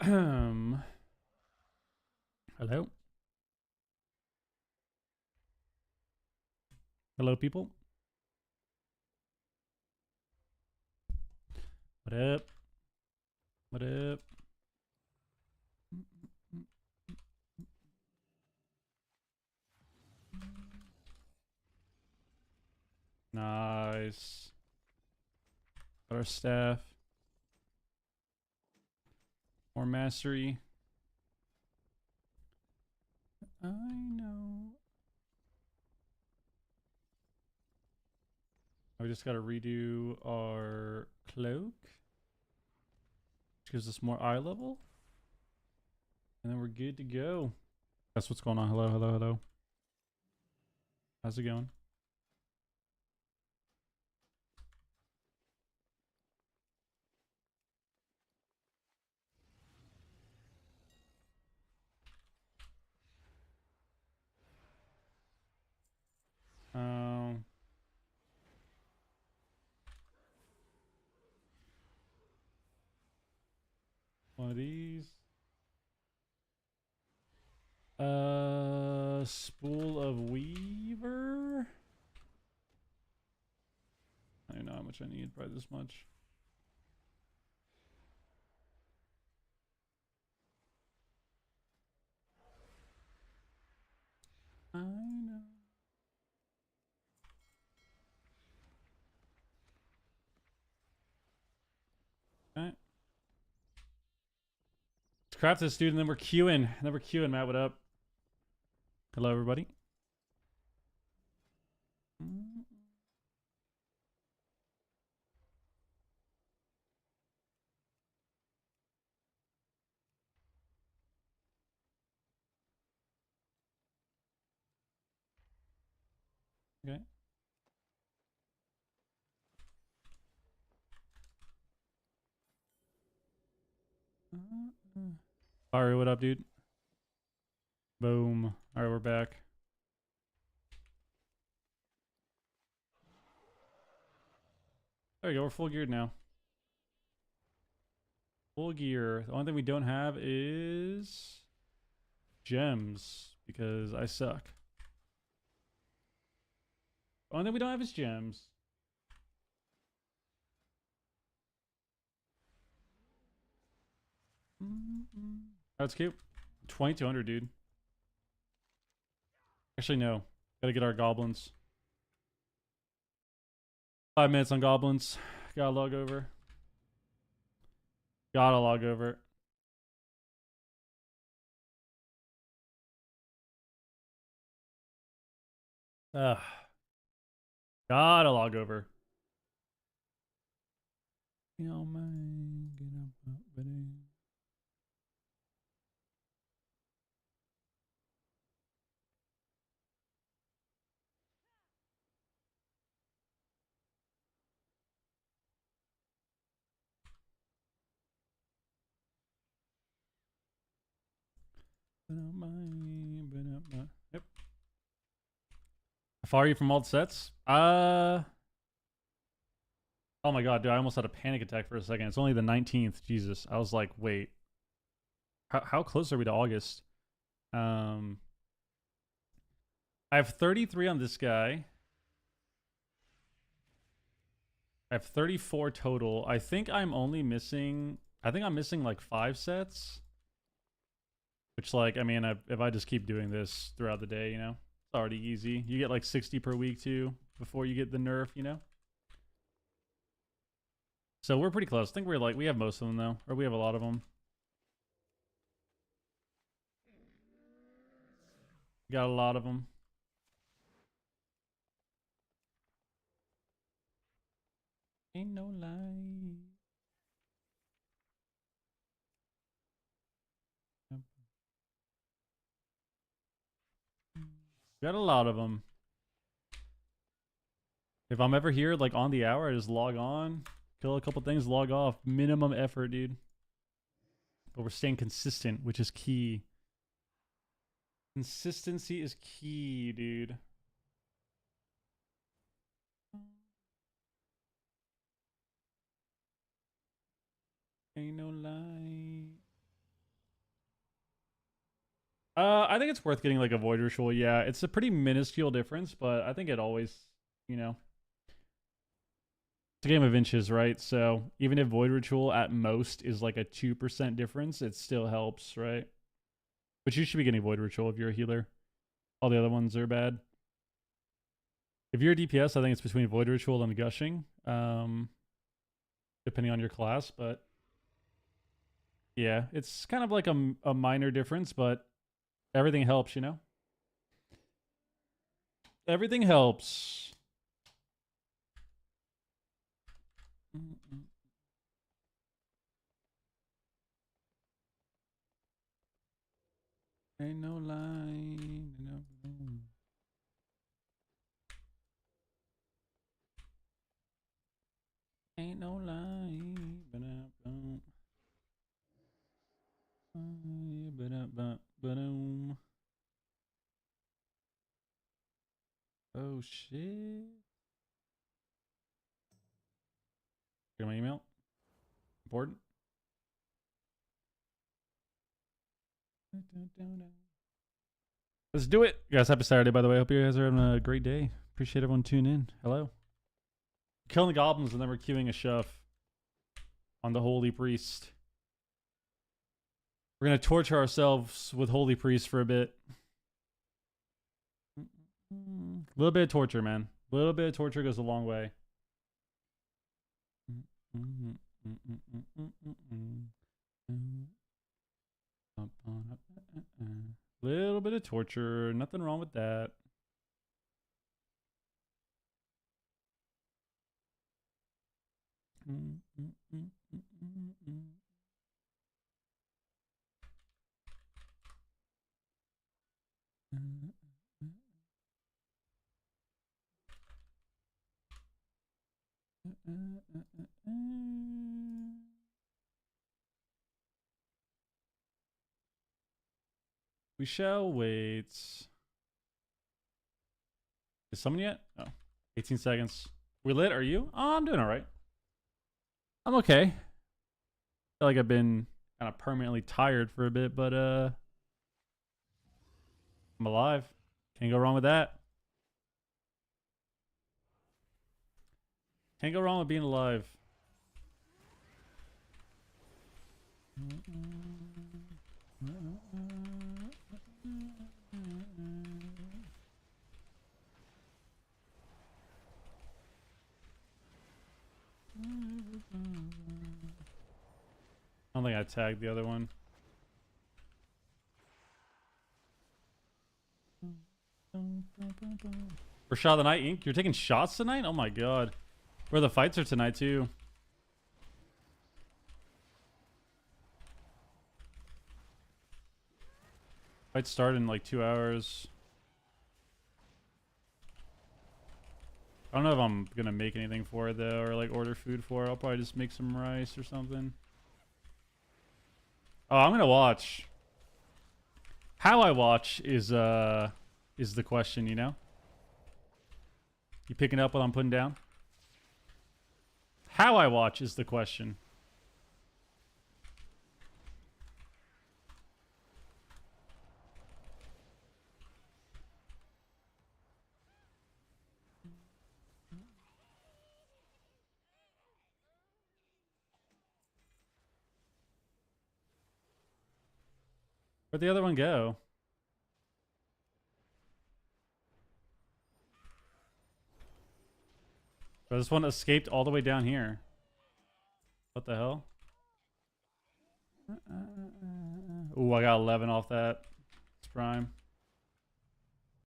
Hello? Hello, people? What up? What up? Nice. Got our staff. More mastery. I know. We just gotta redo our cloak, which gives us more eye level. And then we're good to go. That's what's going on. Hello, hello, hello. How's it going? Um, one of these. Spool of Weaver. I don't know how much I need. Probably this much. I know. Okay. Let's craft this, dude, and then we're queuing. Matt. What up? Hello, everybody. Okay. Ari, what up, dude? Boom. All right, we're back. There we go. We're full geared now. Full gear. The only thing we don't have is gems because I suck. The only thing we don't have is gems. That's cute. 2200, dude. Actually, no. Gotta get our goblins. 5 minutes on goblins. Gotta log over. Gotta log over. Ugh. Gotta log over. Yo, man, get up, buddy. Yep. How far are you from all the sets? Oh my god, dude, I almost had a panic attack for a second. It's only the 19th. Jesus. I was like, wait. How close are we to August? I have 33 on this guy. I have 34 total. I think I'm missing like 5 sets. Which, like, I mean, if I just keep doing this throughout the day, you know, it's already easy. You get like 60 per week too before you get the nerf, you know? So we're pretty close. I think we have most of them though, or we have a lot of them. Got a lot of them. Ain't no lie. Got a lot of them. If I'm ever here, like on the hour, I just log on, kill a couple things, log off. Minimum effort, dude. But we're staying consistent, which is key. Consistency is key, dude. Ain't no lie. I think it's worth getting like a Void Ritual. Yeah, it's a pretty minuscule difference, but I think it always, you know, it's a game of inches, right? So even if Void Ritual at most is like a 2% difference, it still helps, right? But you should be getting Void Ritual if you're a healer. All the other ones are bad. If you're a DPS, I think it's between Void Ritual and Gushing, depending on your class. But yeah, it's kind of like a minor difference, but everything helps, you know? Everything helps. Ain't no line. Ain't no line. Oh shit. Get my email. Important. Let's do it. You guys, happy Saturday, by the way. Hope you guys are having a great day. Appreciate everyone tuning in. Hello. Killing the goblins and then we're queuing a shove on the Holy Priest. We're going to torture ourselves with Holy Priest for a bit. A little bit of torture, man. A little bit of torture goes a long way. Little bit of torture. Nothing wrong with that. We shall wait. Is someone yet? Oh, 18 seconds. We lit? Are you? Oh, I'm doing all right. I'm okay. I feel like I've been kind of permanently tired for a bit, but I'm alive. Can't go wrong with that. Can't go wrong with being alive. I don't think I tagged the other one. Rashad the Night Inc. You're taking shots tonight? Oh my god. Where the fights are tonight too. Fights start in like 2 hours. I don't know if I'm gonna make anything for it though, or like order food for it. I'll probably just make some rice or something. Oh, I'm gonna watch. How I watch is the question, you know? You picking up what I'm putting down? How I watch is the question. Where'd the other one go? Bro, this one escaped all the way down here. What the hell? Ooh, I got 11 off that. It's prime.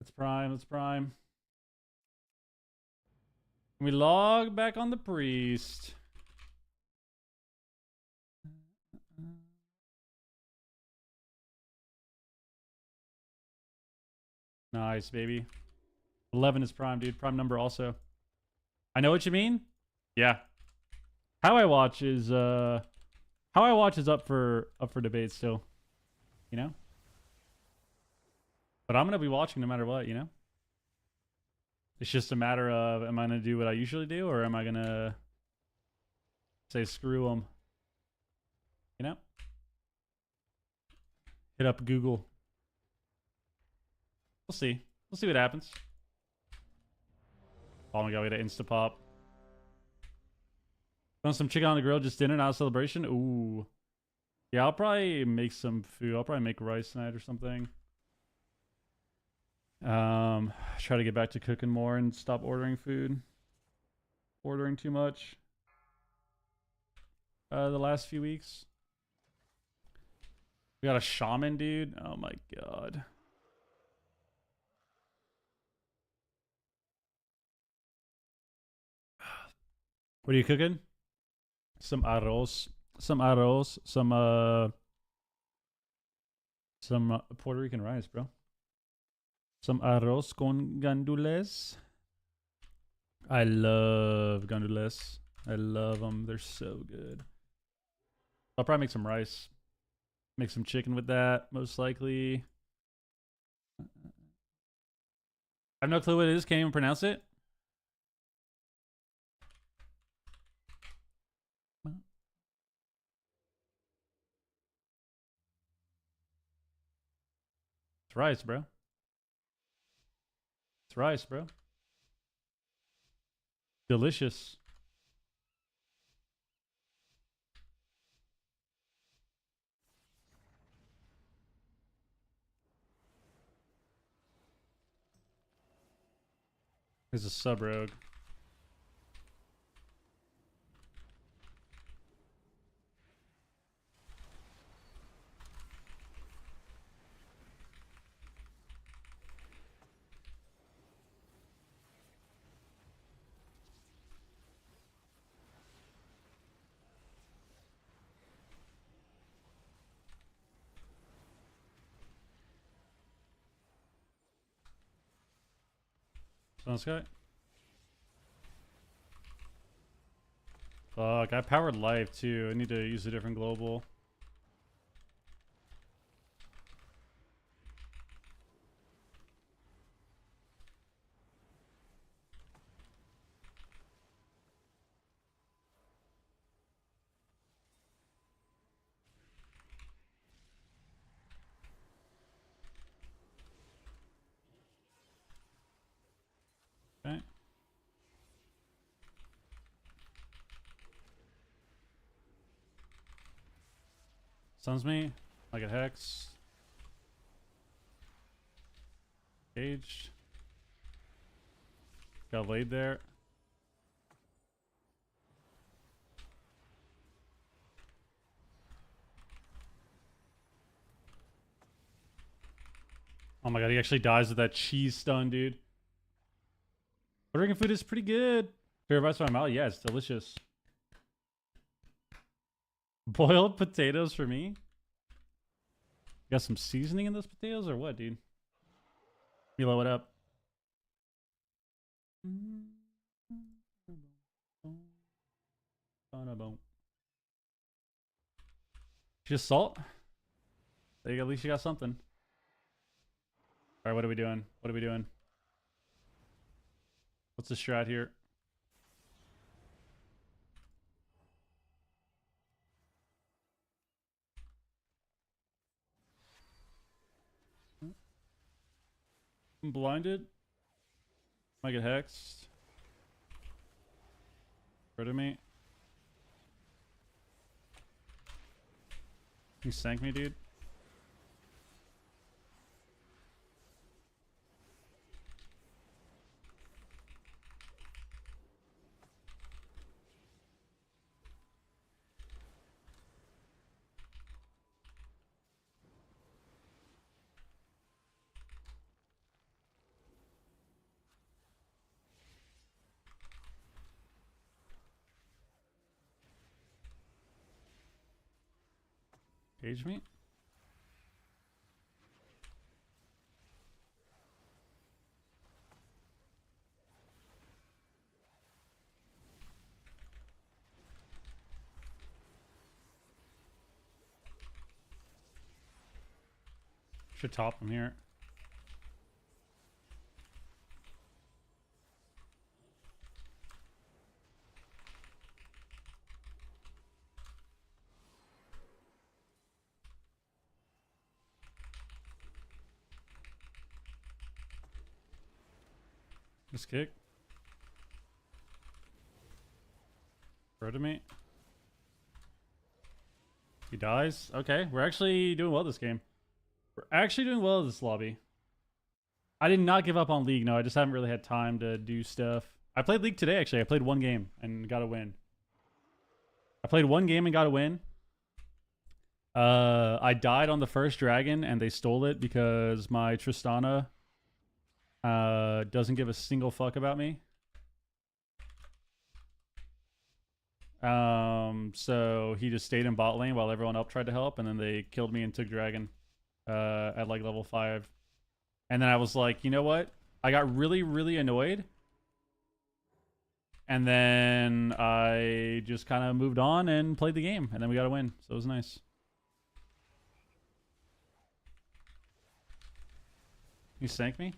It's prime. It's prime. We log back on the priest. Nice, baby. 11 is prime, dude. Prime number also. I know what you mean. Yeah. How I watch is up for debate still. You know? But I'm gonna be watching no matter what, you know? It's just a matter of, am I gonna do what I usually do, or am I gonna say screw them? You know? Hit up Google. see. We'll see what happens. Oh my god, we got an Instapop. Want some chicken on the grill, just dinner, not a celebration? Ooh. Yeah, I'll probably make some food. I'll probably make rice tonight or something. Try to get back to cooking more and stop ordering food. Ordering too much. The last few weeks. We got a shaman, dude. Oh my god. What are you cooking? Some arroz. Some arroz. Some Puerto Rican rice, bro. Some arroz con gandules. I love gandules. I love them. They're so good. I'll probably make some rice. Make some chicken with that, most likely. I have no clue what it is. Can't even pronounce it. It's rice, bro. It's rice, bro. Delicious. There's a sub rogue. Sounds good. Fuck, I powered life too. I need to use a different global. Okay. Stuns me like a hex. Caged. Got laid there. Oh my god, he actually dies with that cheese stun, dude. Puerto Rican food is pretty good. Fair advice from my mouth. Yeah, it's delicious. Boiled potatoes for me? Got some seasoning in those potatoes or what, dude? Milo, what up? Just salt? There you go, at least you got something. Alright, what are we doing? What are we doing? What's the strat here? I'm blinded. Might get hexed. Rid of me. You sank me, dude. Cage me. Should top him here. This kick. Throw to me. He dies. Okay, we're actually doing well this game. We're actually doing well in this lobby. I did not give up on League. No, I just haven't really had time to do stuff. I played League today, actually. I played one game and got a win. I played one game and got a win. I died on the first dragon and they stole it because my Tristana doesn't give a single fuck about me. So he just stayed in bot lane while everyone else tried to help, and then they killed me and took dragon at like level 5. And then I was like, you know what? I got really, really annoyed. And then I just kind of moved on and played the game, and then we got a win. So it was nice. You sank me?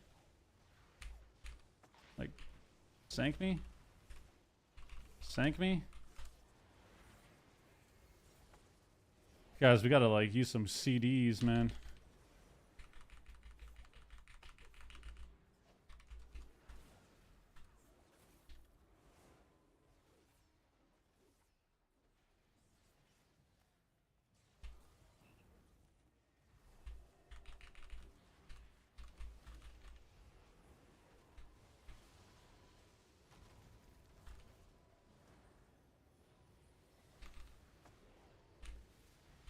Like, sank me? Sank me? Guys, we gotta like use some CDs, man.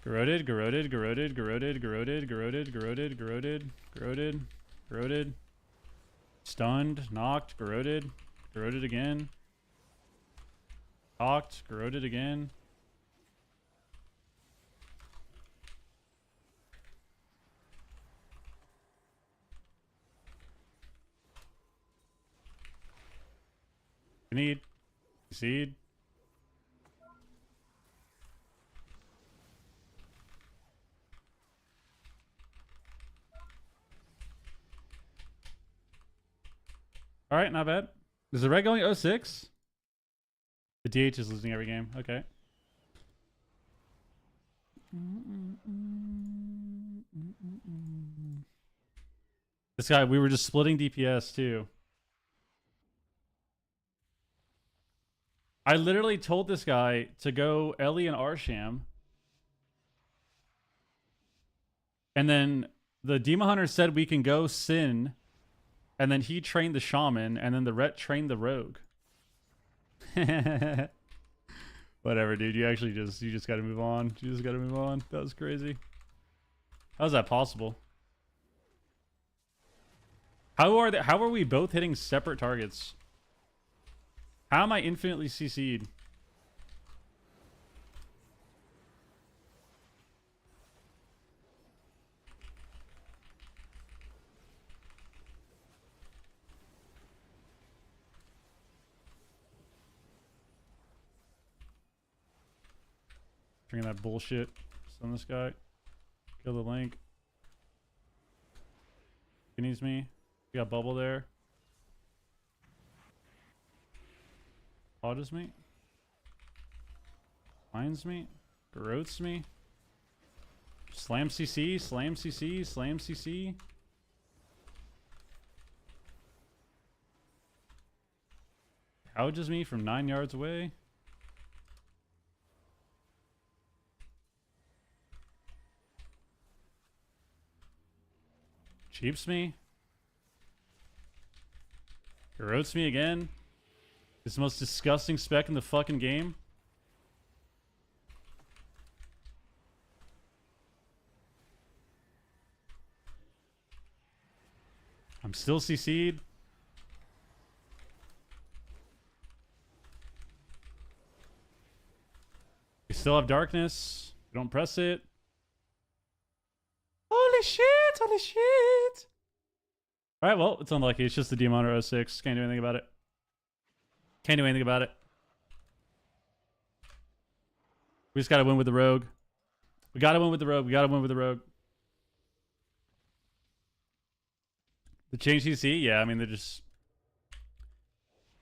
Corroded, corroded, corroded, corroded, corroded, corroded, corroded, corroded, corroded, corroded. Stunned, knocked, corroded, corroded again. Knocked, corroded again. Need seed. All right, not bad. Is the red going 0-6? The DH is losing every game. Okay. This guy, we were just splitting DPS too. I literally told this guy to go Ellie and Arsham. And then the Demon Hunter said we can go Sin. And then he trained the Shaman. And then the Ret trained the Rogue. Whatever, dude. You just gotta move on. You just gotta move on. That was crazy. How is that possible? How are we both hitting separate targets? How am I infinitely CC'd? Bring that bullshit. Stun this guy. Kill the link. He needs me. We got bubble there. Autos me. Finds me. Garrotes me. Slam CC. Slam CC. Slam CC. Gouges me from 9 yards away. Cheaps me. Garrotes me again. It's the most disgusting spec in the fucking game. I'm still CC'd. We still have darkness. We don't press it. Holy shit! Holy shit! Alright, well, it's unlucky. It's just the Demon Hunter 06. Can't do anything about it. Can't do anything about it. We just gotta win with the Rogue. We gotta win with the Rogue. We gotta win with the Rogue. The chain CC? Yeah, I mean, they're just...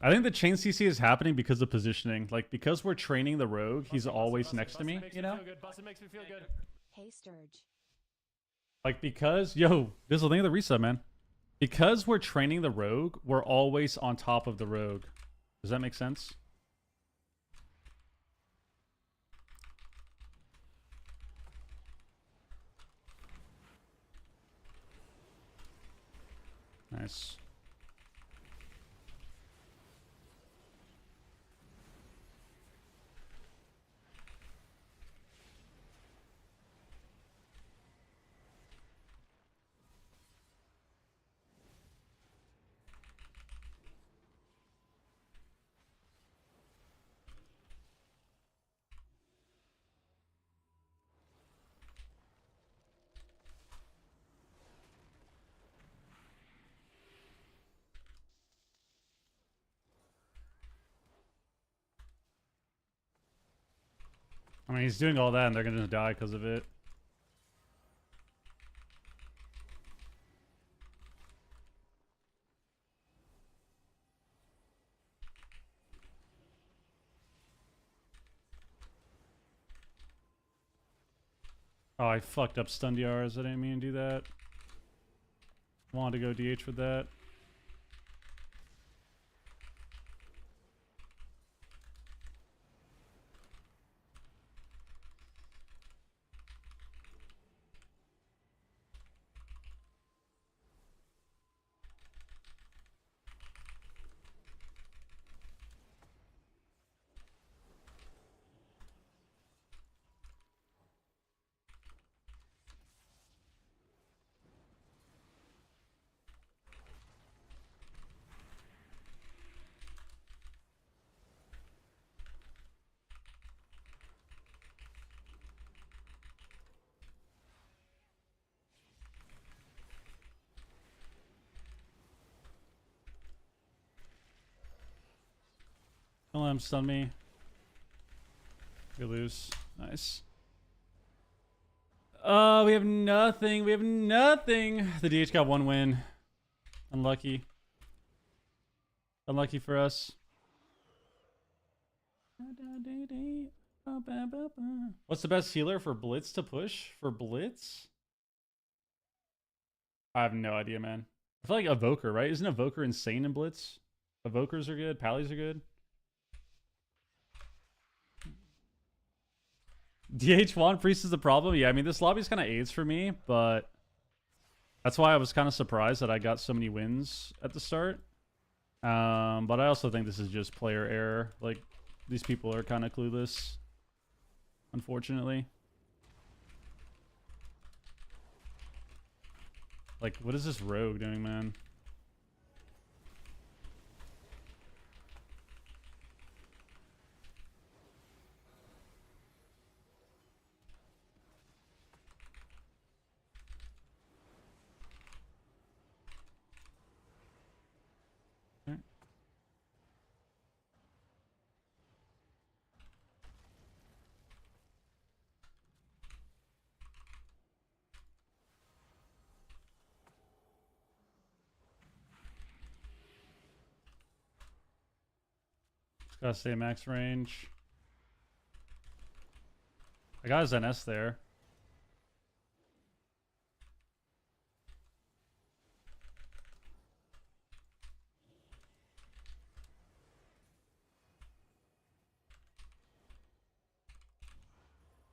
I think the chain CC is happening because of positioning. Like, because we're training the Rogue, he's always next to me, you know? Makes me feel good. Hey, Sturge. Like, because... Yo, Bizzle, think of the reset, man. Because we're training the rogue, we're always on top of the rogue. Does that make sense? Nice. I mean, he's doing all that and they're gonna die because of it. Oh, I fucked up stun DRs. I didn't mean to do that. Wanted to go DH with that. Don't let him stun me. We lose. Nice. We have nothing. We have nothing. The DH got 1 win. Unlucky. Unlucky for us. What's the best healer for Blitz to push? For Blitz? I have no idea, man. I feel like Evoker, right? Isn't Evoker insane in Blitz? Evokers are good. Pallies are good. DH Juan Priest is the problem? Yeah, I mean, this lobby's kind of AIDS for me, but that's why I was kind of surprised that I got so many wins at the start. But I also think this is just player error. Like, these people are kind of clueless, unfortunately. Like, what is this rogue doing, man? Just gotta stay max range. I got his NS there.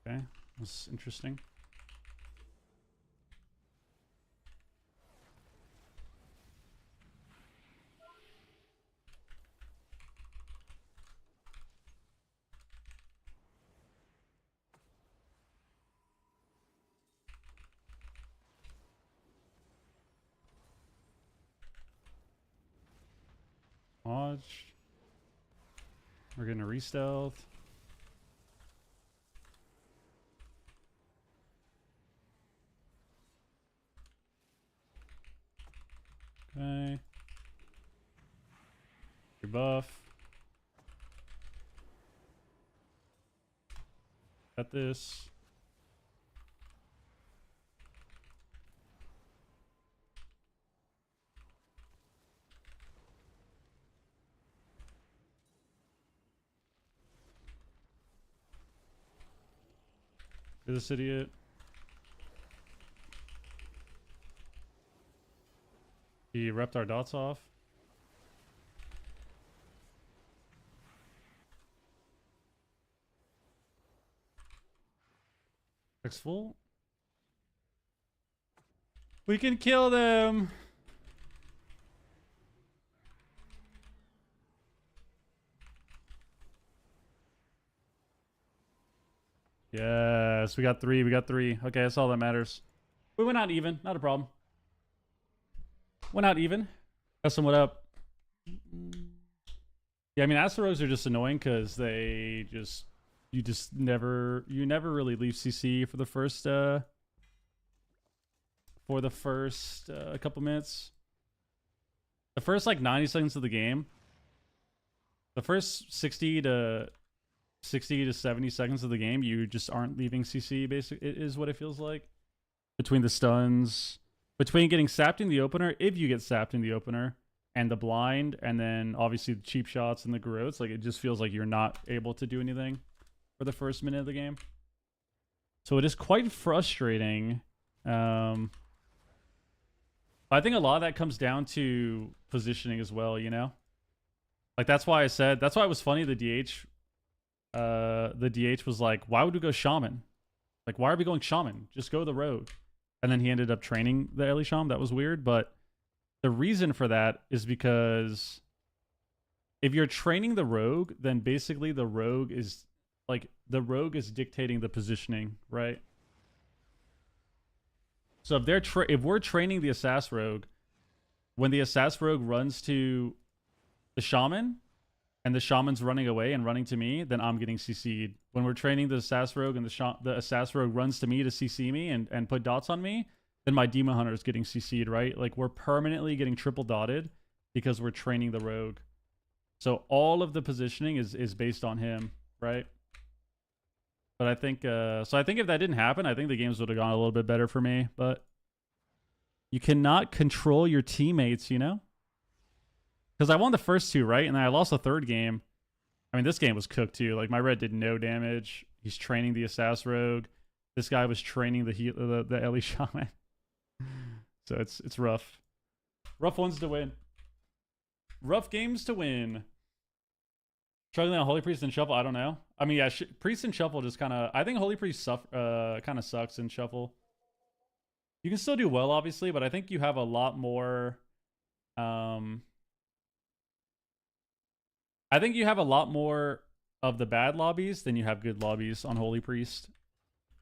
Okay, that's interesting. Watch. We're getting a re-stealth. Okay. Rebuff. Got this. Get this idiot. He repped our dots off. X full. We can kill them. Yes, we got three. We got three. Okay, that's all that matters. We went out even. Not a problem. Went out even. Custom, what up? Yeah, I mean, Asteroids are just annoying because they just... You never really leave CC for the first... couple minutes. The first, like, 90 seconds of the game. The first 60 to 70 seconds of the game, you just aren't leaving CC, basically, is what it feels like. Between the stuns, between getting sapped in the opener, if you get sapped in the opener, and the blind, and then obviously the cheap shots and the growths, like, it just feels like you're not able to do anything for the first minute of the game. So it is quite frustrating. I think a lot of that comes down to positioning as well, you know? Like, that's why it was funny, the DH was like, why would we go Shaman? Like, why are we going Shaman? Just go the road. And then he ended up training the Elisham. That was weird. But the reason for that is because if you're training the rogue, then basically the rogue is dictating the positioning, right? So if we're training the Assass Rogue, when the Assass Rogue runs to the Shaman, and the Shaman's running away and running to me, then I'm getting CC'd. When we're training the Assass Rogue and the Assass Rogue runs to me to CC me and put dots on me, then my Demon Hunter is getting CC'd, right? Like, we're permanently getting triple dotted because we're training the Rogue. So all of the positioning is based on him, right? But I think, I think if that didn't happen, I think the games would have gone a little bit better for me. But you cannot control your teammates, you know? Because I won the first two, right? And then I lost the third game. I mean, this game was cooked too. Like, my red did no damage. He's training the Assass Rogue. This guy was training the Ellie Shaman. So it's rough. Rough ones to win. Rough games to win. Struggling on Holy Priest and Shuffle, I don't know. I mean, yeah, Priest and Shuffle just kind of... I think Holy Priest kind of sucks in Shuffle. You can still do well, obviously, but I think you have a lot more... I think you have a lot more of the bad lobbies than you have good lobbies on Holy Priest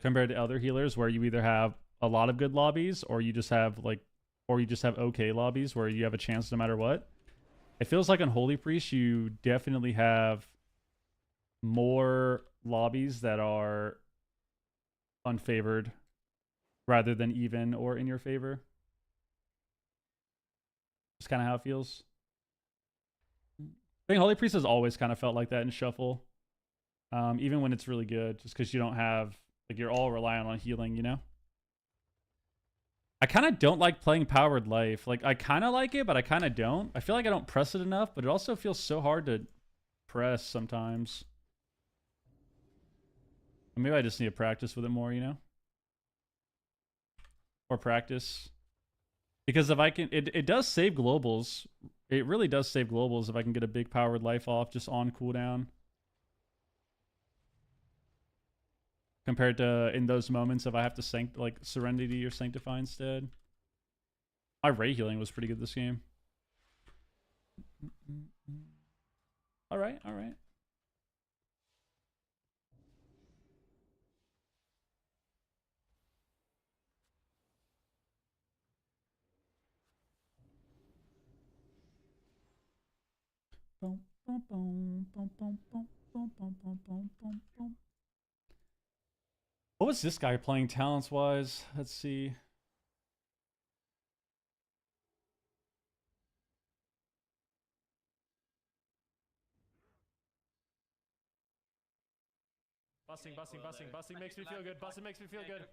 compared to other healers, where you either have a lot of good lobbies or you just have okay lobbies where you have a chance no matter what. It feels like on Holy Priest you definitely have more lobbies that are unfavored rather than even or in your favor. Just kind of how it feels. I think Holy Priest has always kind of felt like that in Shuffle. Even when it's really good, just because you don't have, like, you're all reliant on healing, you know? I kind of don't like playing Powered Life. Like, I kind of like it, but I kind of don't. I feel like I don't press it enough, but it also feels so hard to press sometimes. Maybe I just need to practice with it more, you know? Or practice. Because if I can, it does save globals. It really does save globals if I can get a big Powered Life off just on cooldown. Compared to in those moments if I have to like Serenity or Sanctify instead. My Ray healing was pretty good this game. Alright, alright. What was this guy playing talents wise? Let's see. Busting makes me feel good. Busting makes me feel good.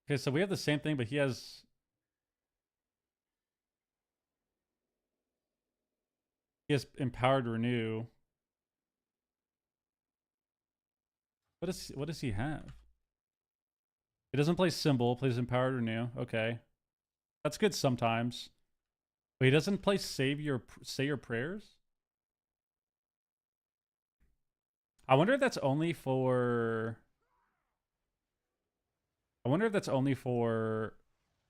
Okay, so we have the same thing, but he has empowered renew. What does he have? It doesn't play Symbol, plays Empowered Renew. Okay. That's good sometimes. But he doesn't play Say Your Prayers? I wonder if that's only for... I wonder if that's only for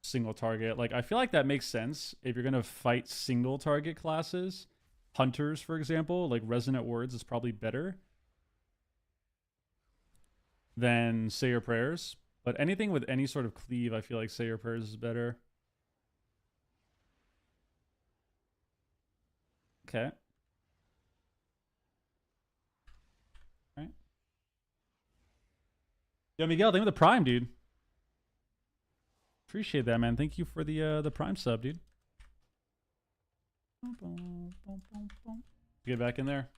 single target. Like, I feel like that makes sense if you're going to fight single target classes. Hunters, for example, like Resonant Words is probably better than Say Your Prayers. But anything with any sort of cleave, I feel like Say Your Prayers is better. Okay. All right. Yo, Miguel, thank you for the Prime, dude. Appreciate that, man. Thank you for the Prime sub, dude. Get back in there.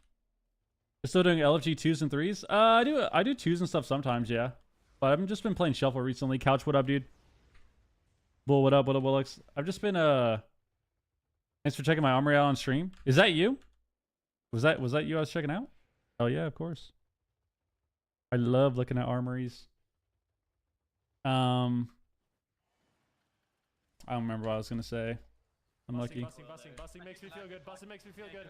You're still doing LFG 2s and 3s? I do 2s and stuff sometimes, yeah. But I've just been playing Shuffle recently. Couch, what up, dude? Bull, what up, Willix? I've just been thanks for checking my armory out on stream. Is that you? Was that you I was checking out? Oh yeah, of course. I love looking at armories. I don't remember what I was gonna say. I'm lucky. Busing makes me feel good. Busing makes me feel good.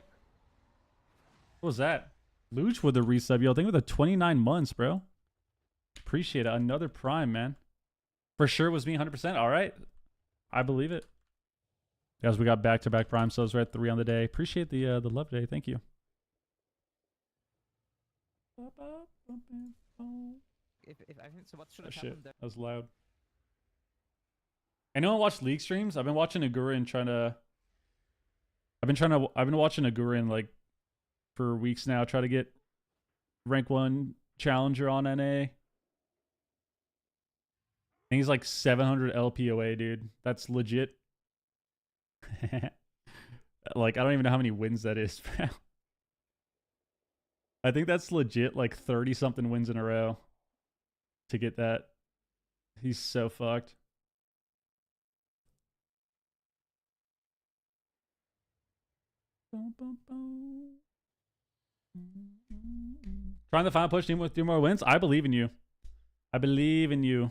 What was that? Luch with the resub. Yo, thank you for the 29 months, bro. Appreciate it. Another Prime, man. For sure was me 100%. All right. I believe it. Guys, we got back-to-back Prime subs. We're at 3 on the day. Appreciate the love day. Thank you. If I think so, what should Oh, have shit. happened there? That was loud. Anyone watch League streams? I've been watching Agurin I've been watching Agurin like for weeks now, try to get rank 1 challenger on NA. I think he's like 700 LPOA, dude. That's legit. Like, I don't even know how many wins that is. I think that's legit, like 30 something wins in a row to get that. He's so fucked. Trying the final push team with 2 more wins. I believe in you. I believe in you.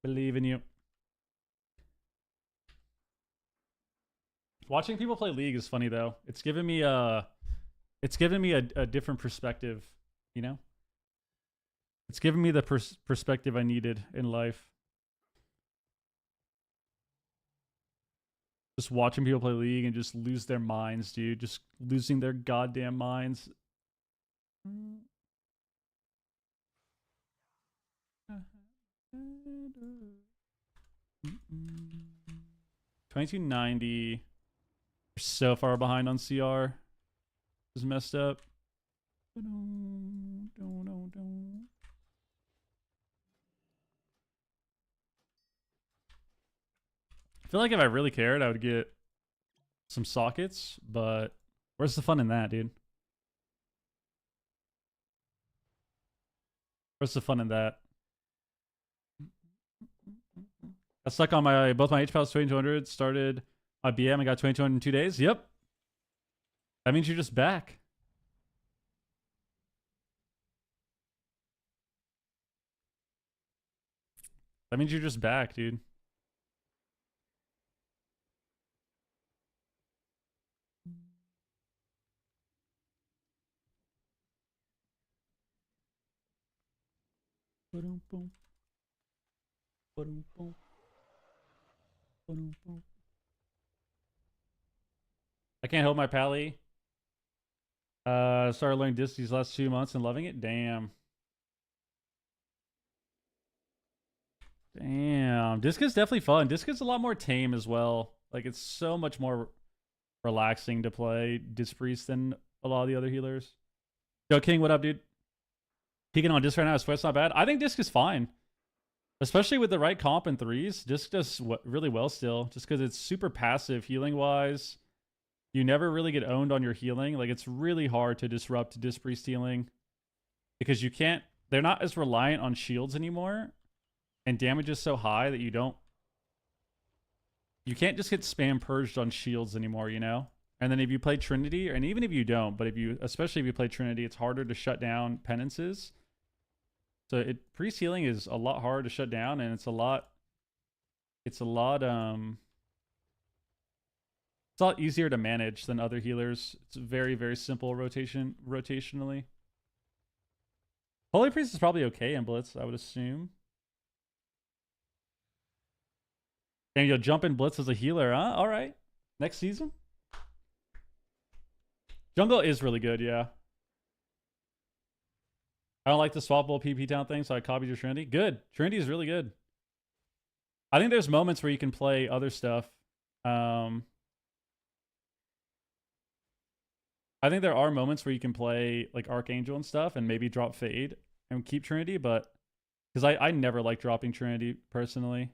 Believe in you. Watching people play League is funny though. It's given me a different perspective, you know? It's given me the perspective I needed in life. Just watching people play League and just lose their minds, dude. Just losing their goddamn minds. 2290. We're so far behind on CR. This is messed up. I feel like if I really cared, I would get some sockets, but where's the fun in that, dude? Where's the fun in that? I stuck on both my HPALs 2200, started my BM, I got 2200 in 2 days. Yep. That means you're just back. That means you're just back, dude. I can't hold my pally. Started learning disc these last 2 months and loving it. Damn. Damn. Disc is definitely fun. Disc is a lot more tame as well. Like, it's so much more relaxing to play Disc Priest than a lot of the other healers. Yo, King, what up, dude? Peeking on Disc right now. Sweat's not bad. I think Disc is fine. Especially with the right comp and 3s. Disc does really well still. Just because it's super passive healing-wise. You never really get owned on your healing. Like, it's really hard to disrupt Disc Priest healing. Because you can't... They're not as reliant on shields anymore. and damage is so high that you can't just get spam purged on shields anymore, you know? And then if you play Trinity, and even if you don't, but especially if you play Trinity, it's harder to shut down penances. So priest healing is a lot harder to shut down, and it's a lot easier to manage than other healers. It's very, very simple rotationally. Holy Priest is probably okay in Blitz, I would assume. And you'll jump in Blitz as a healer, huh? All right. Next season? Jungle is really good, yeah. I don't like the swappable PP town thing, so I copied your Trinity. Good. Trinity is really good. I think there's moments where you can play other stuff. I think there are moments where you can play like Archangel and stuff and maybe drop Fade and keep Trinity, but because I never like dropping Trinity personally.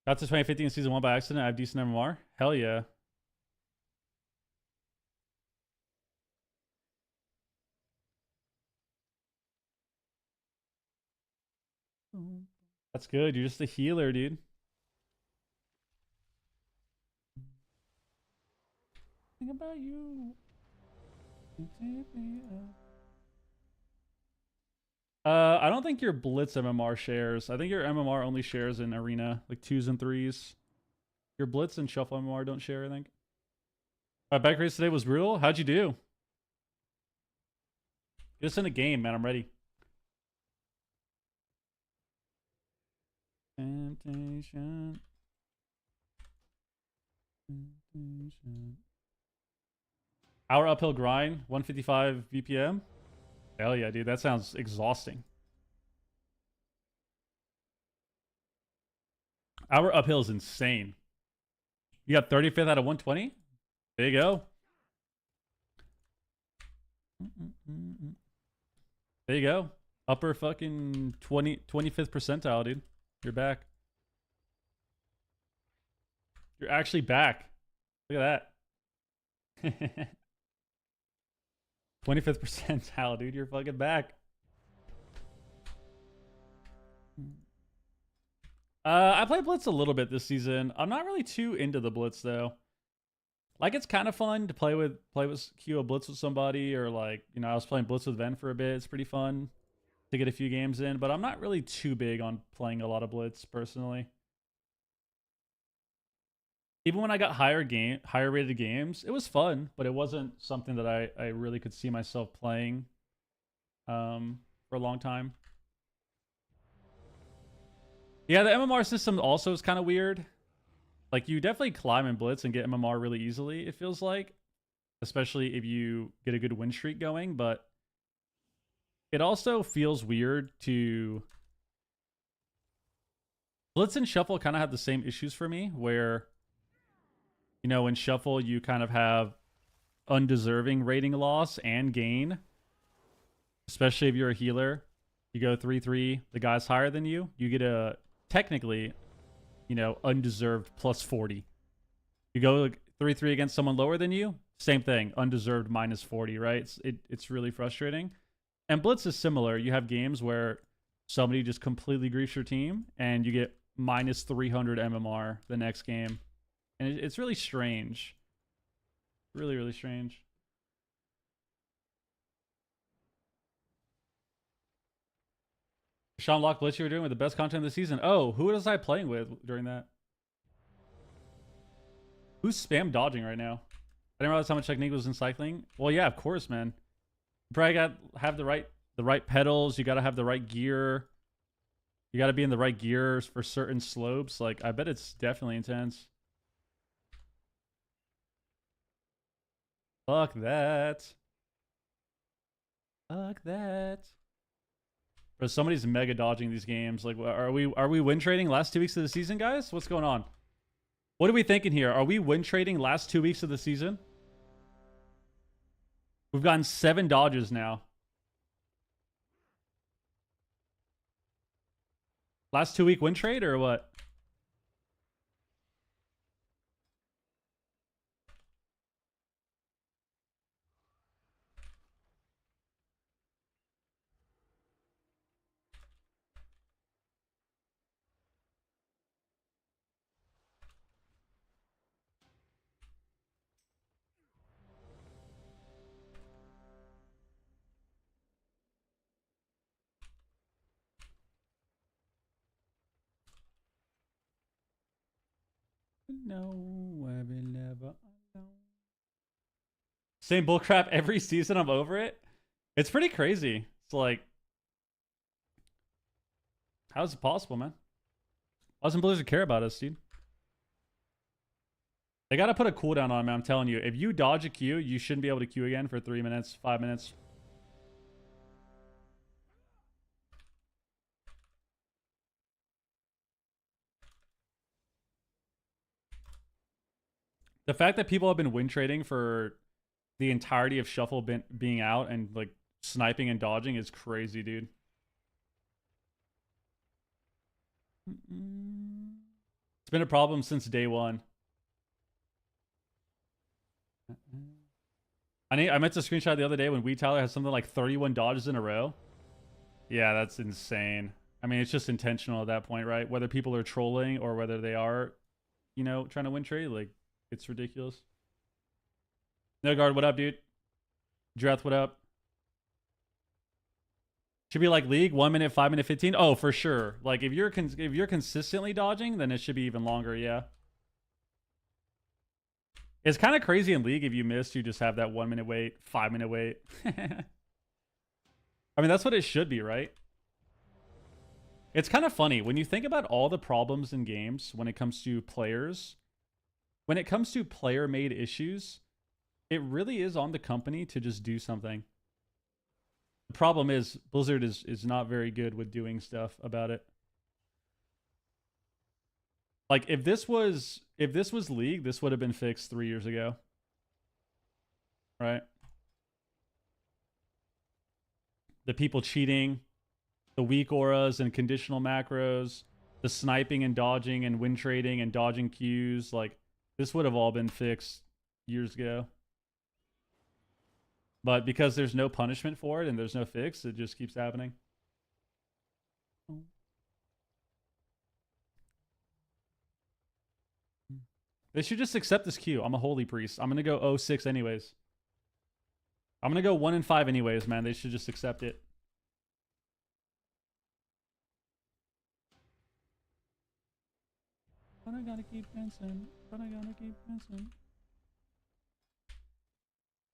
Got to 2015 season 1 by accident. I have decent MMR. Hell yeah. That's good. You're just a healer, dude. Think about you. I don't think your Blitz MMR shares. I think your MMR only shares in Arena, like 2s and 3s. Your Blitz and Shuffle MMR don't share, I think. Back race today was brutal. How'd you do? Get us in a game, man. I'm ready. Temptation. Hour uphill grind, 155 BPM. Hell yeah, dude. That sounds exhausting. Hour uphill is insane. You got 35th out of 120? There you go. There you go. Upper fucking 25th percentile, dude. You're back. You're actually back. Look at that. 25th percentile, dude. You're fucking back. I played Blitz a little bit this season. I'm not really too into the Blitz though. Like it's kind of fun to play with Q a Blitz with somebody, or like, you know, I was playing Blitz with Ven for a bit. It's pretty fun to get a few games in, but I'm not really too big on playing a lot of Blitz personally. Even when I got higher rated games, it was fun, but it wasn't something that I really could see myself playing for a long time. Yeah, the MMR system also is kind of weird. Like, you definitely climb in Blitz and get MMR really easily, it feels like. Especially if you get a good win streak going, but it also feels weird to... Blitz and Shuffle kind of have the same issues for me, where, you know, in Shuffle, you kind of have undeserving rating loss and gain. Especially if you're a healer. You go 3-3, the guy's higher than you. You get a, technically, you know, undeserved plus 40. You go 3-3 against someone lower than you, same thing, undeserved minus 40, right? It's really frustrating. And Blitz is similar. You have games where somebody just completely griefs your team, and you get minus 300 MMR the next game. And it's really strange. Really, really strange. Sean Lock Blitz you were doing with the best content of the season. Oh, who was I playing with during that? Who's spam dodging right now? I didn't realize how much technique was in cycling. Well, yeah, of course, man. You probably got to have the right pedals. You got to have the right gear. You got to be in the right gears for certain slopes. Like, I bet it's definitely intense. Fuck that. Fuck that. Bro, somebody's mega dodging these games. Like, are we win trading last 2 weeks of the season, guys? What's going on? What are we thinking here? Are we win trading last 2 weeks of the season? We've gotten 7 dodges now. Last 2 week win trade or what? No, I will never know. Same bullcrap every season. I'm over it. It's pretty crazy. It's like, how is it possible, man? Why doesn't Blizzard care about us, dude? They gotta put a cooldown on, man. I'm telling you. If you dodge a Q, you shouldn't be able to Q again for 3 minutes, 5 minutes. The fact that people have been win trading for the entirety of Shuffle being out and like sniping and dodging is crazy, dude. It's been a problem since day one. I meant to screenshot the other day when Tyler has something like 31 dodges in a row. Yeah, that's insane. I mean, it's just intentional at that point, right? Whether people are trolling or whether they are, you know, trying to win trade, like, it's ridiculous. No guard, what up, dude? Dreth, what up? Should be like League, 1 minute, 5 minute, 15. Oh, for sure. Like if you're consistently dodging, then it should be even longer. Yeah. It's kind of crazy in League if you miss, you just have that 1 minute wait, 5 minute wait. I mean, that's what it should be, right? It's kind of funny when you think about all the problems in games when it comes to players. When it comes to player-made issues, it really is on the company to just do something. The problem is Blizzard is not very good with doing stuff about it. Like if this was League, this would have been fixed 3 years ago. Right? The people cheating, the weak auras and conditional macros, the sniping and dodging and win trading and dodging Qs, like this would have all been fixed years ago. But because there's no punishment for it and there's no fix, it just keeps happening. They should just accept this Q. I'm a holy priest. I'm going to go 0-6 anyways. I'm going to go 1-5 anyways, man. They should just accept it. But I gotta keep dancing. But I gotta keep dancing.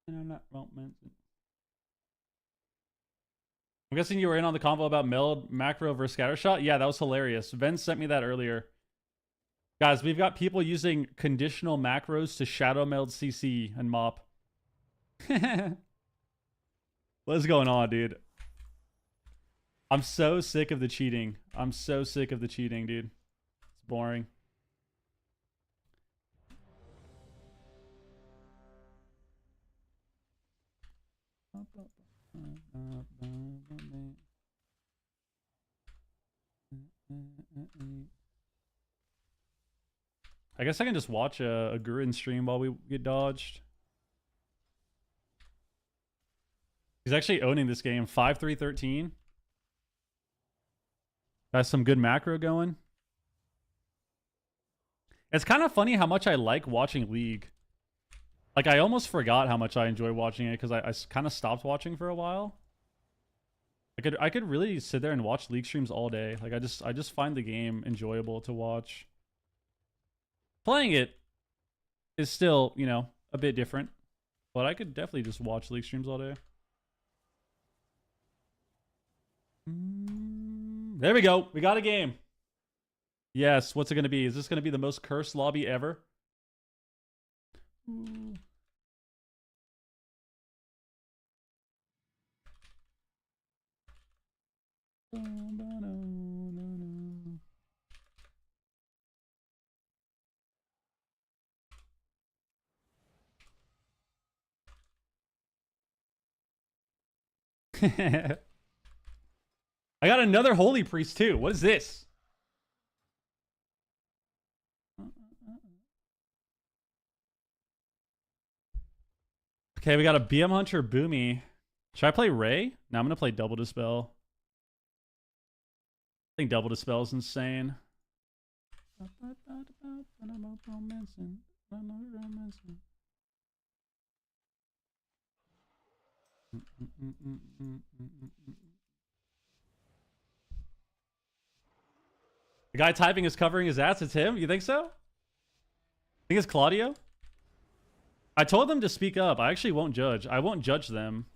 And I'm not romancing. I'm guessing you were in on the convo about meld macro versus scattershot. Yeah, that was hilarious. Ben sent me that earlier. Guys, we've got people using conditional macros to shadow meld CC and mop. What's going on, dude? I'm so sick of the cheating. I'm so sick of the cheating, dude. It's boring. I guess I can just watch a Gurren stream while we get dodged. He's actually owning this game. 5-3-13. Has some good macro going. It's kind of funny how much I like watching League. Like, I almost forgot how much I enjoy watching it because I kind of stopped watching for a while. I could really sit there and watch League streams all day. Like, I just find the game enjoyable to watch. Playing it is still, you know, a bit different. But I could definitely just watch League streams all day. There we go. We got a game. Yes, what's it going to be? Is this going to be the most cursed lobby ever? I got another holy priest too. What is this? Okay, we got a BM Hunter Boomy. Should I play Ray? No, I'm gonna play Double Dispel. I think Double Dispel is insane. The guy typing is covering his ass. It's him? You think so? think it's Claudio. I told them to speak up. I actually won't judge. I won't judge them.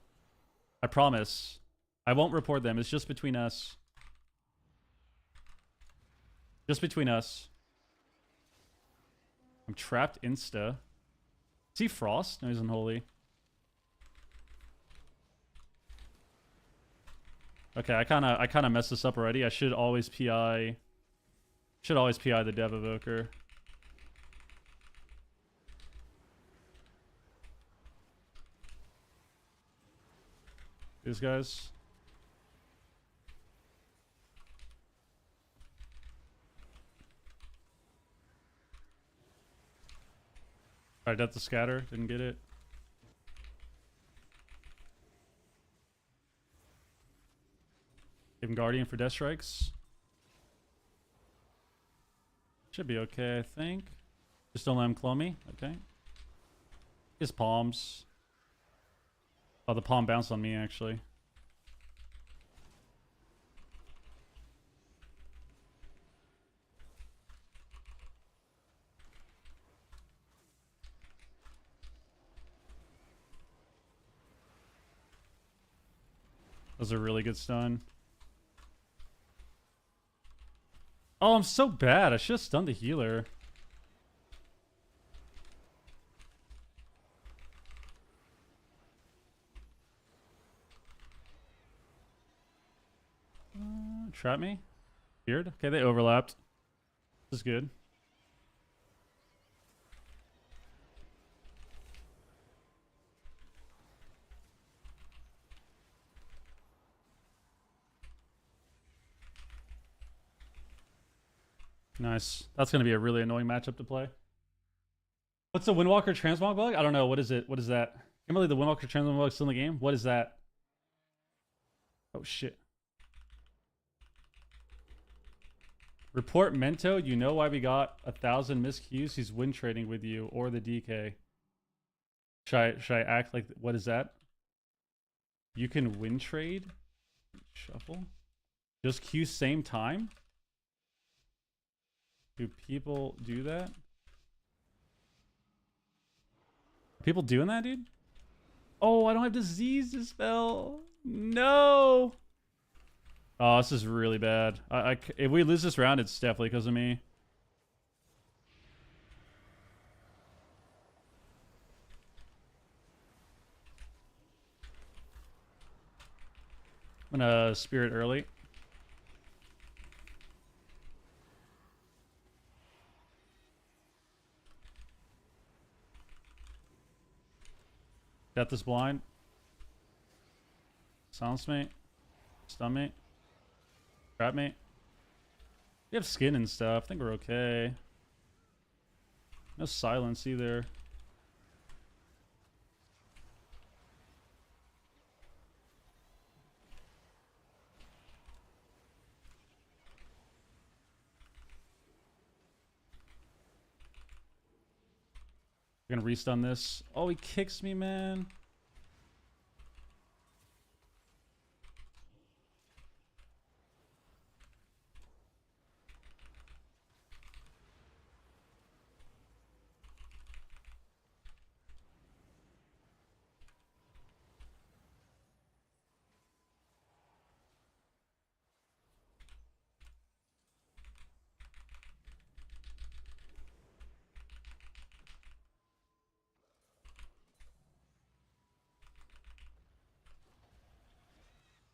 I promise. I won't report them. It's just between us. Just between us. I'm trapped insta. Is he Frost? No, he's Unholy. Okay, I kinda messed this up already. I should always PI. Should always PI the Dev Evoker. These guys. Alright, that's the scatter. Didn't get it. Give him Guardian for Death Strikes. Should be okay, I think. Just don't let him claw me. Okay. His palms. Oh, the palm bounced on me, actually. That was a really good stun. Oh, I'm so bad. I should have stunned the healer. Trap me? Weird. Okay, they overlapped. This is good. Nice. That's going to be a really annoying matchup to play. What's the Windwalker transmog bug? I don't know. What is it? What is that? I can't believe the Windwalker transmog bug is still in the game. What is that? Oh, shit. Report Mento. You know why we got 1,000 miscues? He's win trading with you or the DK. Should I act like... What is that? You can win trade? Shuffle? Just queue same time? Do people do that? Are people doing that, dude? Oh, I don't have disease to spell. No. Oh, this is really bad. If we lose this round, it's definitely because of me. I'm gonna spirit early. Death is blind. Silence me. Stun me. Trap me. We have skin and stuff. I think we're okay. No silence either. We're gonna restun this. Oh, he kicks me, man.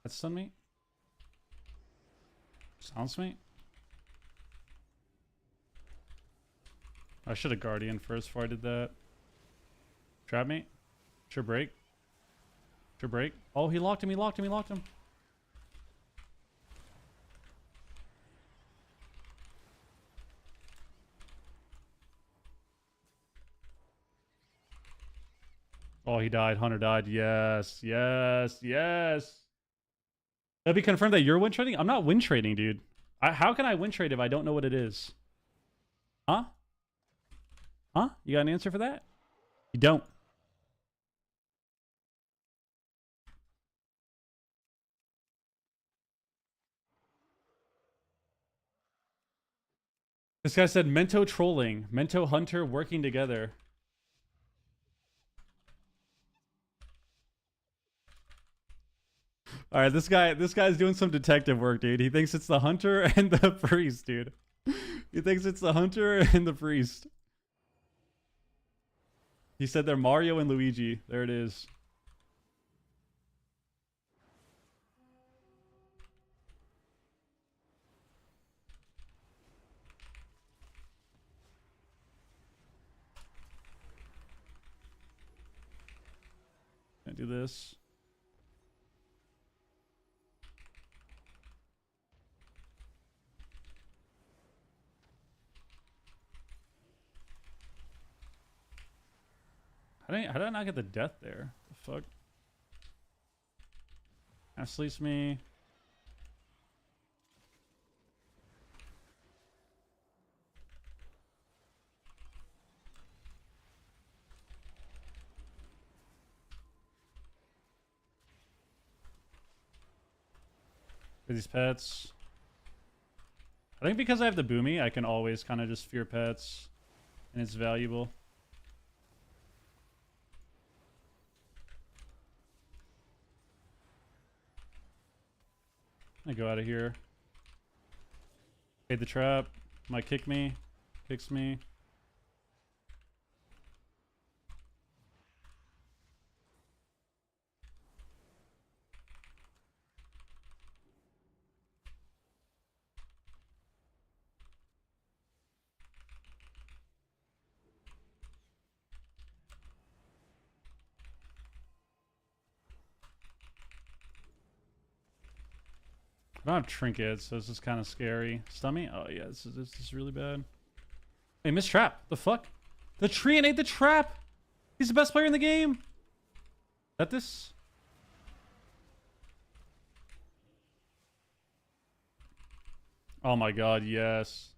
That stun me. Silence me. I should have Guardian first before I did that. Trap me. Sure break. Sure break. Oh, he locked him, he locked him, he locked him. Oh, he died. Hunter died. Yes, yes, yes. It'll be confirmed that you're win trading? I'm not win trading, dude. How can I win trade if I don't know what it is? Huh? Huh? You got an answer for that? You don't. This guy said Mento trolling, Mento Hunter working together. All right, this guy's doing some detective work, dude. He thinks it's the hunter and the priest, dude. He thinks it's the hunter and the priest. He said they're Mario and Luigi. There it is. Can I do this? How did I not get the death there? The fuck? That sleeps me. For these pets. I think because I have the boomy, I can always kind of just fear pets. And it's valuable. I go out of here. Fade the trap. Might kick me. Kicks me. I don't have trinkets, so this is kind of scary. Stummy? Oh yeah, this is really bad. Hey, missed trap. The fuck? The Treant ate the trap! He's the best player in the game! Is that this? Oh my god, yes.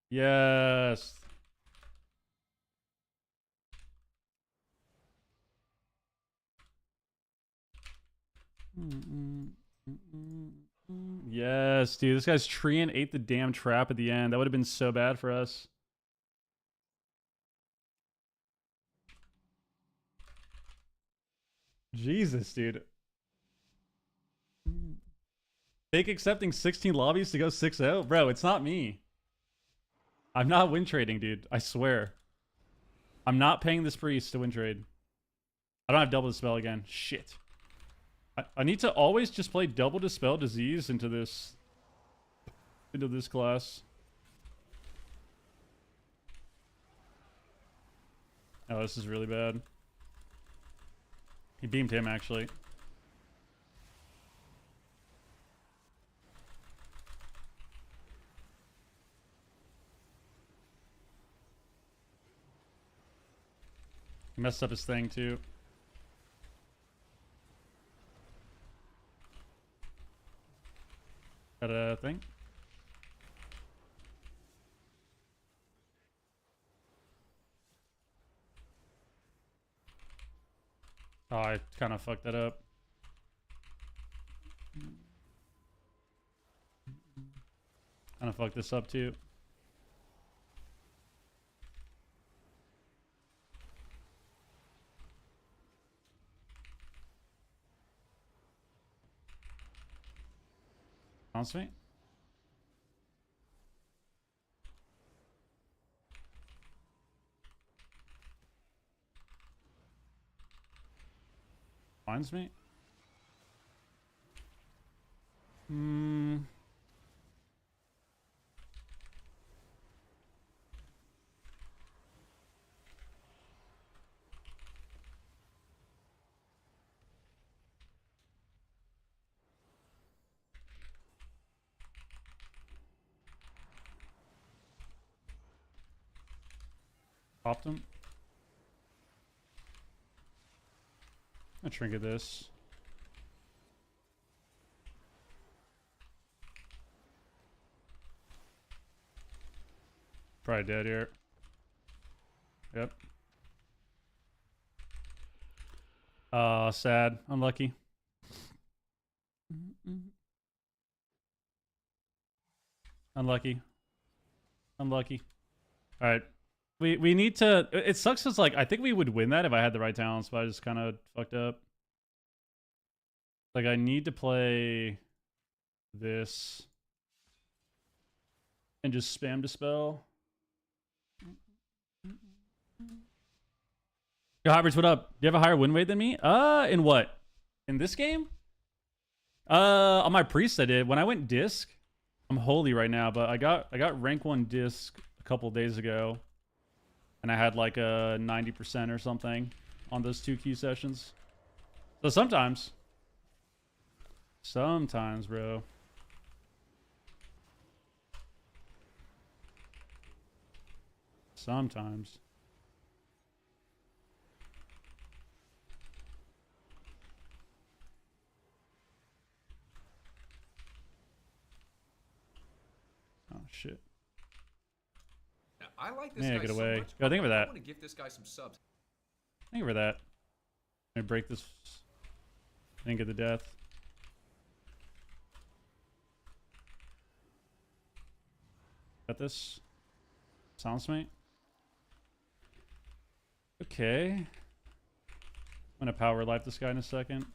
Yes. Yes, dude. This guy's Treant ate the damn trap at the end. That would have been so bad for us. Jesus, dude. Fake accepting 16 lobbies to go 6-0? Bro, it's not me. I'm not win trading, dude. I swear. I'm not paying this priest to win trade. I don't have double dispel again. Shit. I need to always just play double dispel disease into this class. Oh, this is really bad. He beamed him actually. He messed up his thing too. Got a thing? Oh, I kind of fucked that up. Kind of fucked this up too. Bounce me. Finds me. Popped him. I'll trinket this. Probably dead here. Yep. Sad. Unlucky. Unlucky. Unlucky. All right. We need to... It sucks because, like, I think we would win that if I had the right talents, but I just kind of fucked up. Like, I need to play this and just spam Dispel. Yo, Hybrids, what up? Do you have a higher win rate than me? In what? In this game? On my priest I did. When I went disc, I'm holy right now, but I got rank 1 disc a couple days ago, and I had like a 90% or something on those 2 queue sessions. So sometimes, bro. Sometimes. Oh shit. Now, I like this Yeah, guy get so away. much. Yo, think of I that. want to give this guy some subs. Think of that. Let me break this. Didn't get the death. Got this. Silence mate. Okay. I'm gonna power life this guy in a second.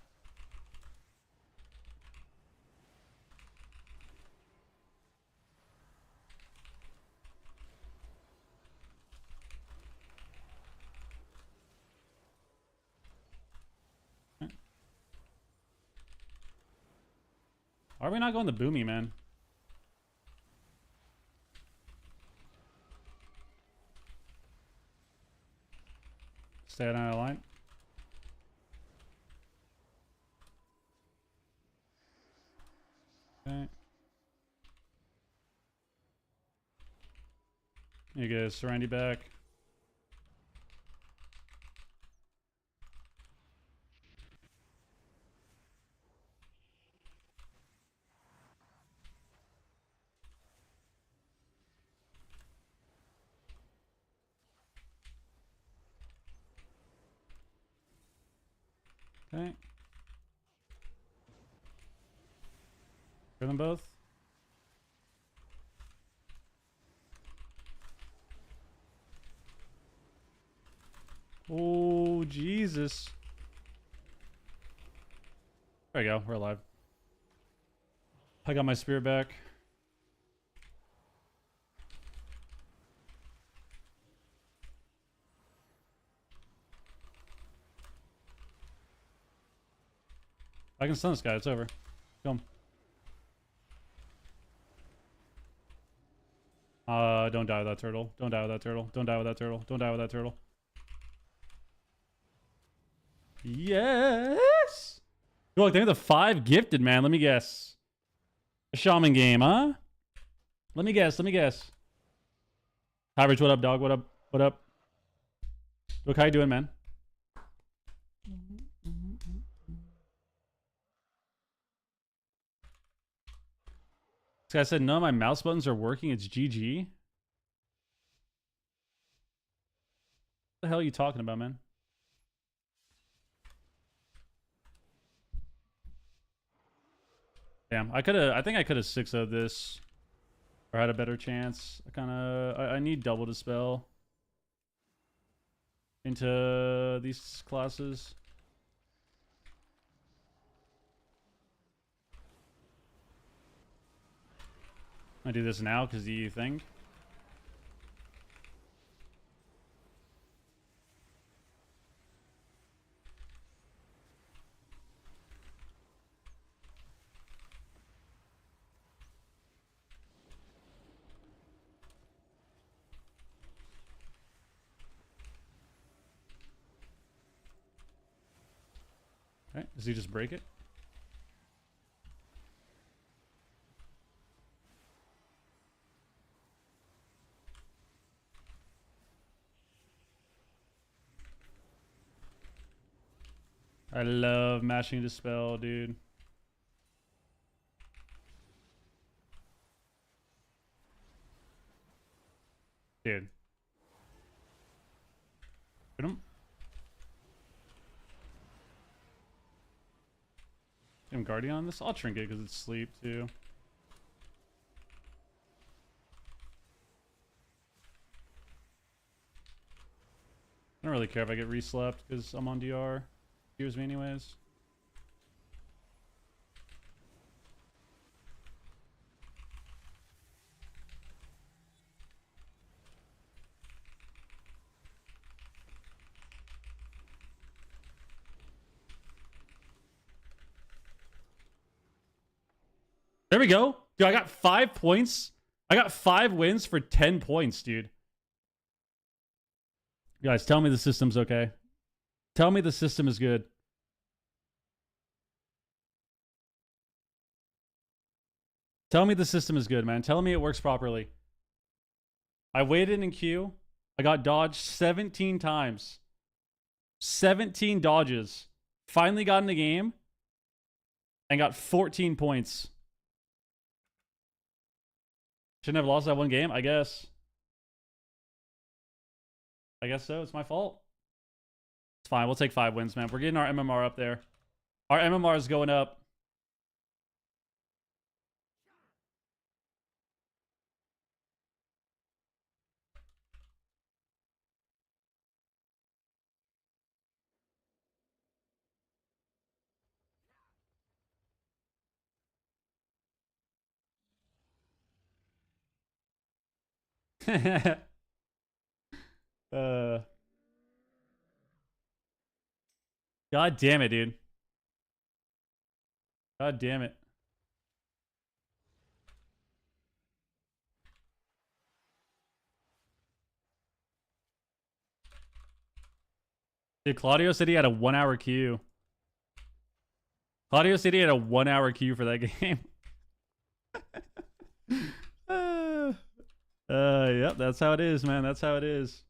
Why are we not going the boomy, man? Stay out of line. Okay. You guys surround you back. Okay. Kill them both. Oh, Jesus. There we go. We're alive. I got my spirit back. I can stun this guy. It's over. Come. Don't die with that turtle. Don't die with that turtle. Don't die with that turtle. Don't die with that turtle. Yes! Yo, look, they're the 5 gifted, man. Let me guess. A shaman game, huh? Let me guess. Let me guess. Average, what up, dog? What up? What up? Look, how you doing, man? This guy said none of my mouse buttons are working. It's GG. What the hell are you talking about, man? Damn, I think I could have 6-0'd this. Or had a better chance. I need double dispel into these classes. I do this now because you think. Okay, does he just break it? I love mashing dispel, dude. Dude. Hit him. Get him Guardian on this. I'll trinket because it's sleep too. really care if I get reslept because I'm on DR. Here's me anyways. There we go. Dude, I got 5 points. I got 5 wins for 10 points, dude. Guys, tell me the system's okay. Tell me the system is good. Tell me the system is good, man. Tell me it works properly. I waited in queue. I got dodged 17 times. 17 dodges. Finally got in the game. And got 14 points. Shouldn't have lost that one game, I guess. I guess so. It's my fault. It's fine. We'll take 5 wins, man. We're getting our MMR up there. Our MMR is going up. God damn it, dude. God damn it. Dude, Claudio said he had a 1-hour queue. Claudio said he had a 1-hour queue for that game. Yep, that's how it is, man. That's how it is.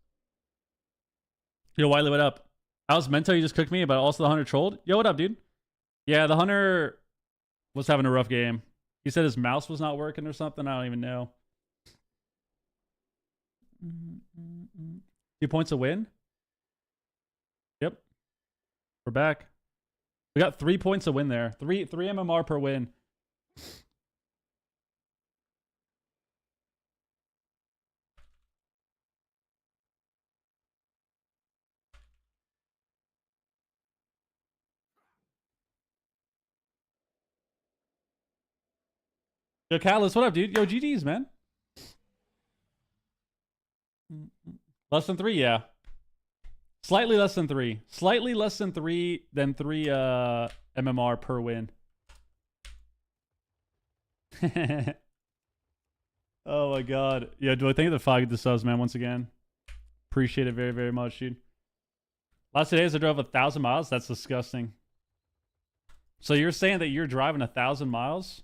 Yo, Wiley, what up? How's Mento? You just cooked me, but also the Hunter trolled? Yo, what up, dude? Yeah, the Hunter was having a rough game. He said his mouse was not working or something. I don't even know. 2 points a win? Yep. We're back. We got 3 points a win there. 3 MMR per win. Yo, Catalyst, what up, dude? Yo, GG's, man. Less than 3, yeah. Slightly less than 3. Slightly less than 3 MMR per win. Oh my god. Yeah, do I thank the 5 the subs, man, once again. Appreciate it very, very much, dude. Last 2 days I drove 1,000 miles. That's disgusting. So you're saying that you're driving 1,000 miles?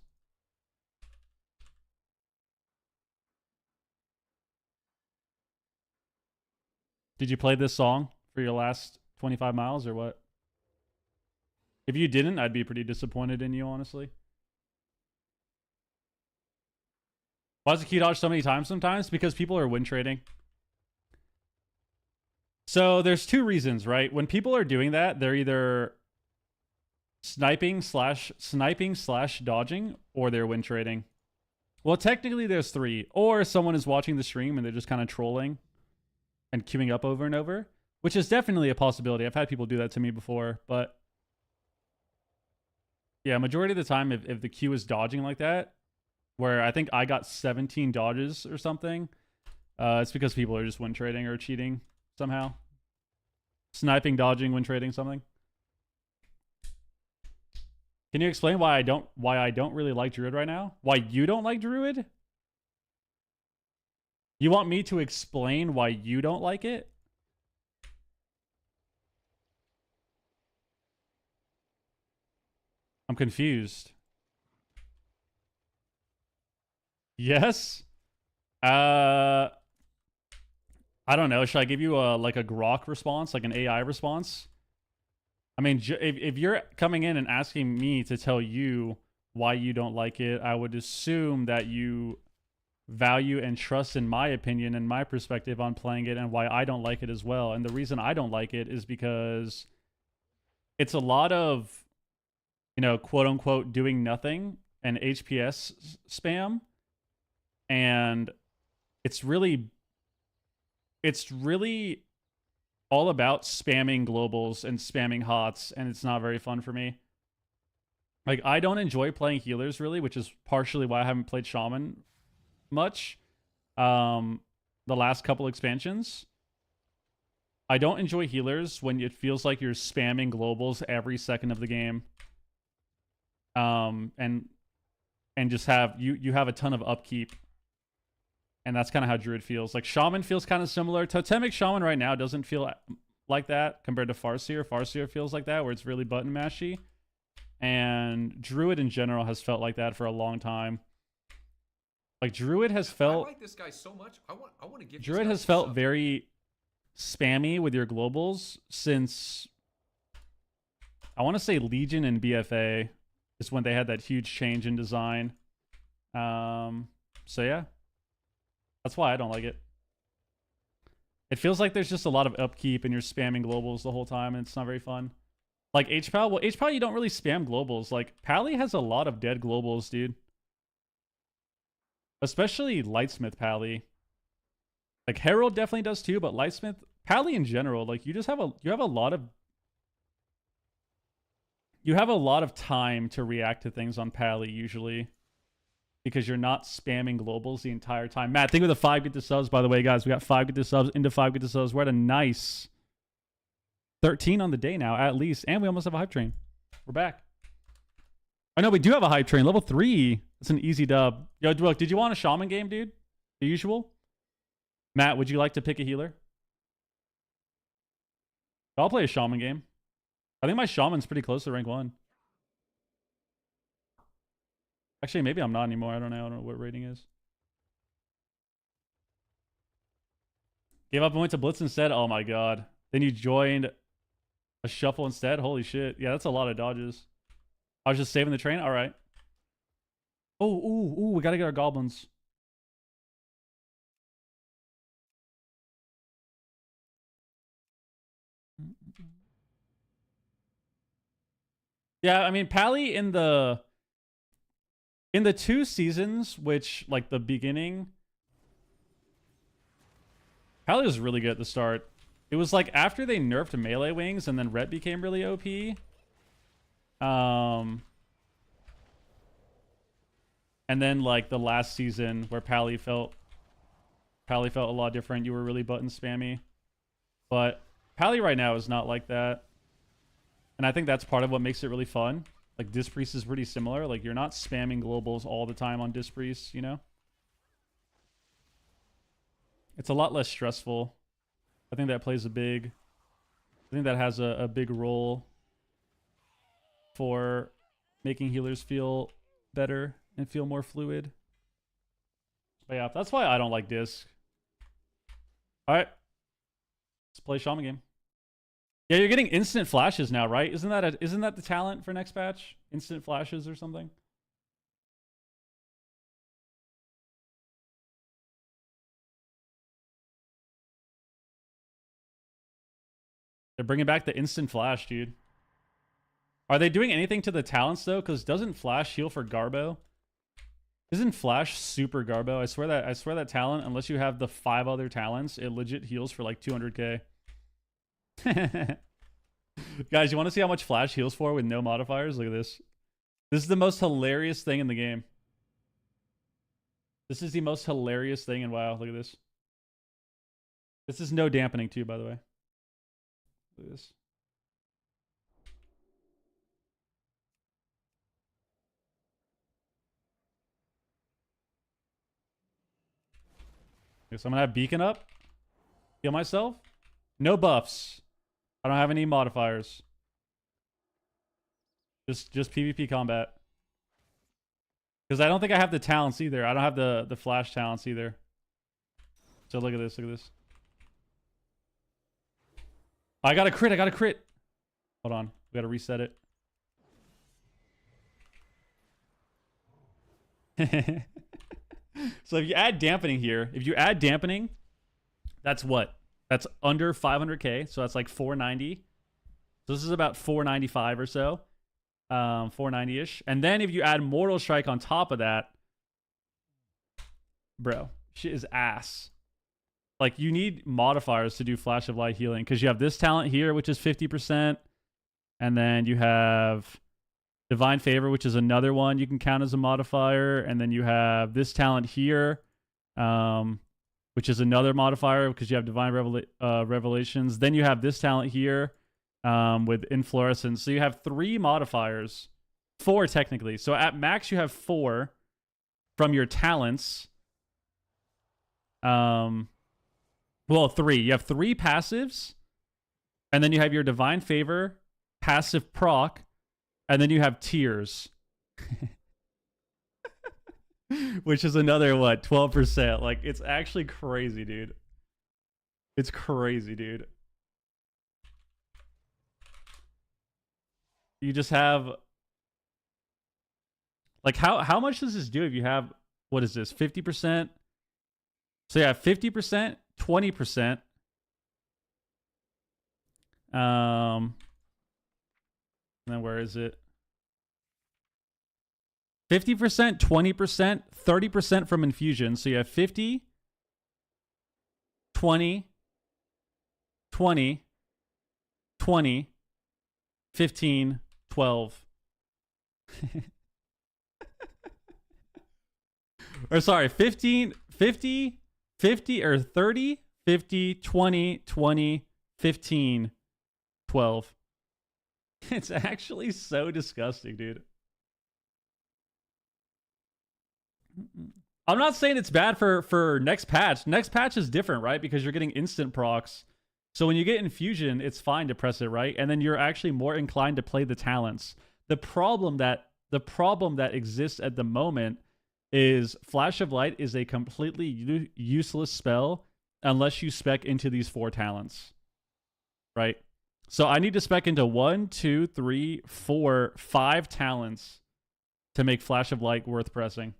Did you play this song for your last 25 miles or what? If you didn't, I'd be pretty disappointed in you, honestly. Why does the Q dodge so many times sometimes? Because people are win trading. So there's 2 reasons, right? When people are doing that, they're either sniping slash dodging, or they're win trading. Well, technically there's 3. Or someone is watching the stream and they're just kind of trolling and queuing up over and over, which is definitely a possibility. I've had people do that to me before, but yeah, majority of the time, if the queue is dodging like that, where I think I got 17 dodges or something, it's because people are just win trading or cheating somehow. Sniping, dodging, win trading, something. Can you explain why I don't really like Druid right now? Why you don't like Druid? You want me to explain why you don't like it? I'm confused. Yes? I don't know. Should I give you a grok response, like an AI response? I mean, if you're coming in and asking me to tell you why you don't like it, I would assume that you value and trust in my opinion and my perspective on playing it and why I don't like it as well. And the reason I don't like it is because it's a lot of, you know, quote unquote doing nothing and HPS spam. And it's really all about spamming globals and spamming hots, and it's not very fun for me. Like, I don't enjoy playing healers really, which is partially why I haven't played Shaman much. The last couple expansions. I don't enjoy healers when it feels like you're spamming globals every second of the game. And just have you have a ton of upkeep. And that's kind of how Druid feels. Like, Shaman feels kind of similar. Totemic Shaman right now doesn't feel like that compared to Farseer. Farseer feels like that, where it's really button mashy. And Druid in general has felt like that for a long time. Like, Druid has felt... I like this guy so much. I want to give Druid has some felt sub. very spammy with your globals since... I want to say Legion and BFA is when they had that huge change in design. So yeah. That's why I don't like it. It feels like there's just a lot of upkeep and you're spamming globals the whole time and it's not very fun. Like HPAL, well, HPAL you don't really spam globals. Like, Pally has a lot of dead globals, dude. Especially Lightsmith Pally. Like, Herald definitely does too, but Lightsmith, Pally in general, like, you have a lot of time to react to things on Pally usually. Because you're not spamming globals the entire time. Matt, think of the 5 get to subs, by the way, guys. We got 5 get to subs into 5 get to subs. We're at a nice 13 on the day now, at least. And we almost have a hype train. We're back. I know we do have a hype train. Level 3. It's an easy dub. Yo, Dwelk, did you want a Shaman game, dude? The usual? Matt, would you like to pick a healer? I'll play a Shaman game. I think my Shaman's pretty close to rank 1. Actually, maybe I'm not anymore. I don't know what rating is. Gave up and went to Blitz instead? Oh my god. Then you joined a Shuffle instead? Holy shit. Yeah, that's a lot of dodges. I was just saving the train? Alright. Oh, ooh, we gotta get our Goblins. Yeah, I mean, Pally in the 2 seasons, which, like, the beginning, Pally was really good at the start. It was, like, after they nerfed melee wings and then Ret became really OP. And then, like, the last season where Pally felt a lot different. You were really button spammy. But Pally right now is not like that. And I think that's part of what makes it really fun. Like, Disc Priest is pretty similar. Like, you're not spamming globals all the time on Disc Priest, you know? It's a lot less stressful. I think that plays I think that has a big role for making healers feel better and feel more fluid. But yeah, that's why I don't like Disc. Alright. Let's play Shaman game. Yeah, you're getting instant flashes now, right? Isn't that the talent for next patch? Instant flashes or something? They're bringing back the instant flash, dude. Are they doing anything to the talents though? Because doesn't flash heal for Garbo? Isn't flash super Garbo? I swear that talent, unless you have the 5 other talents, it legit heals for like 200k. Guys, you want to see how much flash heals for with no modifiers? Look at this. This is the most hilarious thing in the game. This is the most hilarious thing in WoW. Look at this. This is no dampening too, by the way. Look at this. Okay, so I'm gonna have Beacon up. Heal myself. No buffs. I don't have any modifiers. Just PvP combat. Because I don't think I have the talents either. I don't have the flash talents either. So look at this. Look at this. I got a crit. I got a crit. Hold on. We got to reset it. So if you add dampening here, that's what? That's under 500k. So that's like 490. So this is about 495 or so. 490-ish. And then if you add Mortal Strike on top of that, bro, shit is ass. like you need modifiers to do Flash of Light healing because you have this talent here, which is 50%, and then you have Divine Favor, which is another one you can count as a modifier, and then you have this talent here, which is another modifier because you have Divine Revelations. Then you have this talent here with Inflorescence. So you have 3 modifiers, 4 technically. So at max you have 4 from your talents. Well, 3. You have 3 passives, and then you have your Divine Favor, passive proc, and then you have Tears. Which is another, what, 12%. Like, it's actually crazy, dude. It's crazy, dude. You just have... Like, how much does this do if you have... What is this? 50%? So, yeah, 50%, 20%. And then where is it? 50%, 20%, 30% from infusion. So you have 50, 20, 20, 20, 15, 12. Or sorry, 15, 50, 50 or 30, 50, 20, 20, 15, 12. It's actually so disgusting, dude. I'm not saying it's bad for next patch. Next patch is different, right? Because you're getting instant procs. So when you get infusion, it's fine to press it, right? And then you're actually more inclined to play the talents. The problem that exists at the moment is Flash of Light is a completely useless spell unless you spec into these 4 talents, right? So I need to spec into 1, 2, 3, 4, 5 talents to make Flash of Light worth pressing.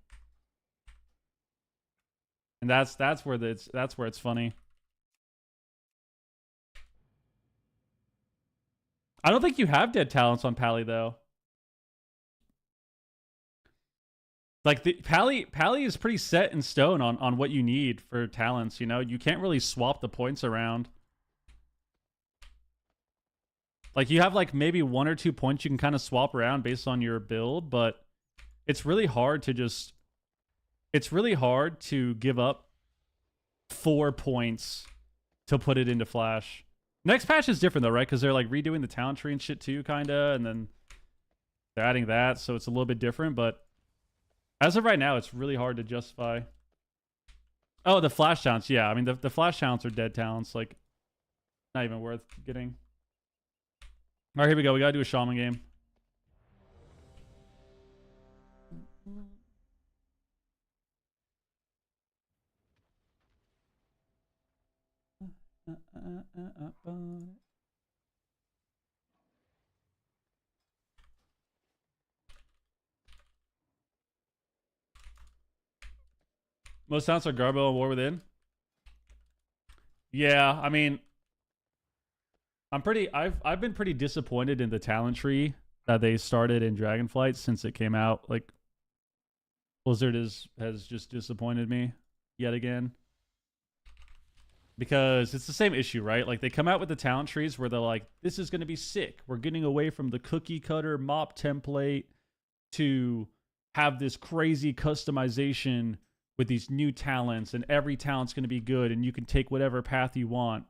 And that's where it's funny. I don't think you have dead talents on Pally though. Like the Pally is pretty set in stone on what you need for talents, you know? You can't really swap the points around. Like you have like maybe 1 or 2 points you can kind of swap around based on your build, but it's really hard to just give up 4 points to put it into Flash. Next patch is different though, right? Because they're like redoing the talent tree and shit too, kinda, and then they're adding that, so it's a little bit different, but as of right now, it's really hard to justify. Oh, the Flash talents, yeah. I mean, the Flash talents are dead talents, like, not even worth getting. All right, here we go. We gotta do a Shaman game. Most talents are Garbo and War Within. Yeah, I mean, I've been pretty disappointed in the talent tree that they started in Dragonflight since it came out. Like, Blizzard has just disappointed me yet again. Because it's the same issue, right? Like, they come out with the talent trees where they're like, this is going to be sick. We're getting away from the cookie cutter mop template to have this crazy customization with these new talents, and every talent's going to be good, and you can take whatever path you want.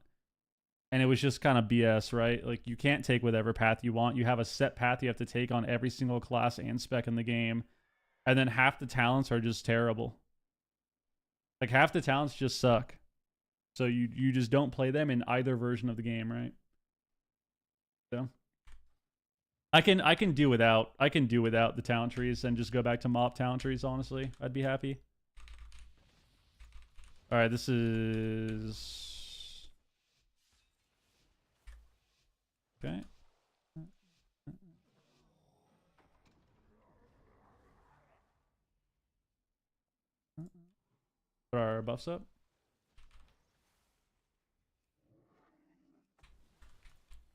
And it was just kind of BS, right? Like, you can't take whatever path you want. You have a set path you have to take on every single class and spec in the game. And then half the talents are just terrible. Like, half the talents just suck. So you just don't play them in either version of the game, right? So I can do without the talent trees and just go back to mop talent trees, honestly. I'd be happy. All right, this is okay. Put our buffs up.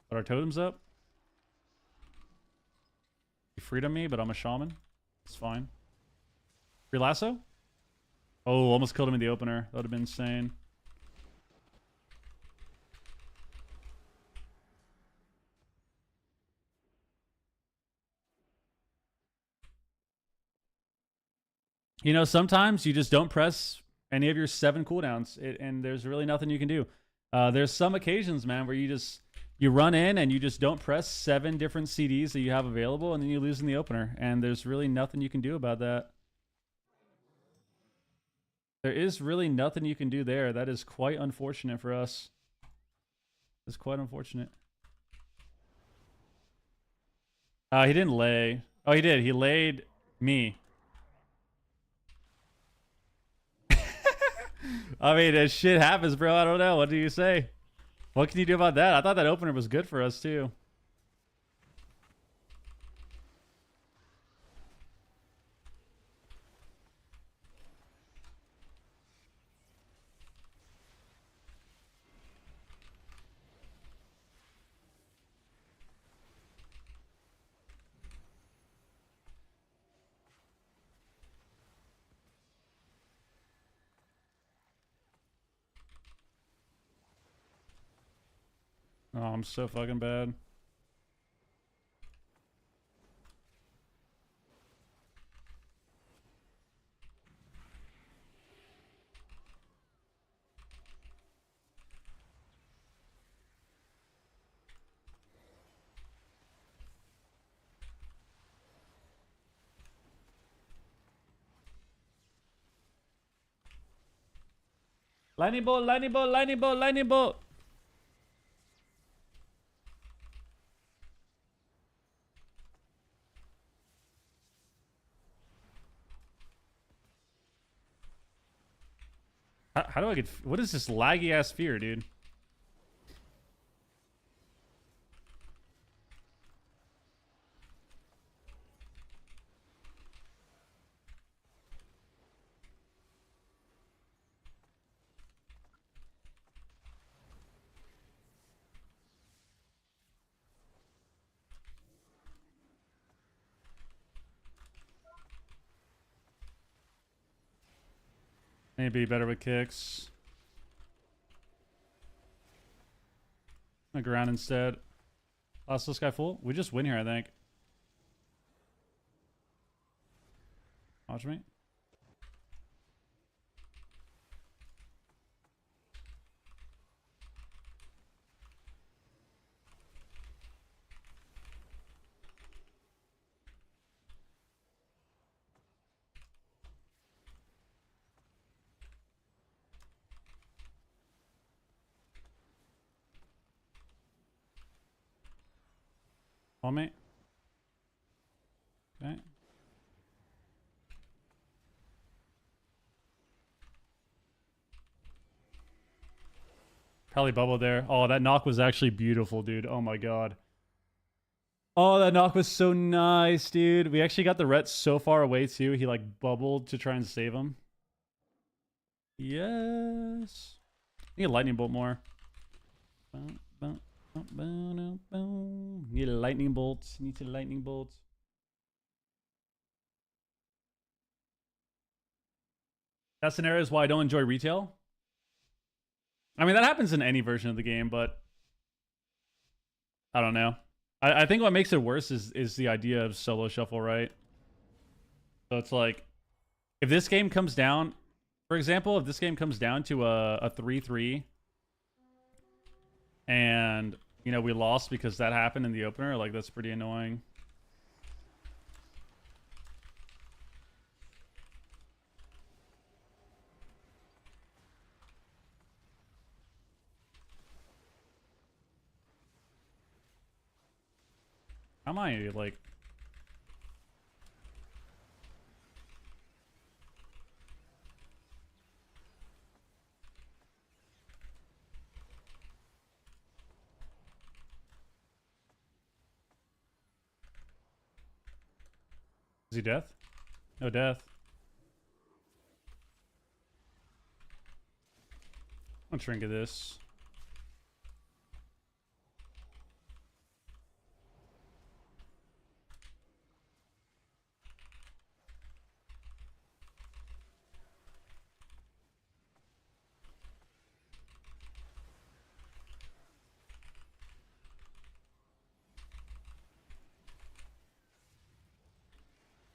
Put our totems up. You freed on me, but I'm a shaman. It's fine. Free lasso? Oh, almost killed him in the opener. That would have been insane. You know, sometimes you just don't press any of your 7 cooldowns, and there's really nothing you can do. There's some occasions, man, where you run in and you just don't press 7 different CDs that you have available, and then you lose in the opener, and there's really nothing you can do about that. There is really nothing you can do there. That is quite unfortunate for us. It's quite unfortunate. He didn't lay. Oh, he did. He laid me. I mean, as shit happens, bro. I don't know. What do you say? What can you do about that? I thought that opener was good for us, too. Oh, I'm so fucking bad. Lightning bolt, lightning bolt, lightning bolt, lightning bolt. How do I get... What is this laggy ass fear, dude? Maybe better with kicks. I'm gonna ground instead. Last this guy full. We just win here, I think. Watch me. On me. Okay. Probably bubble there. Oh, that knock was actually beautiful, dude. Oh my god. Oh, that knock was so nice, dude. We actually got the ret so far away, too. He, like, bubbled to try and save him. Yes. Need a lightning bolt more. Need a lightning bolt. Need a lightning bolt. That scenario is why I don't enjoy retail. I mean, that happens in any version of the game, but I don't know. I think what makes it worse is the idea of solo shuffle, right? So it's like, if this game comes down, for example, if this game comes down to a 3-3, and, you know, we lost because that happened in the opener, like, that's pretty annoying. How am I, like... Is he death? No death. I'll trinket this.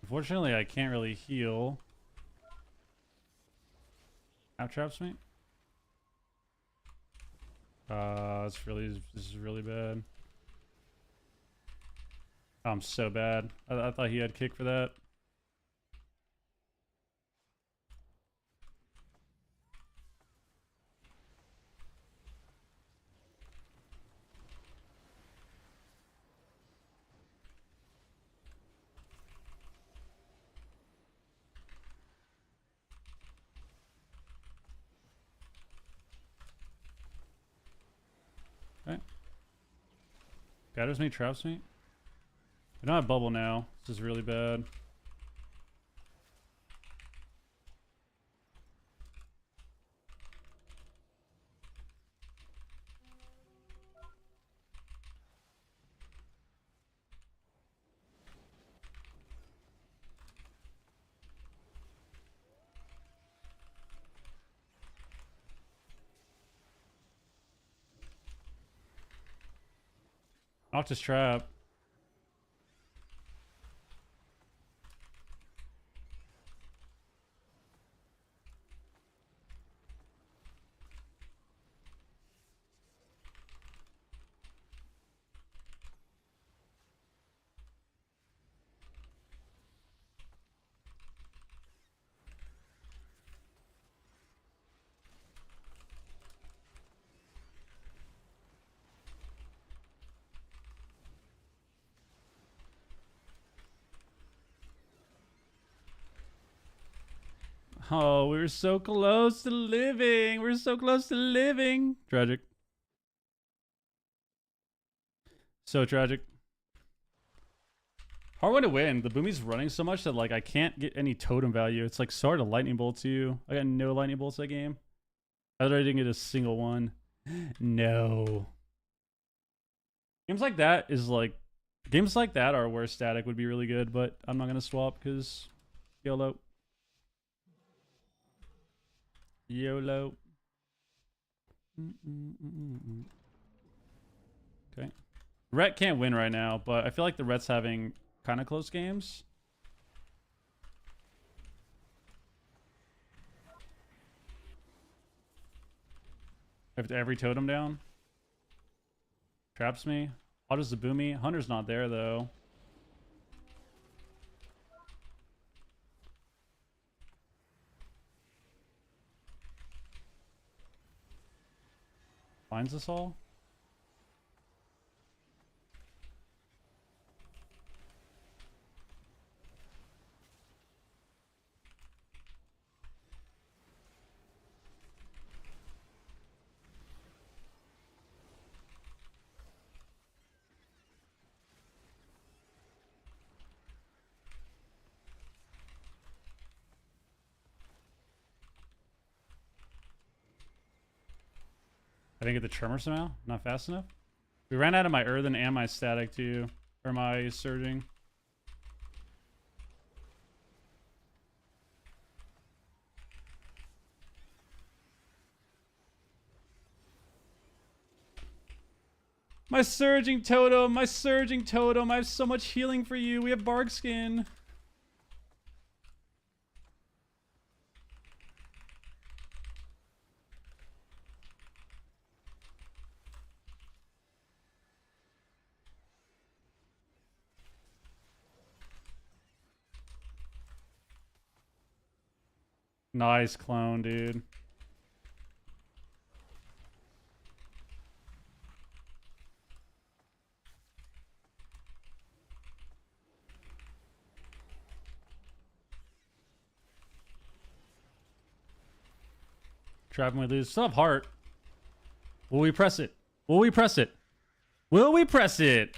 Unfortunately, I can't really heal. Out traps me. This is really bad. Oh, I'm so bad. I thought he had kick for that. Okay. Gathers me, traps me. I don't have bubble now. This is really bad. Knocked his trap. Oh, we were so close to living. We're so close to living. Tragic. So tragic. Hard one to win. The Boomy's running so much that like I can't get any totem value. It's like so hard to lightning bolt you. I got no lightning bolts that game. I literally didn't get a single one. No. Games like that is like games like that are where static would be really good, but I'm not gonna swap because YOLO. YOLO. Okay. Rhett can't win right now, but I feel like the Rhett's having kind of close games. I have to every totem down. Traps me. How does the Boomy? Hunter's not there though. Finds us all. I didn't get the tremor somehow. Not fast enough. We ran out of my earthen and my static too. Or my surging. My surging totem. My surging totem. I have so much healing for you. We have bark skin. Nice clone, dude. Trap and we lose. Still have heart. Will we press it? Will we press it? Will we press it?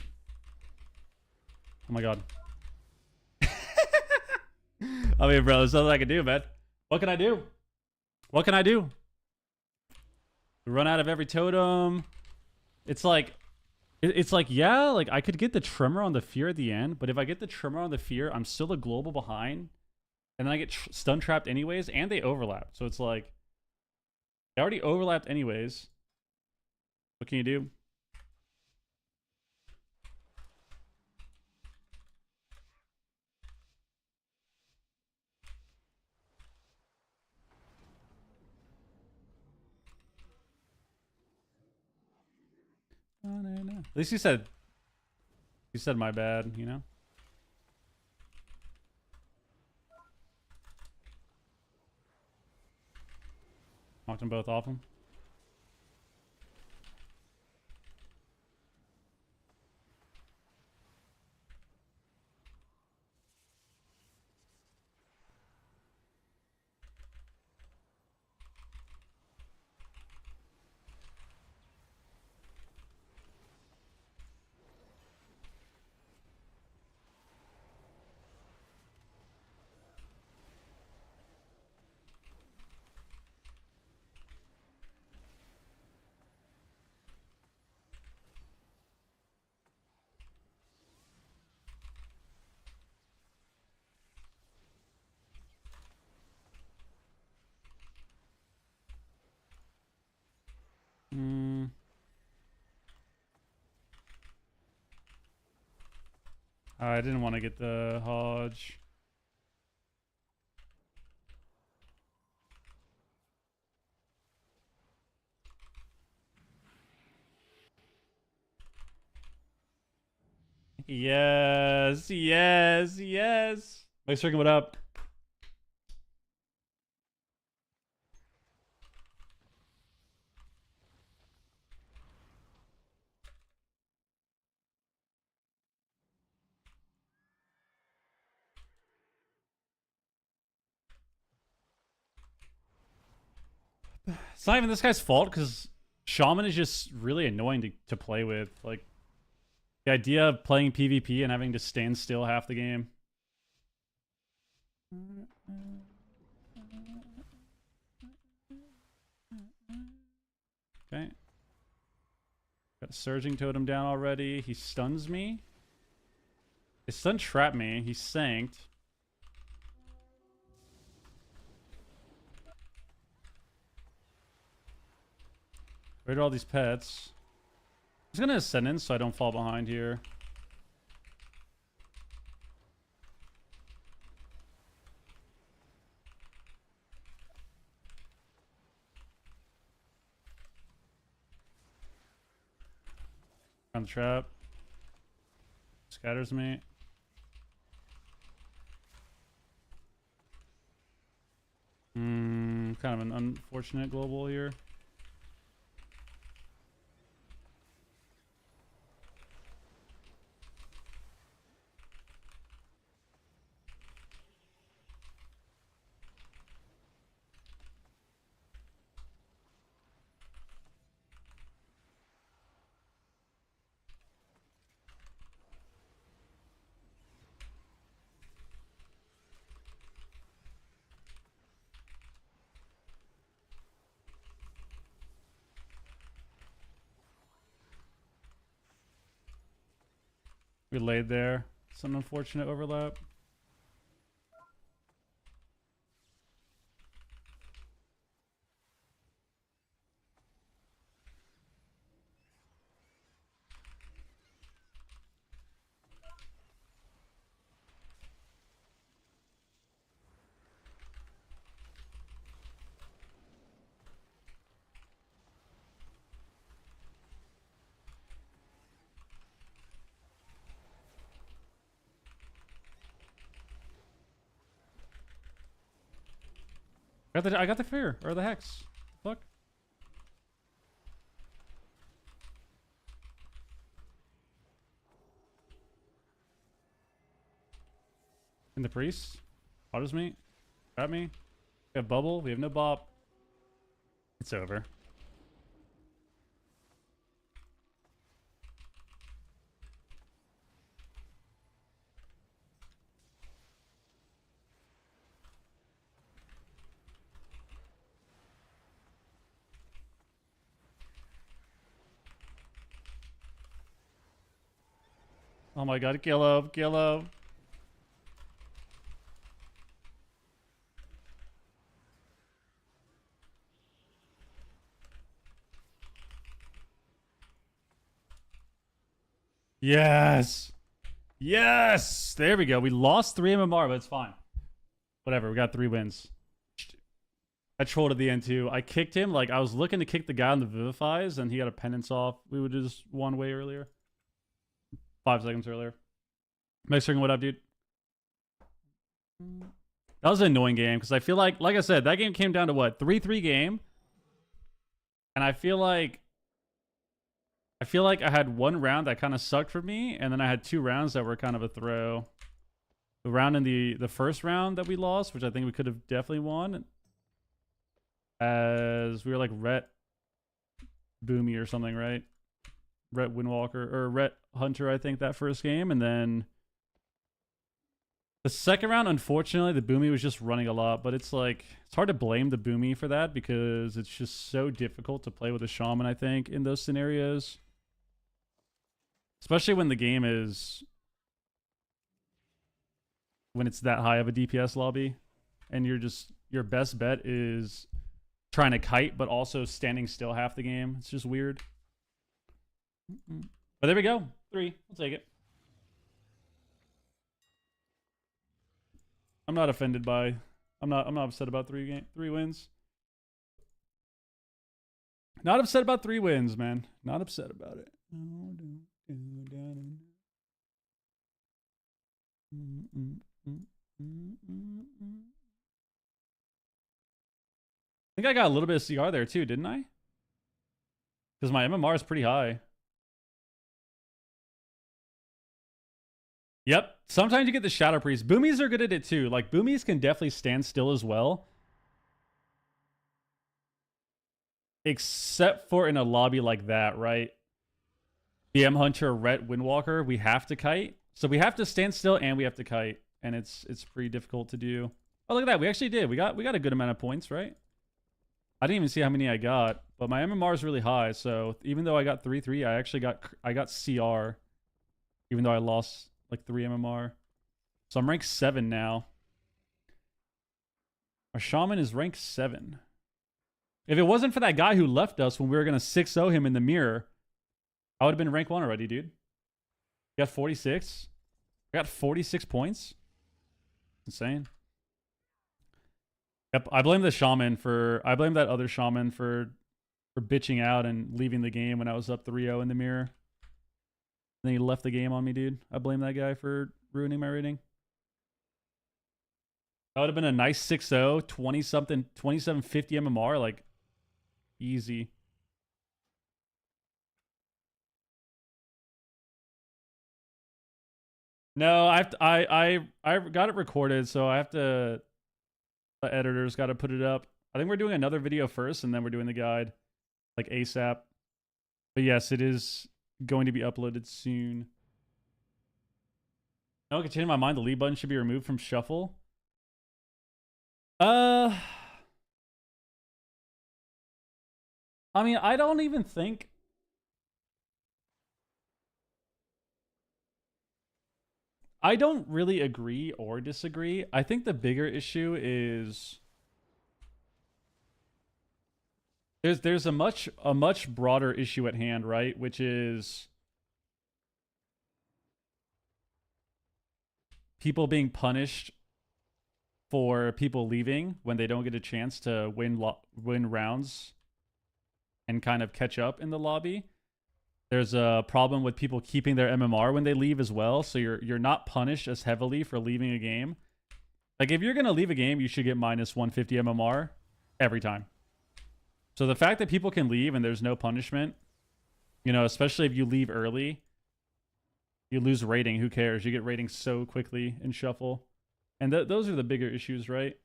Oh my god. I mean, bro, there's nothing I can do, man. What can I do? What can I do? We run out of every totem. It's like, yeah, like I could get the tremor on the fear at the end, but if I get the tremor on the fear, I'm still a global behind, and then I get stun trapped anyways, and they overlap. So it's like, they already overlapped anyways. What can you do? At least he said my bad, you know? Knocked them both off him. I didn't want to get the Hodge. Yes, yes, yes. Thanks for what up. It's not even this guy's fault because Shaman is just really annoying to play with. Like, the idea of playing PvP and having to stand still half the game. Okay. Got a surging totem down already. He stuns me. His stun trapped me. He sanked. Where are all these pets? I'm just gonna Ascendance so I don't fall behind here. On the trap. Scatters me. Kind of an unfortunate global here. We laid there. Some unfortunate overlap. I got the fear or the hex. Fuck. And the priest. Autos me. Grab me. We have bubble. We have no bop. It's over. Oh my god, kill him, kill him. Yes. Yes. There we go. We lost 3 MMR, but it's fine. Whatever. We got 3 wins. I trolled at the end too. I kicked him. Like, I was looking to kick the guy on the Vivifies, and he got a penance off. We would just one way earlier. 5 seconds earlier. Mexican, what up, dude? That was an annoying game, because I feel like I said, that game came down to what? 3-3 game? And I feel like I had one round that kind of sucked for me, and then I had 2 rounds that were kind of a throw. The round in the first round that we lost, which I think we could have definitely won, as we were like Rhett Boomy or something, right? Rhett Windwalker or Rhett Hunter, I think, that first game. And then the second round, unfortunately, the Boomy was just running a lot, but it's like, it's hard to blame the Boomy for that because it's just so difficult to play with a Shaman, I think, in those scenarios. Especially when the game is, when it's that high of a DPS lobby and you're just, your best bet is trying to kite, but also standing still half the game. It's just weird. But there we go. 3. I'll take it. I'm not offended by, I'm not upset about 3 wins. Not upset about 3 wins, man. Not upset about it. I think I got a little bit of CR there too, didn't I? Because my MMR is pretty high. Yep. Sometimes you get the Shadow Priest. Boomies are good at it too. Like, Boomies can definitely stand still as well. Except for in a lobby like that, right? BM Hunter, Rhett, Windwalker, we have to kite. So we have to stand still and we have to kite. And it's pretty difficult to do. Oh, look at that. We actually did. We got a good amount of points, right? I didn't even see how many I got. But my MMR is really high. So even though I got 3-3, I got CR. Even though I lost like 3 MMR. So I'm ranked 7 now. Our Shaman is ranked 7. If it wasn't for that guy who left us when we were going to 6-0 him in the mirror, I would have been rank 1 already, dude. You got 46? I got 46 points? Insane. Yep, I blame the Shaman for... I blame that other Shaman for bitching out and leaving the game when I was up 3-0 in the mirror. Then he left the game on me, dude. I blame that guy for ruining my rating. That would have been a nice 6-0, 20-something, 2750 MMR, like, easy. No, I got it recorded, so I have to... The editor's got to put it up. I think we're doing another video first, and then we're doing the guide, like, ASAP. But yes, it is going to be uploaded soon. No, I can change my mind. The lead button should be removed from shuffle. I mean, I don't even think... I don't really agree or disagree. I think the bigger issue is... There's a much broader issue at hand, right? Which is people being punished for people leaving when they don't get a chance to win rounds and kind of catch up in the lobby. There's a problem with people keeping their MMR when they leave as well, so you're not punished as heavily for leaving a game. Like, if you're gonna leave a game, you should get minus 150 MMR every time. So the fact that people can leave and there's no punishment, you know, especially if you leave early, you lose rating. Who cares? You get rating so quickly in shuffle, and those are the bigger issues, right?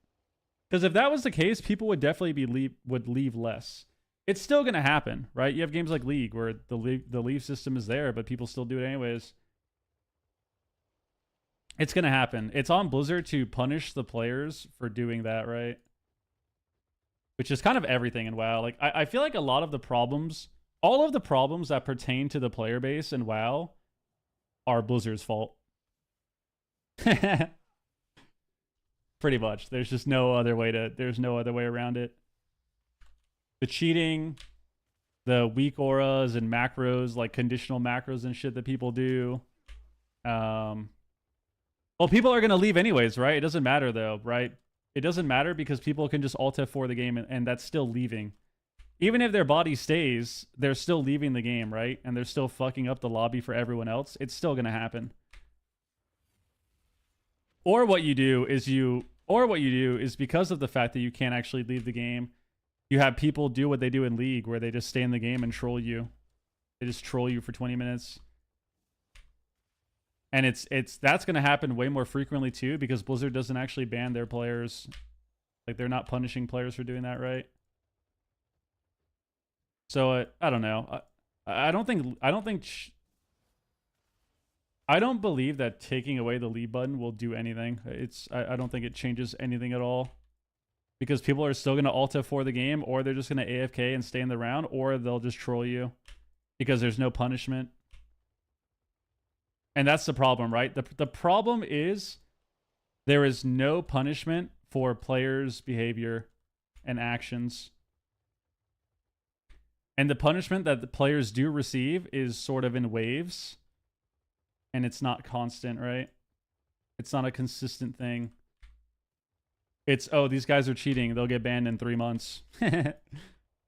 Because if that was the case, people would definitely would leave less. It's still gonna happen, right? You have games like League where the leave system is there, but people still do it anyways. It's gonna happen. It's on Blizzard to punish the players for doing that, right? Which is kind of everything in WoW. Like, I feel like a lot of the problems, all of the problems that pertain to the player base in WoW are Blizzard's fault. Pretty much. There's just no other way around it. The cheating, the weak auras and macros, like conditional macros and shit that people do. Well, people are going to leave anyways, right? It doesn't matter though, right? It doesn't matter because people can just Alt F4 the game and that's still leaving. Even if their body stays, they're still leaving the game, right? And they're still fucking up the lobby for everyone else. It's still gonna happen. Or what you do is because of the fact that you can't actually leave the game, you have people do what they do in League, where they just stay in the game and troll you. They just troll you for 20 minutes. And that's going to happen way more frequently too, because Blizzard doesn't actually ban their players. Like, they're not punishing players for doing that, right? So I don't know. I don't believe that taking away the leave button will do anything. I don't think it changes anything at all. Because people are still going to Alt F4 the game, or they're just going to AFK and stay in the round, or they'll just troll you because there's no punishment. And that's the problem, right? The problem is there is no punishment for players' behavior and actions. And the punishment that the players do receive is sort of in waves. And it's not constant, right? It's not a consistent thing. It's, oh, these guys are cheating. They'll get banned in 3 months.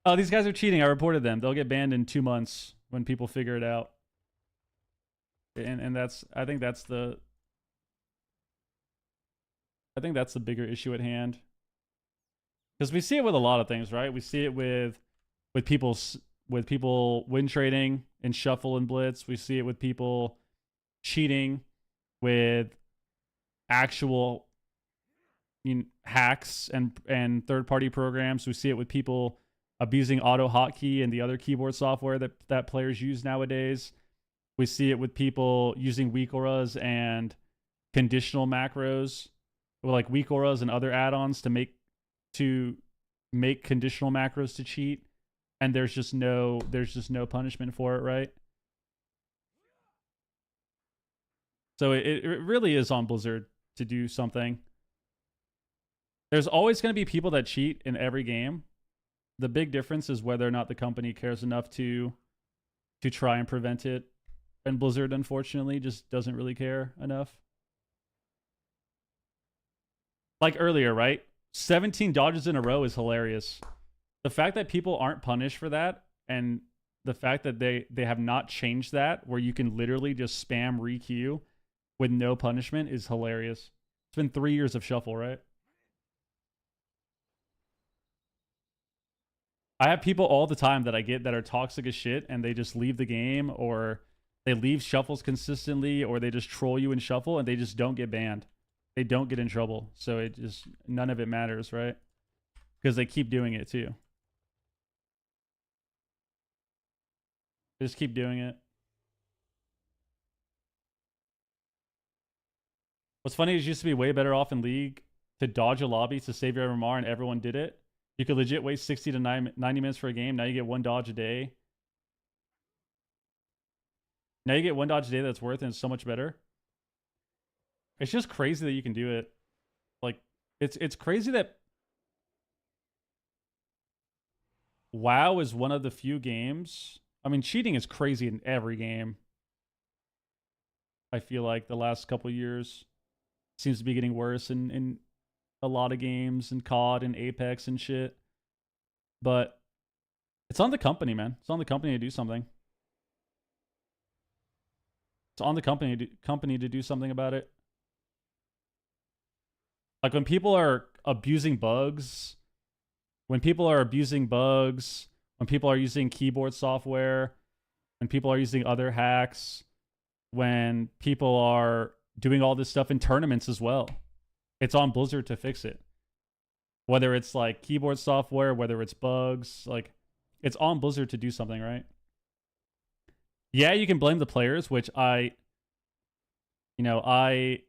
Oh, these guys are cheating. I reported them. They'll get banned in 2 months when people figure it out. And I think that's the bigger issue at hand. Because we see it with a lot of things, right? We see it with people win trading in Shuffle and Blitz. We see it with people cheating with actual hacks and third-party programs. We see it with people abusing auto hotkey and the other keyboard software that players use nowadays. We see it with people using weak auras and conditional macros, like weak auras and other add-ons to make conditional macros to cheat, and there's just no punishment for it, right? So it really is on Blizzard to do something. There's always going to be people that cheat in every game. The big difference is whether or not the company cares enough to try and prevent it. And Blizzard, unfortunately, just doesn't really care enough. Like earlier, right? 17 dodges in a row is hilarious. The fact that people aren't punished for that, and the fact that they have not changed that, where you can literally just spam re-queue with no punishment, is hilarious. It's been 3 years of Shuffle, right? I have people all the time that I get that are toxic as shit, and they just leave the game, or they leave Shuffles consistently, or they just troll you in Shuffle, and they just don't get banned. They don't get in trouble. So none of it matters, right? Because they keep doing it too. They just keep doing it. What's funny is you used to be way better off in League to dodge a lobby to save your MMR, and everyone did it. You could legit wait 60 to 90 minutes for a game. Now you get 1 dodge a day. Now you get 1 dodge a day that's worth it, and it's so much better. It's just crazy that you can do it. Like, it's crazy that WoW is one of the few games. I mean, cheating is crazy in every game. I feel like the last couple years seems to be getting worse in a lot of games, and COD and Apex and shit. But it's on the company, man. It's on the company to do something. It's on the company to do something about it. Like, when people are abusing bugs, when people are using keyboard software, when people are using other hacks, when people are doing all this stuff in tournaments as well, it's on Blizzard to fix it. Whether it's like keyboard software, whether it's bugs, like, it's on Blizzard to do something, right? Yeah, you can blame the players, which I am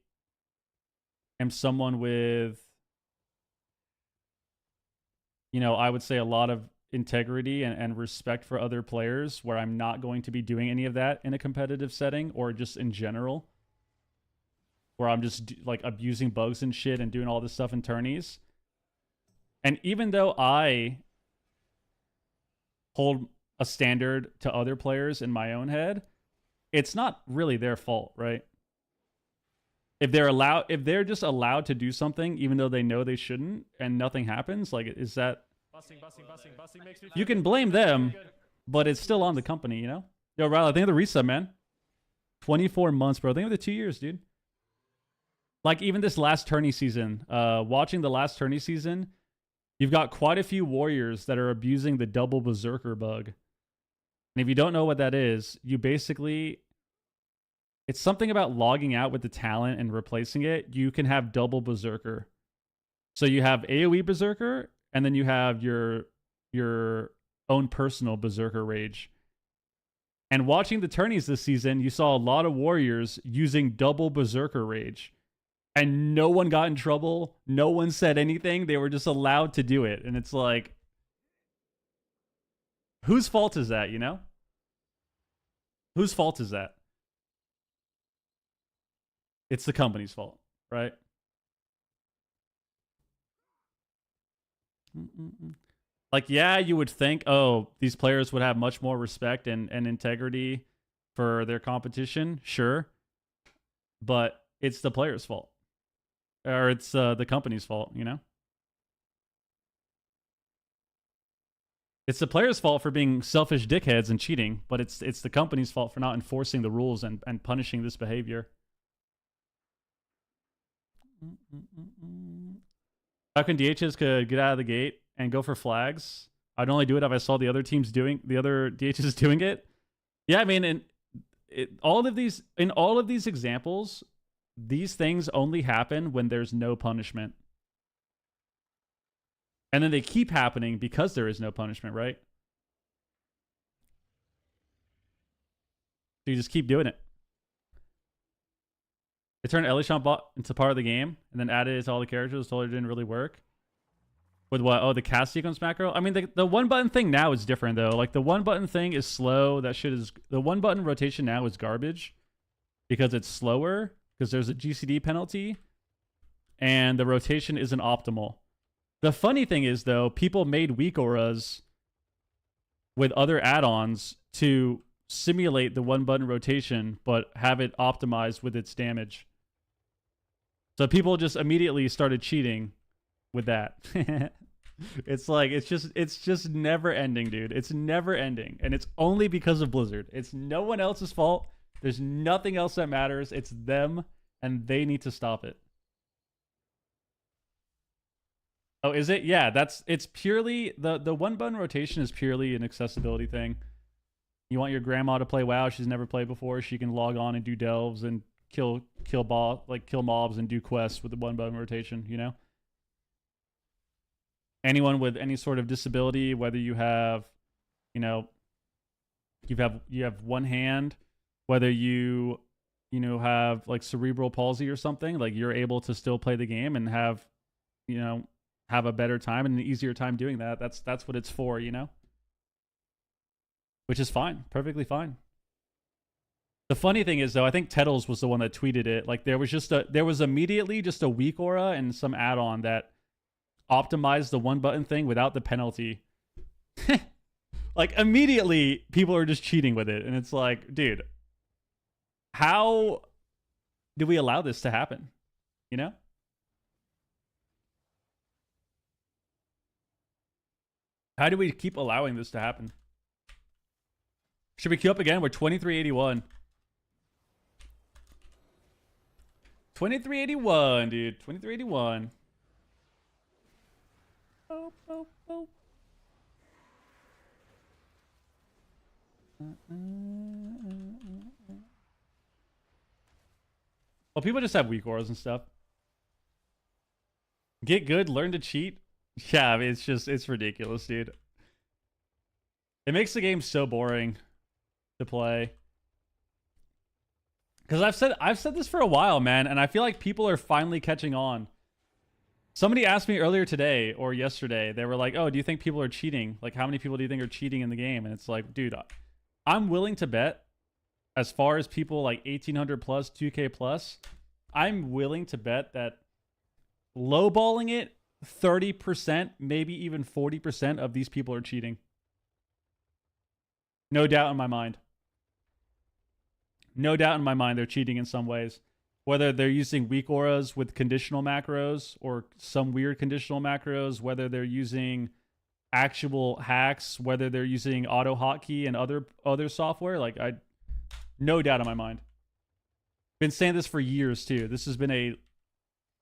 someone with, I would say a lot of integrity and respect for other players, where I'm not going to be doing any of that in a competitive setting, or just in general, where I'm just like abusing bugs and shit and doing all this stuff in tourneys. And even though I hold a standard to other players in my own head, it's not really their fault, right? if they're just allowed to do something even though they know they shouldn't and nothing happens, like, is that Busing makes me feel you can good. blame Busing makes me them, feel good. but it's still on the company, you know? Yo, Riley, think of the resub, man. 24 months, bro. Think of the 2 years, dude. Like, even this last tourney season, watching the last tourney season, you've got quite a few warriors that are abusing the double berserker bug. And if you don't know what that is, you basically... It's something about logging out with the talent and replacing it. You can have double berserker. So you have AoE berserker, and then you have your own personal berserker rage. And watching the tourneys this season, you saw a lot of warriors using double berserker rage. And no one got in trouble. No one said anything. They were just allowed to do it. And it's like, whose fault is that, you know? Whose fault is that? It's the company's fault, right? Like, yeah, you would think, oh, these players would have much more respect and integrity for their competition. Sure. But it's the player's fault. Or it's the company's fault, you know? It's the player's fault for being selfish dickheads and cheating, but it's the company's fault for not enforcing the rules and punishing this behavior. How can DHs could get out of the gate and go for flags? I'd only do it if I saw the other teams doing the other DHs doing it. Yeah, I mean, in all of these examples, these things only happen when there's no punishment. And then they keep happening because there is no punishment, right? So you just keep doing it. They turned Elishan bot into part of the game and then added it to all the characters. Told her it didn't really work. With what? Oh, the cast sequence macro? I mean, the one button thing now is different, though. Like, the one button thing is slow. That shit is... The one button rotation now is garbage because it's slower, because there's a GCD penalty, and the rotation isn't optimal. The funny thing is, though, people made weak auras with other add-ons to simulate the one button rotation, but have it optimized with its damage. So people just immediately started cheating with that. It's like, it's just never ending, dude. It's never ending. And it's only because of Blizzard. It's no one else's fault. There's nothing else that matters. It's them, and they need to stop it. Oh, is it? Yeah, it's purely, the one button rotation is purely an accessibility thing. You want your grandma to play WoW, she's never played before, she can log on and do delves and kill mobs and do quests with the one button rotation, you know? Anyone with any sort of disability, whether you have, you know, you have one hand, whether you have like cerebral palsy or something, like, you're able to still play the game and have, you know, have a better time and an easier time doing that. That's what it's for, you know? Which is fine, perfectly fine. The funny thing is, though, I think Tettles was the one that tweeted it. Like, there was immediately just a weak aura and some add-on that optimized the one button thing without the penalty. Like, immediately people are just cheating with it, and it's like, dude, how do we allow this to happen? You know? How do we keep allowing this to happen? Should we queue up again? We're 2381. 2381, dude. 2381. Oh, oh, oh. Well, people just have weak auras and stuff. Get good, learn to cheat. Yeah, I mean, it's ridiculous, dude. It makes the game so boring to play. Because I've said this for a while, man, and I feel like people are finally catching on. Somebody asked me earlier today or yesterday, they were like, oh, do you think people are cheating? Like, how many people do you think are cheating in the game? And it's like, dude, I'm willing to bet, as far as people like 1800 plus, 2K plus, I'm willing to bet that lowballing it, 30%, maybe even 40% of these people are cheating. No doubt in my mind. No doubt in my mind they're cheating in some ways. whether they're using weak auras with conditional macros or some weird conditional macros, whether they're using actual hacks, whether they're using auto hotkey and other software. Like, I no doubt in my mind. Been saying this for years too. This has been a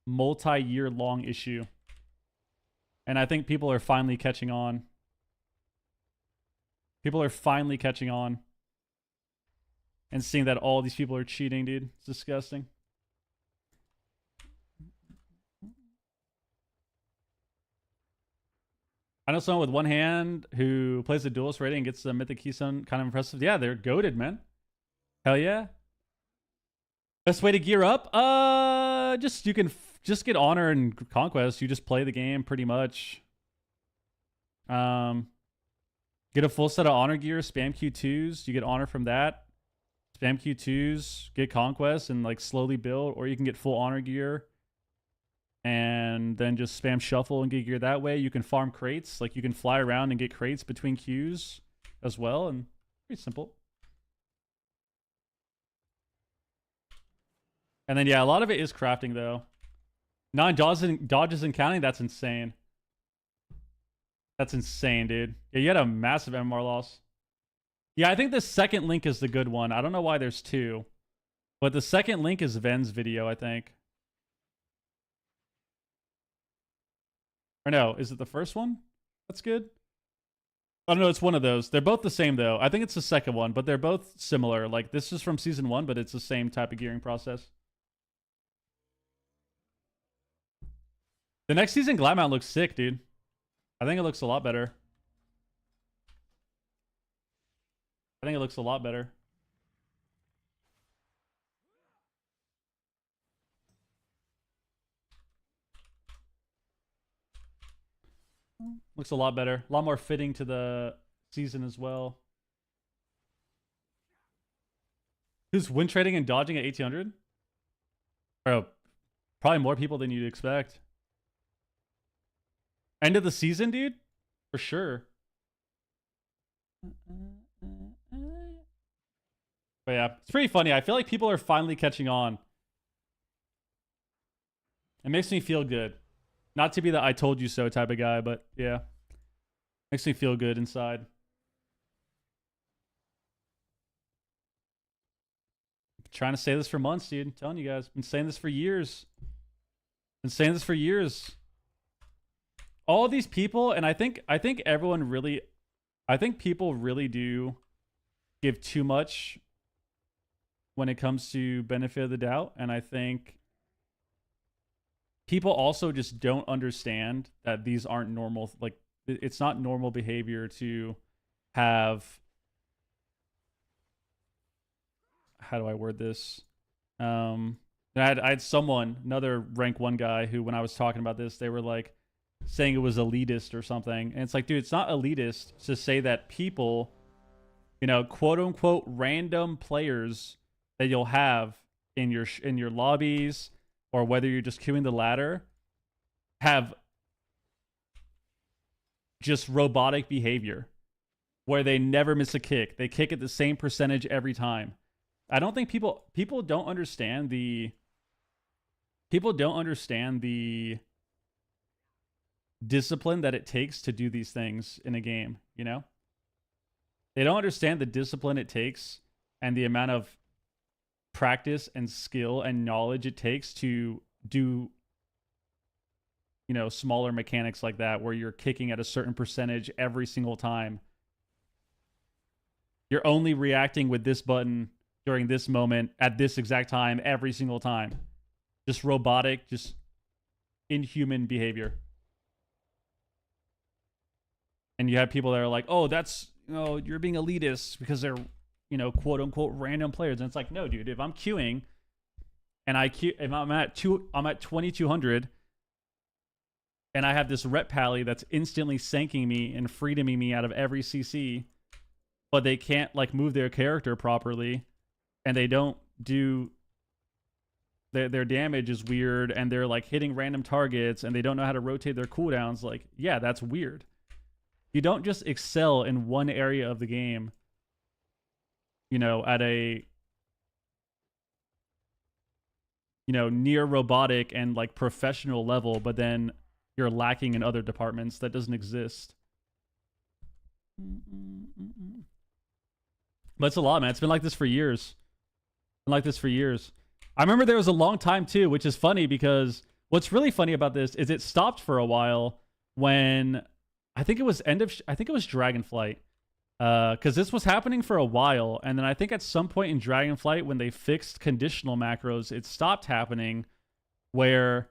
multi-year long issue. And I think people are finally catching on. People are finally catching on. And seeing that all these people are cheating, dude. It's disgusting. I know someone with one hand who plays the duelist rating and gets the mythic keystone. Kind of impressive. Yeah, they're goated, man. Hell yeah. Best way to gear up? You can just get honor and conquest. You just play the game pretty much. Get a full set of honor gear, spam Q2s. You get honor from that. Spam Q2s, get conquest, and like slowly build. Or you can get full honor gear and then just spam shuffle and get gear that way. You can farm crates. Like, you can fly around and get crates between queues as well. And pretty simple. And then, yeah, a lot of it is crafting, though. 9 dodges and counting, that's insane. That's insane, dude. Yeah, you had a massive MMR loss. Yeah, I think the second link is the good one. I don't know why there's 2. But the second link is Ven's video, I think. Or no, is it the first one? That's good. I don't know, it's one of those. They're both the same, though. I think it's the second one, but they're both similar. Like, this is from Season 1, but it's the same type of gearing process. The next season Gladmount looks sick, dude. I think it looks a lot better. I think it looks a lot better. Looks a lot better. A lot more fitting to the season as well. Who's win trading and dodging at 1800? Oh, probably more people than you'd expect. End of the season, dude? For sure. But yeah, it's pretty funny. I feel like people are finally catching on. It makes me feel good. Not to be the I told you so type of guy, but yeah. Makes me feel good inside. Trying to say this for months, dude. I'm telling you guys. Been saying this for years. Been saying this for years. All these people, and I think everyone really, I think people really do give too much when it comes to benefit of the doubt. And I think people also just don't understand that these aren't normal. Like, it's not normal behavior to have, how do I word this? I had someone, another rank 1 guy, who, when I was talking about this, they were like saying it was elitist or something. And it's like, dude, it's not elitist to say that people, you know, quote unquote random players that you'll have in your lobbies, or whether you're just queuing the ladder, have just robotic behavior where they never miss a kick. They kick at the same percentage every time. I don't think people don't understand the discipline that it takes to do these things in a game, you know? They don't understand the discipline it takes and the amount of practice and skill and knowledge it takes to do, you know, smaller mechanics like that, where you're kicking at a certain percentage every single time. You're only reacting with this button during this moment at this exact time every single time. Just robotic, just inhuman behavior. And you have people that are like, oh, that's, you know, you're being elitist because they're, you know, quote unquote random players. And it's like, no, dude, if I'm queuing and if I'm at 2200 and I have this rep pally that's instantly sanking me and freedoming me out of every CC, but they can't like move their character properly, and they don't do their damage is weird, and they're like hitting random targets, and they don't know how to rotate their cooldowns, like, yeah, that's weird. You don't just excel in one area of the game, you know, at a you know, near robotic and like professional level, but then you're lacking in other departments that doesn't exist. But it's a lot, man. It's been like this for years. Been like this for years. I remember there was a long time too, which is funny because what's really funny about this is it stopped for a while when I think it was I think it was Dragonflight. Because this was happening for a while, and then I think at some point in Dragonflight, when they fixed conditional macros, it stopped happening, where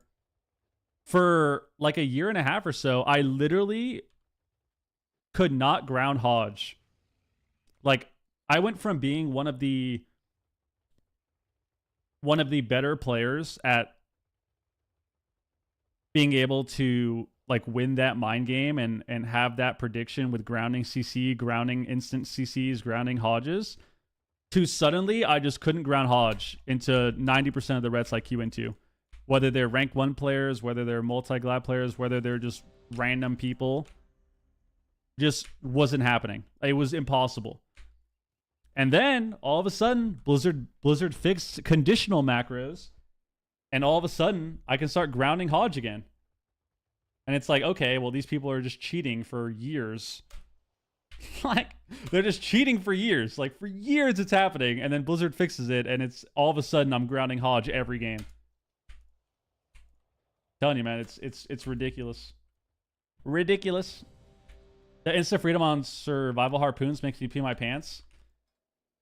for like a year and a half or so, I literally could not ground Hodge. Like, I went from being one of the better players at being able to like win that mind game and have that prediction with grounding CC, grounding instant CCs, grounding Hodges, to suddenly I just couldn't ground Hodge into 90% of the reds I queue into. Whether they're rank 1 players, whether they're multi-glad players, whether they're just random people. Just wasn't happening. It was impossible. And then all of a sudden, Blizzard fixed conditional macros, and all of a sudden I can start grounding Hodge again. And it's like, okay, well, these people are just cheating for years. Like, they're just cheating for years. Like, for years it's happening, and then Blizzard fixes it, and it's all of a sudden I'm grounding Hodge every game. Telling you, man, it's ridiculous. Ridiculous. The instant freedom on survival harpoons makes me pee my pants.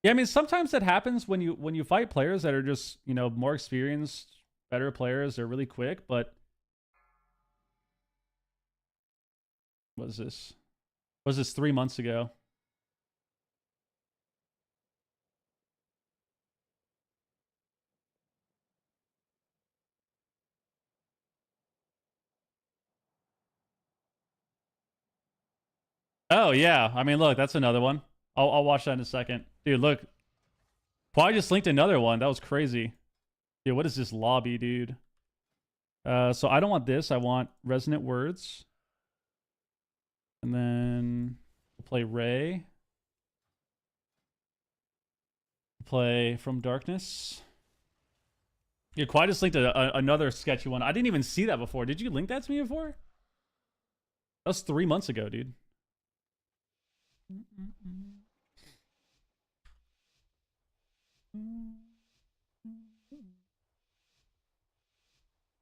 Yeah, I mean, sometimes that happens when you fight players that are just, you know, more experienced, better players. They're really quick, but what is this? Was this 3 months ago? Oh yeah, I mean, look, that's another one. I'll watch that in a second, dude. Look, Pwy just linked another one. That was crazy, dude. What is this lobby, dude? So I don't want this. I want resonant words. And then we'll play Ray. Play From Darkness. Yeah, Quiet just linked another sketchy one. I didn't even see that before. Did you link that to me before? That was 3 months ago, dude.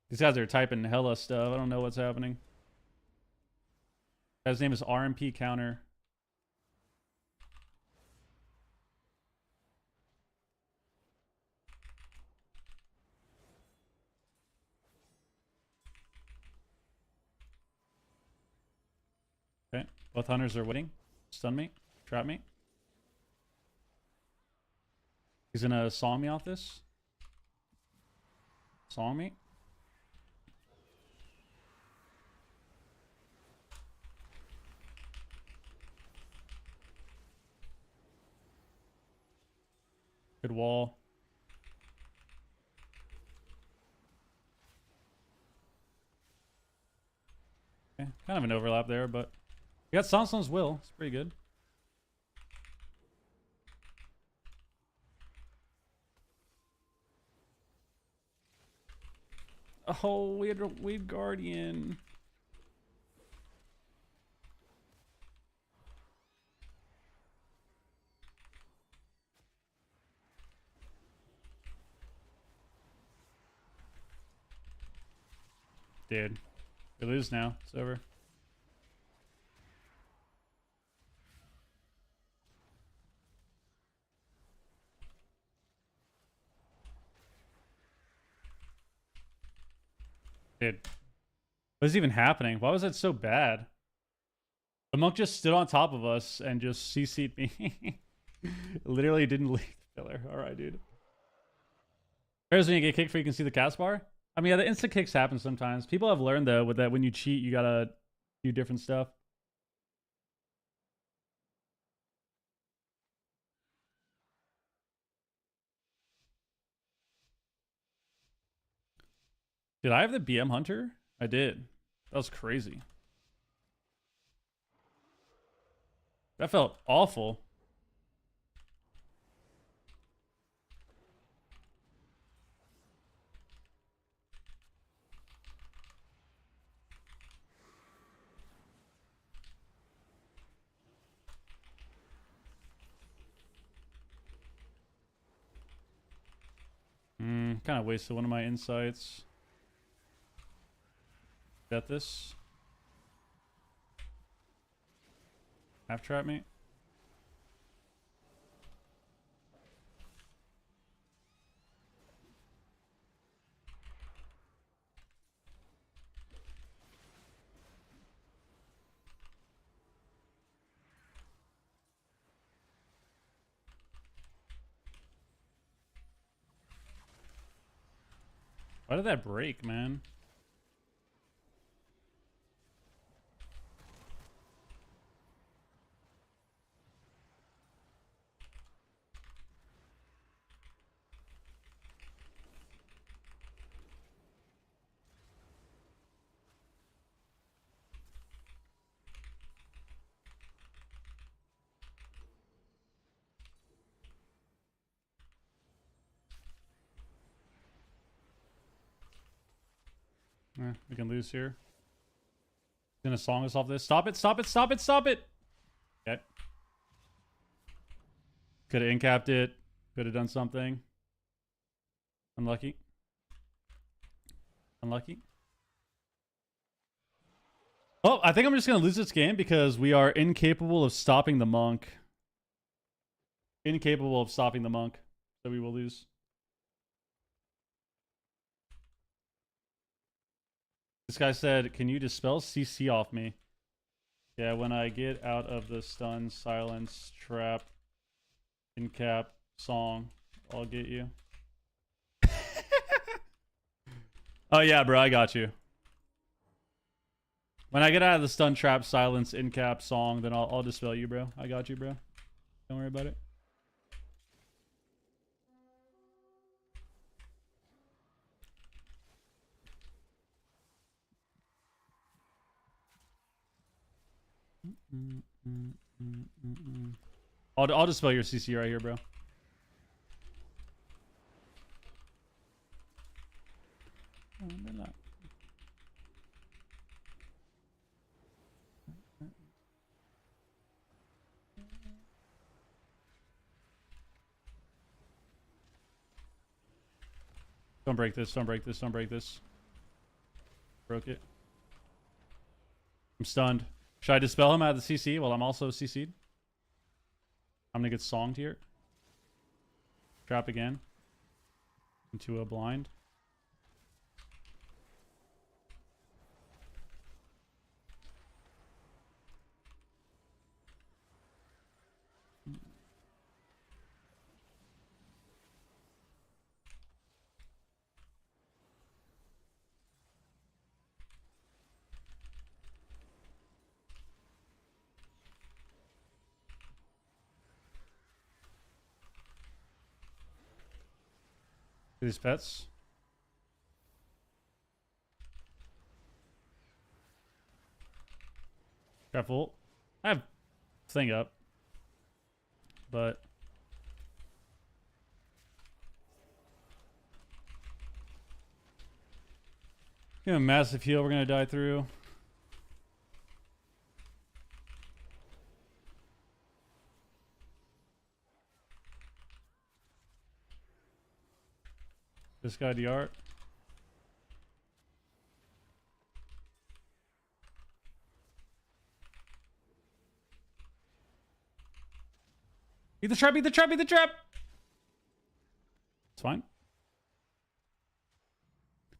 These guys are typing hella stuff. I don't know what's happening. His name is RMP Counter. Okay, both hunters are waiting. Stun me, trap me. He's gonna song me off this. Song me. Good wall. Okay, kind of an overlap there, but we got Sanson's Will. It's pretty good. Oh, we had Guardian. Dude, we lose now. It's over. Dude, what is even happening? Why was that so bad? The monk just stood on top of us and just CC'd me. Literally didn't leave the pillar. Alright, dude. There's when you get kicked for you can see the cast bar. I mean, yeah, the instant kicks happen sometimes. People have learned, though, with that when you cheat, you gotta do different stuff. Did I have the BM Hunter? I did. That was crazy. That felt awful. Kind of wasted one of my insights. Got this. Half trap me. Why did that break, man? We can lose here. He's gonna song us off this. Stop it, stop it, stop it, stop it! Okay. Could have incapped it. Could have done something. Unlucky. Unlucky. Oh, I think I'm just gonna lose this game because we are incapable of stopping the monk. Incapable of stopping the monk. So we will lose. This guy said, can you dispel CC off me? Yeah, when I get out of the stun, silence, trap, incap, song, I'll get you. Oh yeah, bro, I got you. When I get out of the stun, trap, silence, incap, song, then I'll dispel you, bro. I got you, bro. Don't worry about it. I'll dispel your CC right here, bro. Don't break this, don't break this, don't break this. Broke it. I'm stunned. Should I dispel him out of the CC while I'm also CC'd? I'm gonna get songed here. Trap again. Into a blind. These pets. Careful. I have thing up. But give him a massive heal we're gonna die through. This guy DR. Eat the trap, eat the trap, eat the trap! It's fine.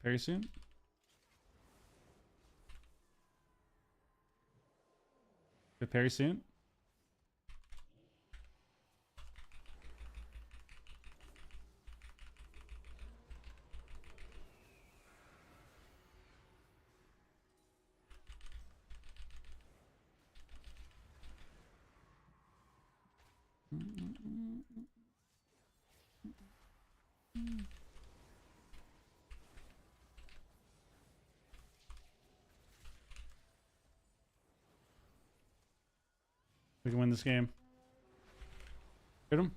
Very soon. Very soon. We can win this game. Hit him.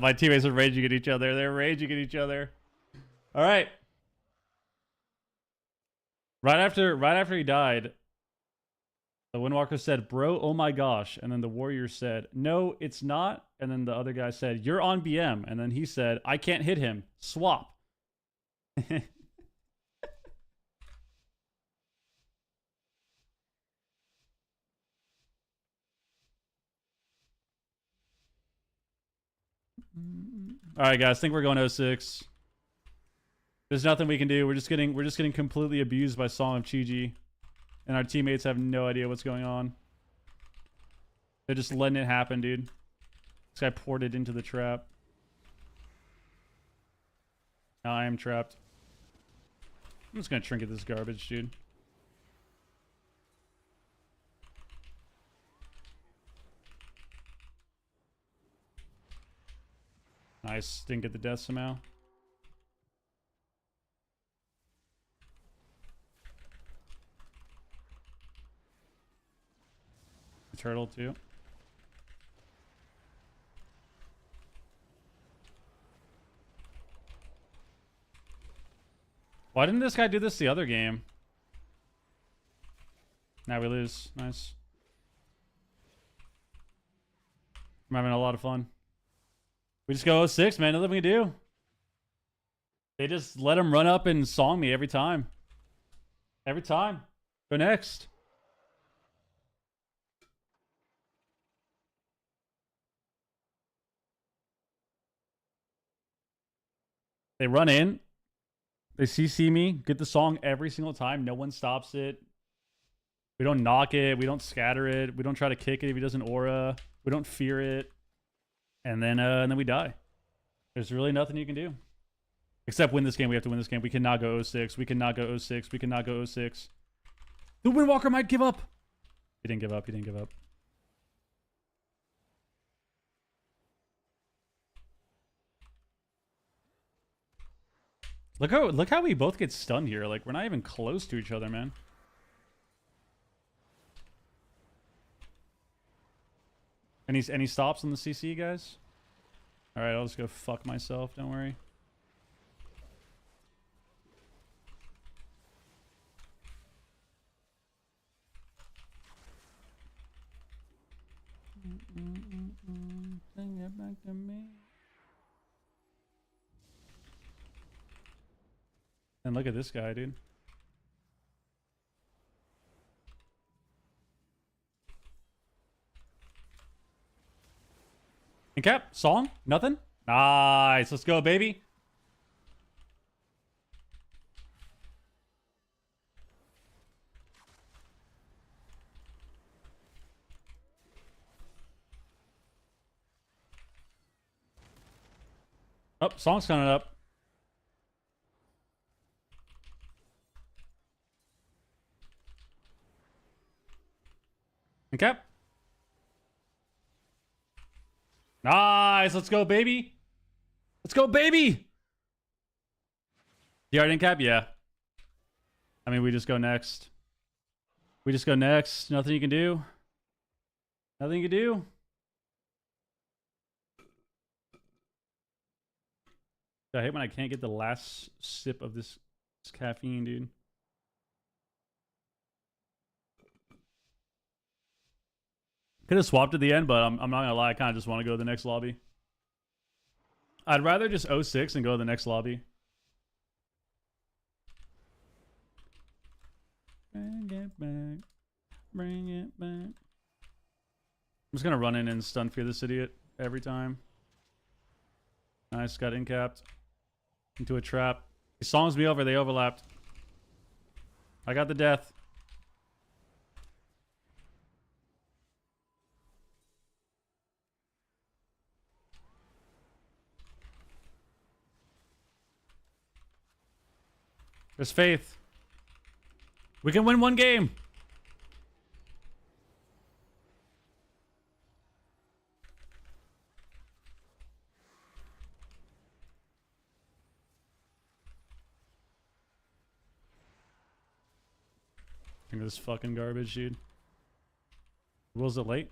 My teammates are raging at each other. They're raging at each other. All right. Right after he died, the Windwalker said, "Bro, oh my gosh." And then the warrior said, "No, it's not." And then the other guy said, "You're on BM." And then he said, "I can't hit him. Swap." All right, guys. I think we're going 0-6. There's nothing we can do. We're just getting completely abused by Song of Chi-Ji, and our teammates have no idea what's going on. They're just letting it happen, dude. This guy poured it into the trap. Now I am trapped. I'm just gonna trinket this garbage, dude. Nice. Didn't get the death somehow. The turtle too. Why didn't this guy do this the other game? Now we lose. Nice. I'm having a lot of fun. We just go 0-6, man. Nothing we can do. They just let him run up and song me every time. Every time. Go next. They run in. They CC me. Get the song every single time. No one stops it. We don't knock it. We don't scatter it. We don't try to kick it if he doesn't aura. We don't fear it. And then we die. There's really nothing you can do. Except win this game. We have to win this game. We cannot go 0-6. We cannot go 0-6. We cannot go 0-6. The Windwalker might give up. He didn't give up. He didn't give up. Look how we both get stunned here. Like, we're not even close to each other, man. Any stops on the CC, guys? All right, I'll just go fuck myself. Don't worry. Bring it back to me. And look at this guy, dude. And cap, song, nothing. Nice, let's go, baby. Oh, song's coming up. And cap. Nice, let's go, baby. Let's go, baby. You already in cap? Yeah. I mean, we just go next. We just go next. Nothing you can do. Nothing you can do. I hate when I can't get the last sip of this caffeine, dude. Could have swapped at the end, but I'm not gonna lie, I kind of just want to go to the next lobby. I'd rather just 0-6 and go to the next lobby. Bring it back. Bring it back. I'm just gonna run in and stun fear this idiot every time. Nice, got incapped. Into a trap. These songs me over, they overlapped. I got the death. There's faith. We can win one game. Look at this fucking garbage, dude. Was it late?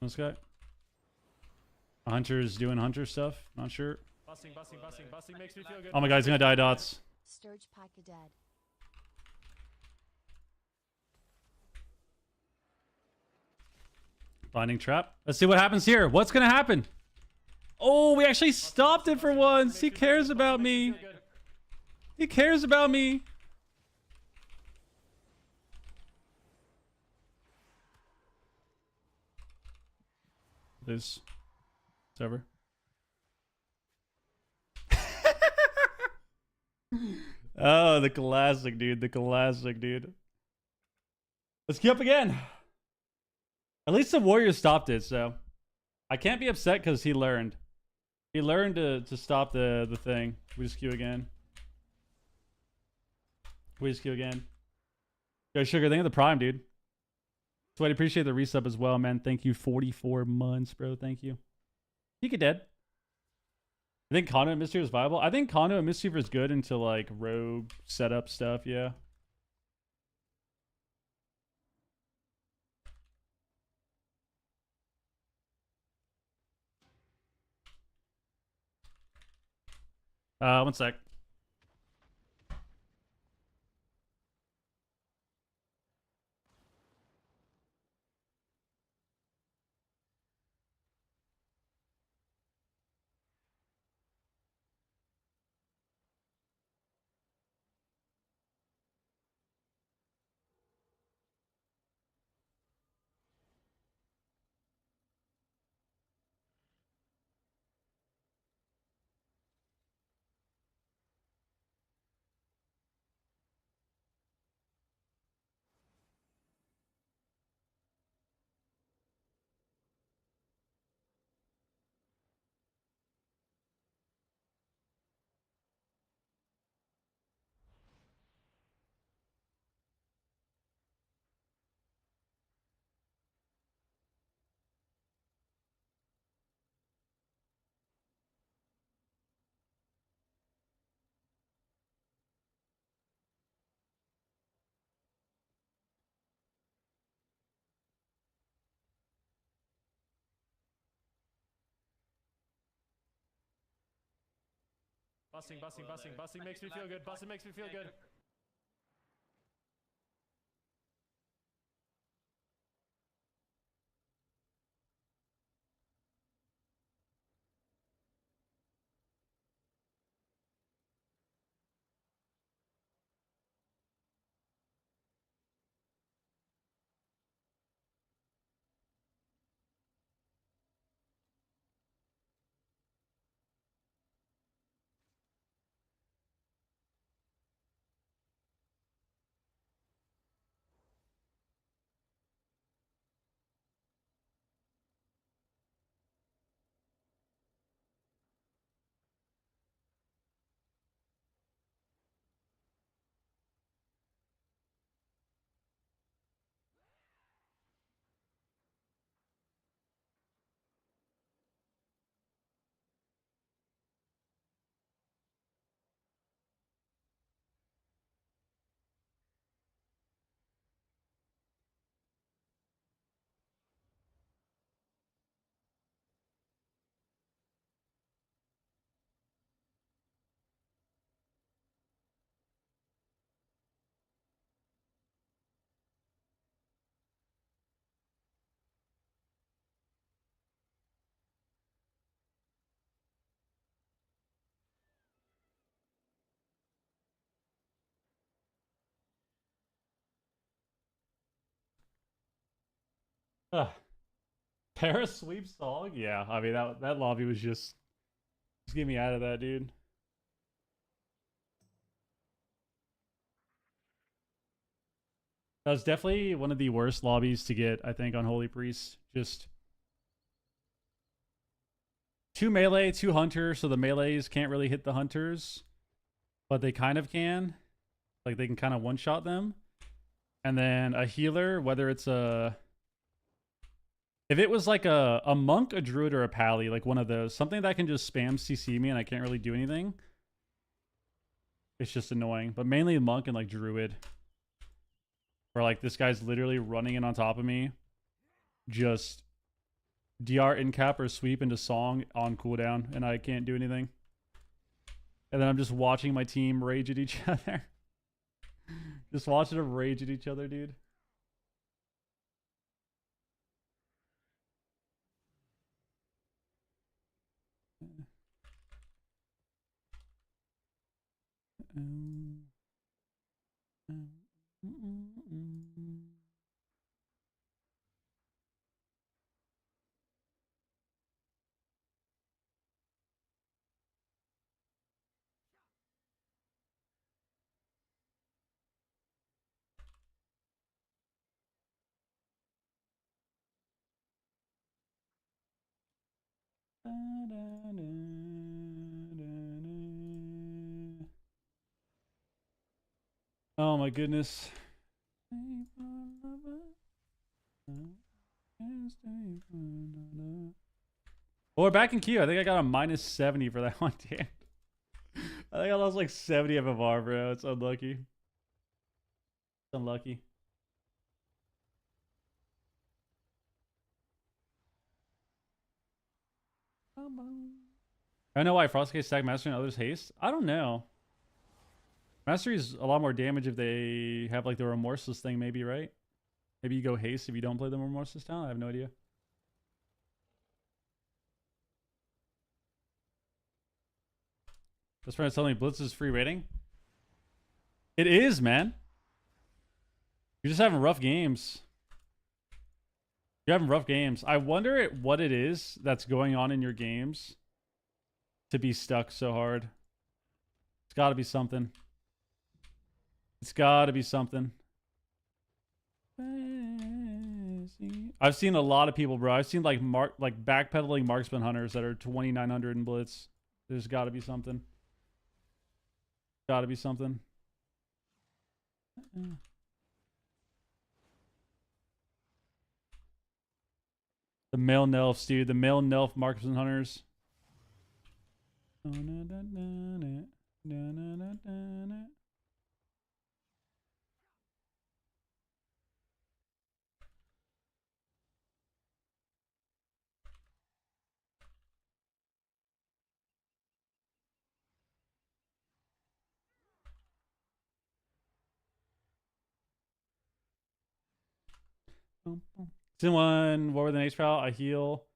This guy. A hunter's doing hunter stuff. Not sure. Busting makes me feel good. Oh my god, he's gonna die dots. Sturge Pika dead. Binding trap. Let's see what happens here. What's gonna happen? Oh, we actually stopped it for once. He cares about me. He cares about me. This. It's over. Oh, the classic, dude. The classic, dude. Let's queue up again. At least the Warriors stopped it, so I can't be upset because he learned. He learned to stop the thing. We just queue again. We just queue again. Yo, Sugar, thank you for the prime, dude. So I appreciate the resub as well, man. Thank you. 44 months, bro. Thank you. Pika dead. I think Conduit Mischief is viable. I think Conduit Mischief is good into like rogue setup stuff, yeah. One sec. Busting makes me feel good. Busting makes me feel good. Paris sweep song? Yeah, I mean that lobby was just get me out of that, dude. That was definitely one of the worst lobbies to get, I think, on Holy Priest. Just 2 melee, 2 hunters, so the melees can't really hit the hunters, but they kind of can. Like they can kind of one-shot them. And then a healer, whether it's a... If it was like a monk, a druid, or a pally, like one of those, something that can just spam CC me and I can't really do anything, it's just annoying. But mainly monk and like druid. Or like this guy's literally running in on top of me, just DR in cap or sweep into song on cooldown, and I can't do anything. And then I'm just watching my team rage at each other. Just watching them rage at each other, dude. Oh my goodness. Oh, we're back in queue. I think I got a minus 70 for that one, dude. I think I lost like 70 FFR, bro. It's unlucky. It's unlucky. I know why Frostcase stack Mastery and others haste. I don't know. Mastery is a lot more damage if they have like the Remorseless thing, maybe, right? Maybe you go haste if you don't play the Remorseless talent. I have no idea. This friend is telling me Blitz is free rating. It is, man. You're just having rough games. You're having rough games. I wonder what it is that's going on in your games to be stuck so hard. It's got to be something. It's got to be something. I've seen a lot of people, bro. I've seen like backpedaling marksman hunters that are 2900 in Blitz. There's got to be something. Got to be something. The male Nelfs, dude. The male Nelf marksman hunters. Season 1, War with an Ace Prowl. I heal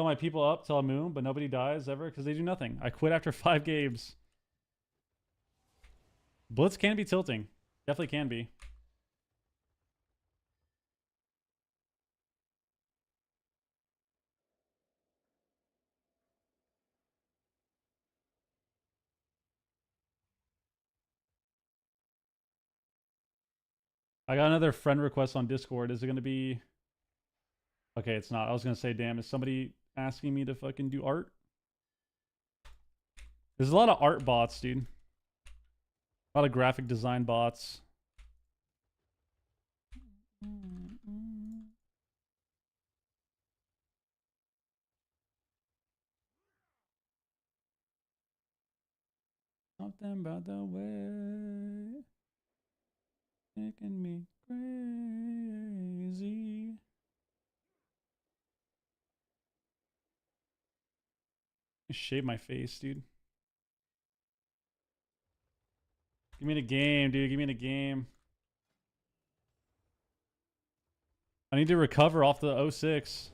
my people up till I moon, but nobody dies ever because they do nothing. I quit after 5 games. Blitz can be tilting. Definitely can be. I got another friend request on Discord. Is it going to be... Okay, it's not. I was going to say, damn, is somebody asking me to fucking do art? There's a lot of art bots, dude. A lot of graphic design bots. Something about the way making me crazy. Shave my face, dude. Give me the game, dude. Give me the game. I need to recover off the 06.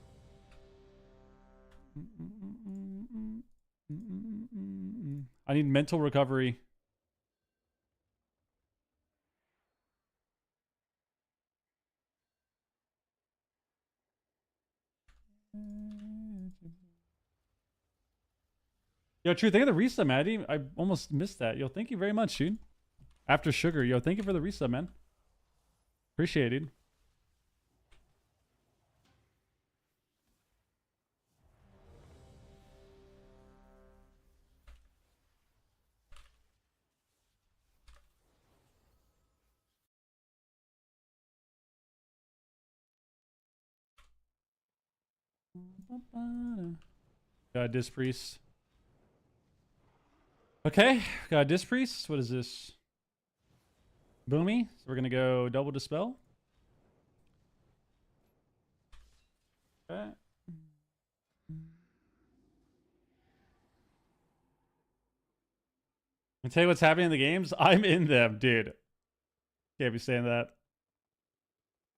I need mental recovery. Yo, true. Thank you for the resub, Maddie. I almost missed that. Yo, thank you very much, dude. After sugar. Yo, thank you for the resub, man. Appreciate it. Got a Disc Priest. Okay, got a Disc Priest. What is this? Boomy. So we're going to go double Dispel. Okay. I'll tell you what's happening in the games. I'm in them, dude. Can't be saying that.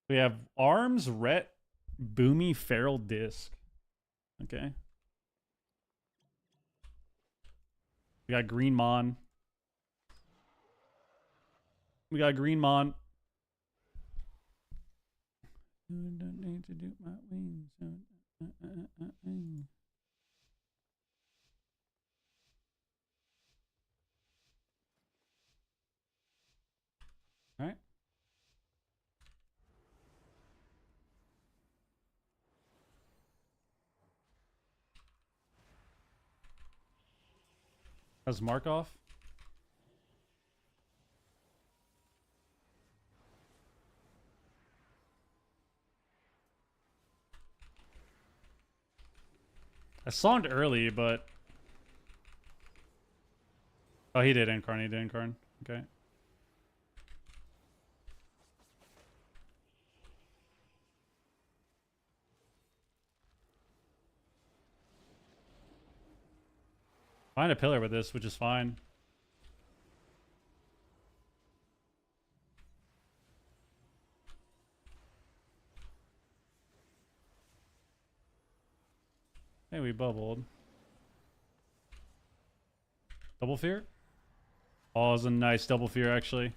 We have Arms, Ret, Boomy, Feral Disc. Okay. We got Green Mon. We got Green Mon. You don't need to do my wings. All right. How's Markov? I songed early, but... Oh, he did incarn. He did incarn. Okay. Find a pillar with this, which is fine. Hey, we bubbled. Double fear? Oh, it was a nice double fear, actually.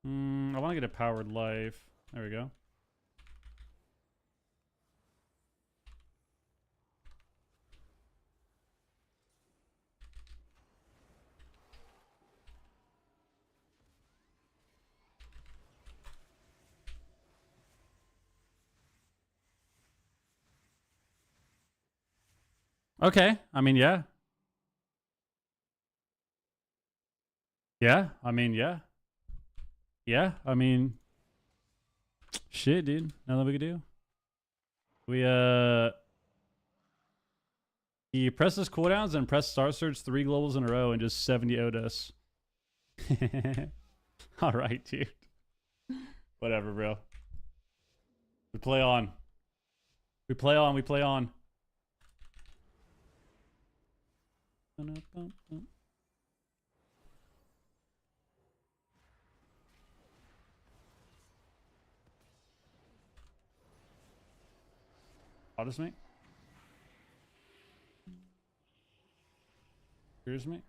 I want to get a powered life. There we go. Okay. I mean, yeah. Yeah. I mean, yeah. Yeah. I mean, shit, dude. Nothing we could do. He presses cooldowns and press Star Surge 3 globals in a row and just 70 0'd us. Alright, dude. Whatever, bro. We play on. We play on. We play on. Honest me? Here's me.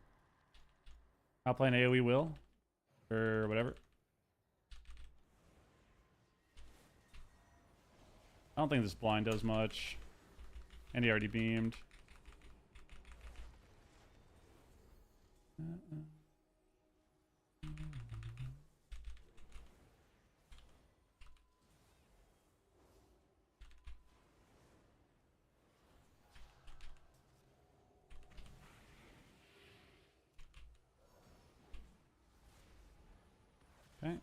I'll play an AoE will. Or whatever. I don't think this blind does much. And he already beamed. Okay.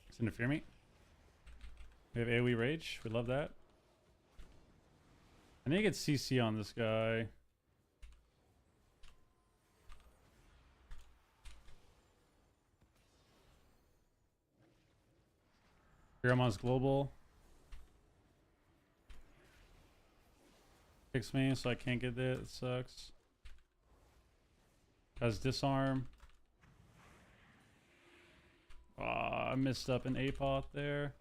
Let's interfere me. We have AoE Rage. We love that. I need to get CC on this guy. Grandma's global. Kicks me, so I can't get it. It sucks. Has disarm. I missed up an APOT there.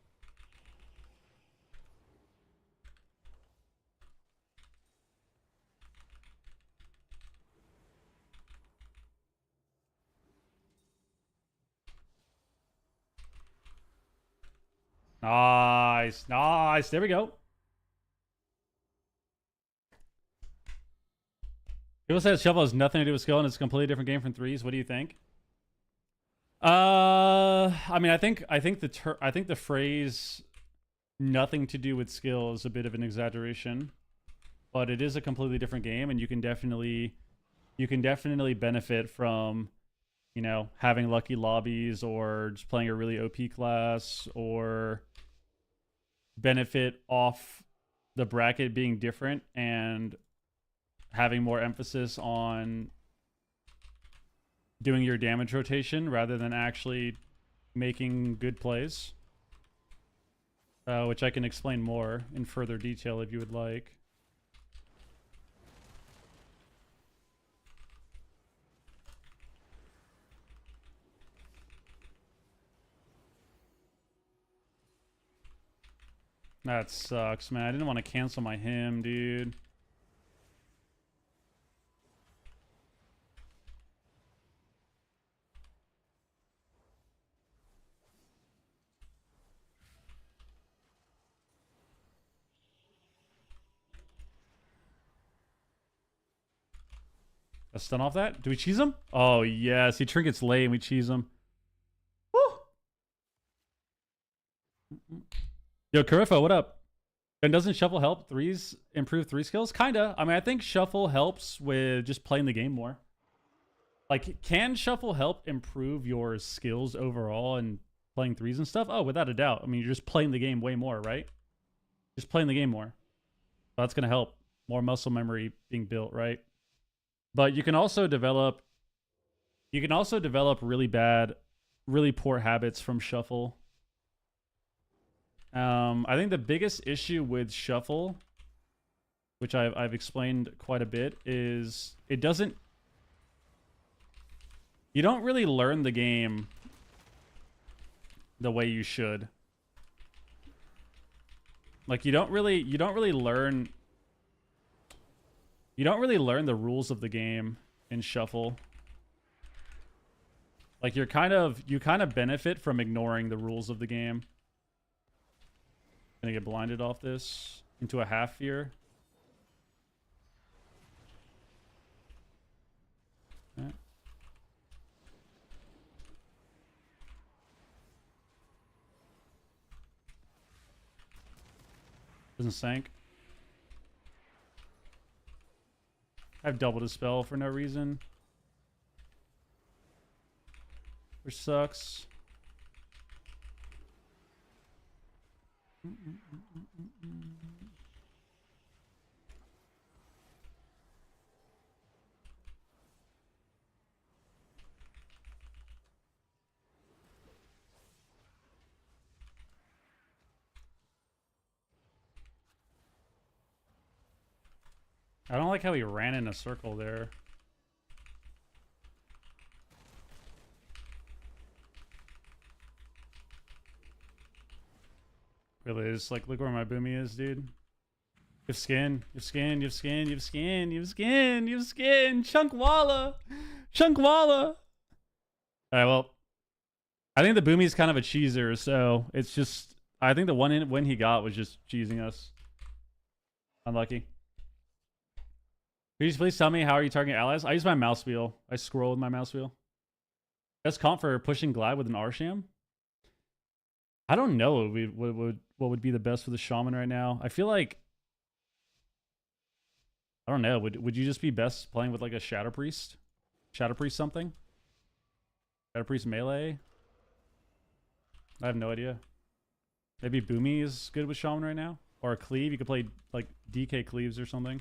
Nice, nice. There we go. People say Shovel has nothing to do with skill and it's a completely different game from threes. What do you think? I mean, I think the phrase nothing to do with skill is a bit of an exaggeration, but it is a completely different game, and you can definitely benefit from, you know, having lucky lobbies or just playing a really OP class, or benefit off the bracket being different and having more emphasis on doing your damage rotation rather than actually making good plays. Which I can explain more in further detail if you would like. That sucks, man. I didn't want to cancel my hymn, dude. A stun off that? Do we cheese him? Oh, yes. He trinkets late and we cheese him. Woo! Yo, Carifo, what up? And doesn't Shuffle help improve 3 skills? Kinda. I mean, I think Shuffle helps with just playing the game more. Like, can Shuffle help improve your skills overall and playing 3s and stuff? Oh, without a doubt. I mean, you're just playing the game way more, right? Just playing the game more. So that's going to help. More muscle memory being built, right? But you can also develop really poor habits from Shuffle. I think the biggest issue with Shuffle, which I've explained quite a bit, is you don't really learn the game the way you should. Like you don't really learn the rules of the game in Shuffle. Like you kind of benefit from ignoring the rules of the game. Gonna get blinded off this into a half fear. Okay. Doesn't sink. I've doubled his spell for no reason. Which sucks. I don't like how he ran in a circle there. Really is. Like, look where my boomy is, dude. You have skin. You have skin. You have skin. You have skin. You have skin. You have skin. Chunkwalla. Chunkwalla. Alright, well. I think the boomy is kind of a cheeser, so it's just... I think the one win he got was just cheesing us. Unlucky. Could you please tell me how are you targeting allies? I use my mouse wheel. I scroll with my mouse wheel. Best comp for pushing Glad with an Arsham? I don't know what would be the best for the Shaman right now. I feel like... I don't know. Would you just be best playing with like a Shadow Priest? Shadow Priest something? Shadow Priest melee? I have no idea. Maybe Boomy is good with Shaman right now? Or a Cleave. You could play like DK Cleaves or something.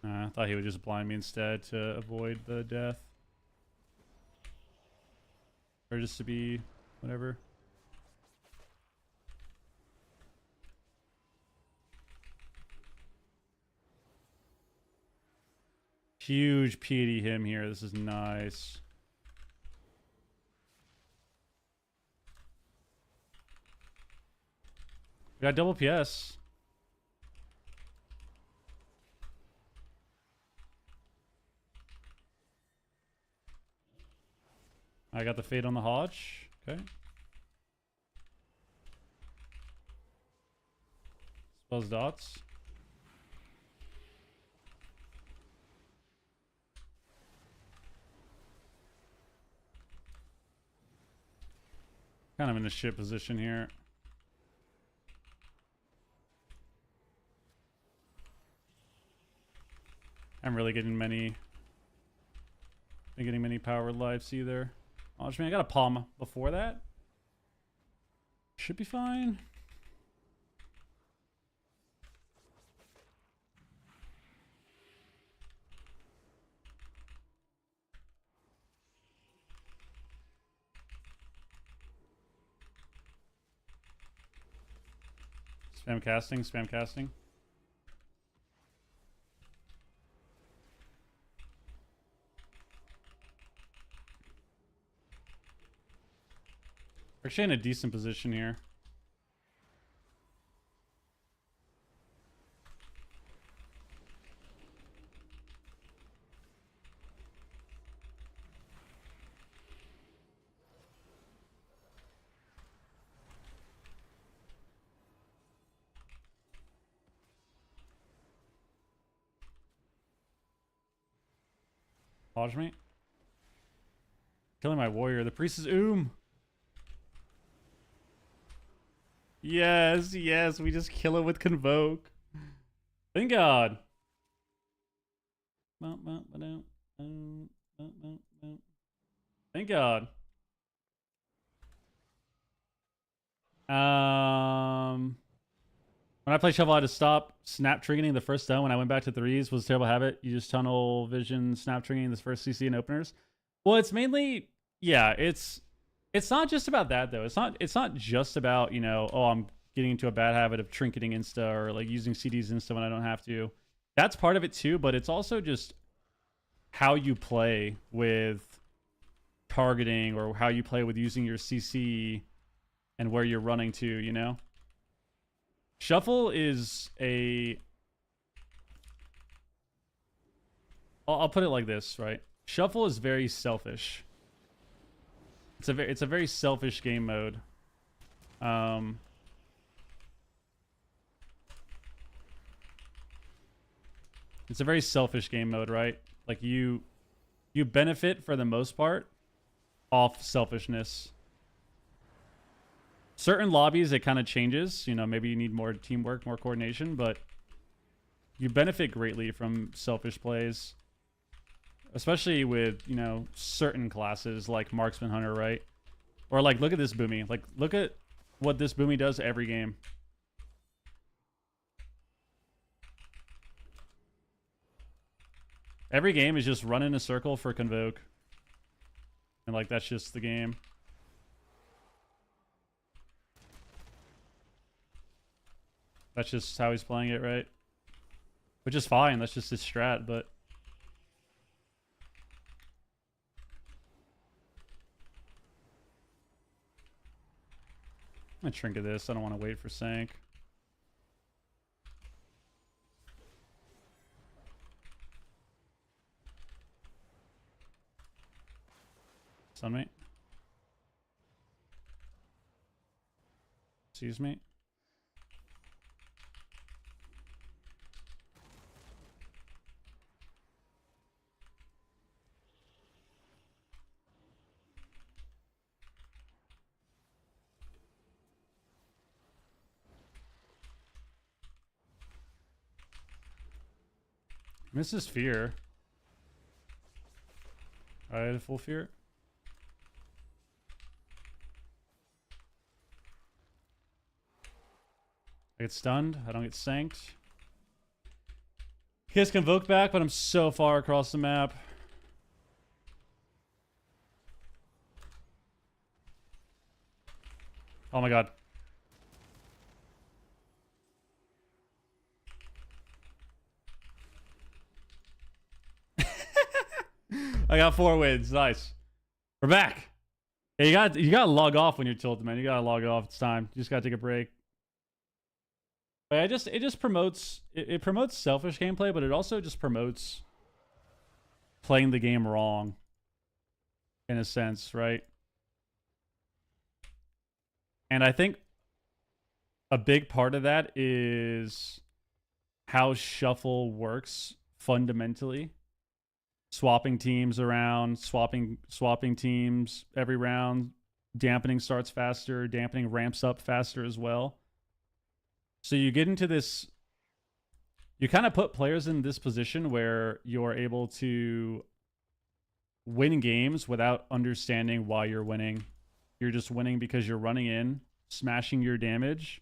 I thought he would just blind me instead to avoid the death. Or just to be whatever. Huge piety him here. This is nice. We got double PS. I got the fade on the Hodge. Okay. Spells dots. Kind of in a shit position here. I'm really getting many. Not getting many powered lives either. Oh, I got a palm before that. Should be fine. Spam casting, spam casting. We're actually in a decent position here. Lodge me. Killing my warrior. The priest is Yes, yes, we just kill it with Convoke. Thank God. Thank God. When I play Shovel, I had to stop snap triggering the first stone. When I went back to threes, was a terrible habit. You just tunnel vision snap triggering this first CC and openers. Well, it's mainly, yeah, it's not just about that though. It's not just about, you know, oh, I'm getting into a bad habit of trinketing insta or like using CDs insta when I don't have to. That's part of it too, but it's also just how you play with targeting or how you play with using your CC and where you're running to, you know? Shuffle is a... I'll put it like this, right? Shuffle is very selfish. It's a very selfish game mode. It's a very selfish game mode, right? Like you benefit for the most part off selfishness. Certain lobbies it kind of changes, you know, maybe you need more teamwork, more coordination, but you benefit greatly from selfish plays. Especially with, you know, certain classes like Marksman Hunter, right? Or like, look at this Boomy. Like, look at what this Boomy does every game. Every game is just run in a circle for Convoke. And like, that's just the game. That's just how he's playing it, right? Which is fine, that's just his strat, but... I'm gonna trinket this. I don't want to wait for Sank. Sunmate. Excuse me. Misses fear. I had a full fear. I get stunned. I don't get sanked. He has Convoke back, but I'm so far across the map. Oh my god. I got 4 wins. Nice. We're back. Yeah, you gotta log off when you're tilted, man. You gotta log off. It's time. You just gotta take a break. But it just promotes it promotes selfish gameplay, but it also just promotes playing the game wrong. in a sense, right? And I think a big part of that is how shuffle works fundamentally. Swapping teams around, swapping teams every round. Dampening starts faster, dampening ramps up faster as well. So you get into this, you kind of put players in this position where you're able to win games without understanding why you're winning. You're just winning because you're running in, smashing your damage,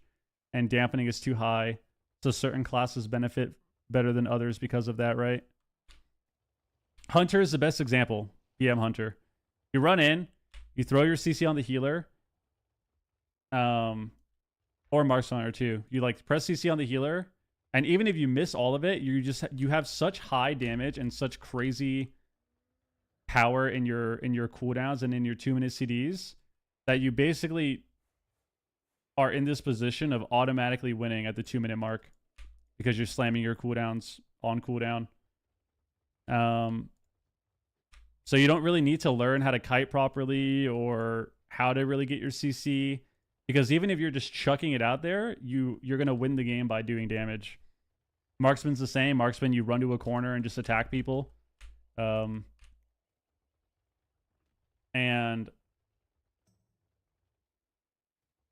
and dampening is too high. So certain classes benefit better than others because of that, right? Hunter is the best example. PM Hunter. You run in, you throw your CC on the healer, or Marks Hunter too. You like press CC on the healer, and even if you miss all of it, you have such high damage and such crazy power in your cooldowns and in your 2-minute CDs that you basically are in this position of automatically winning at the 2-minute mark because you're slamming your cooldowns on cooldown. So you don't really need to learn how to kite properly or how to really get your CC, because even if you're just chucking it out there, you're going to win the game by doing damage. Marksman's the same. Marksman, you run to a corner and just attack people. And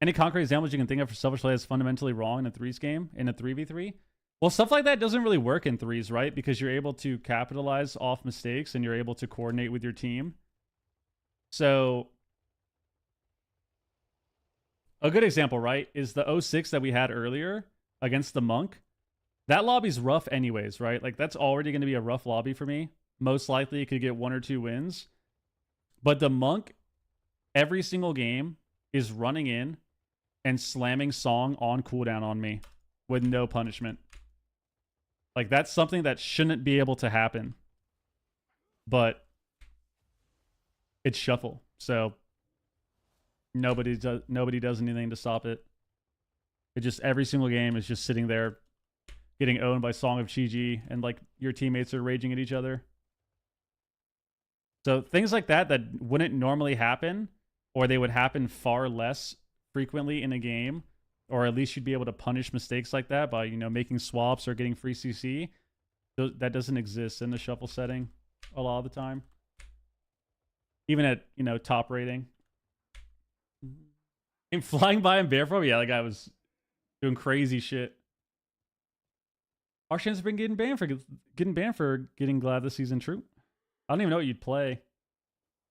any concrete examples you can think of for selfish play that's fundamentally wrong in a 3s game, in a 3v3? Well, stuff like that doesn't really work in 3s, right? Because you're able to capitalize off mistakes and you're able to coordinate with your team. So a good example, right, is the 06 that we had earlier against the Monk. That lobby's rough anyways, right? Like, that's already going to be a rough lobby for me. Most likely it could get 1 or 2 wins. But the Monk, every single game, is running in and slamming Song on cooldown on me with no punishment. Like, that's something that shouldn't be able to happen. But it's shuffle. So nobody does anything to stop it. It just, every single game is just sitting there getting owned by Song of Chi-Ji, and like your teammates are raging at each other. So things like that wouldn't normally happen, or they would happen far less frequently in a game, or at least you'd be able to punish mistakes like that by, making swaps or getting free CC. That doesn't exist in the shuffle setting a lot of the time. Even at, top rating. And flying by in barefoot, yeah, that guy was doing crazy shit. Our chance of getting banned for getting glad this season true. I don't even know what you'd play.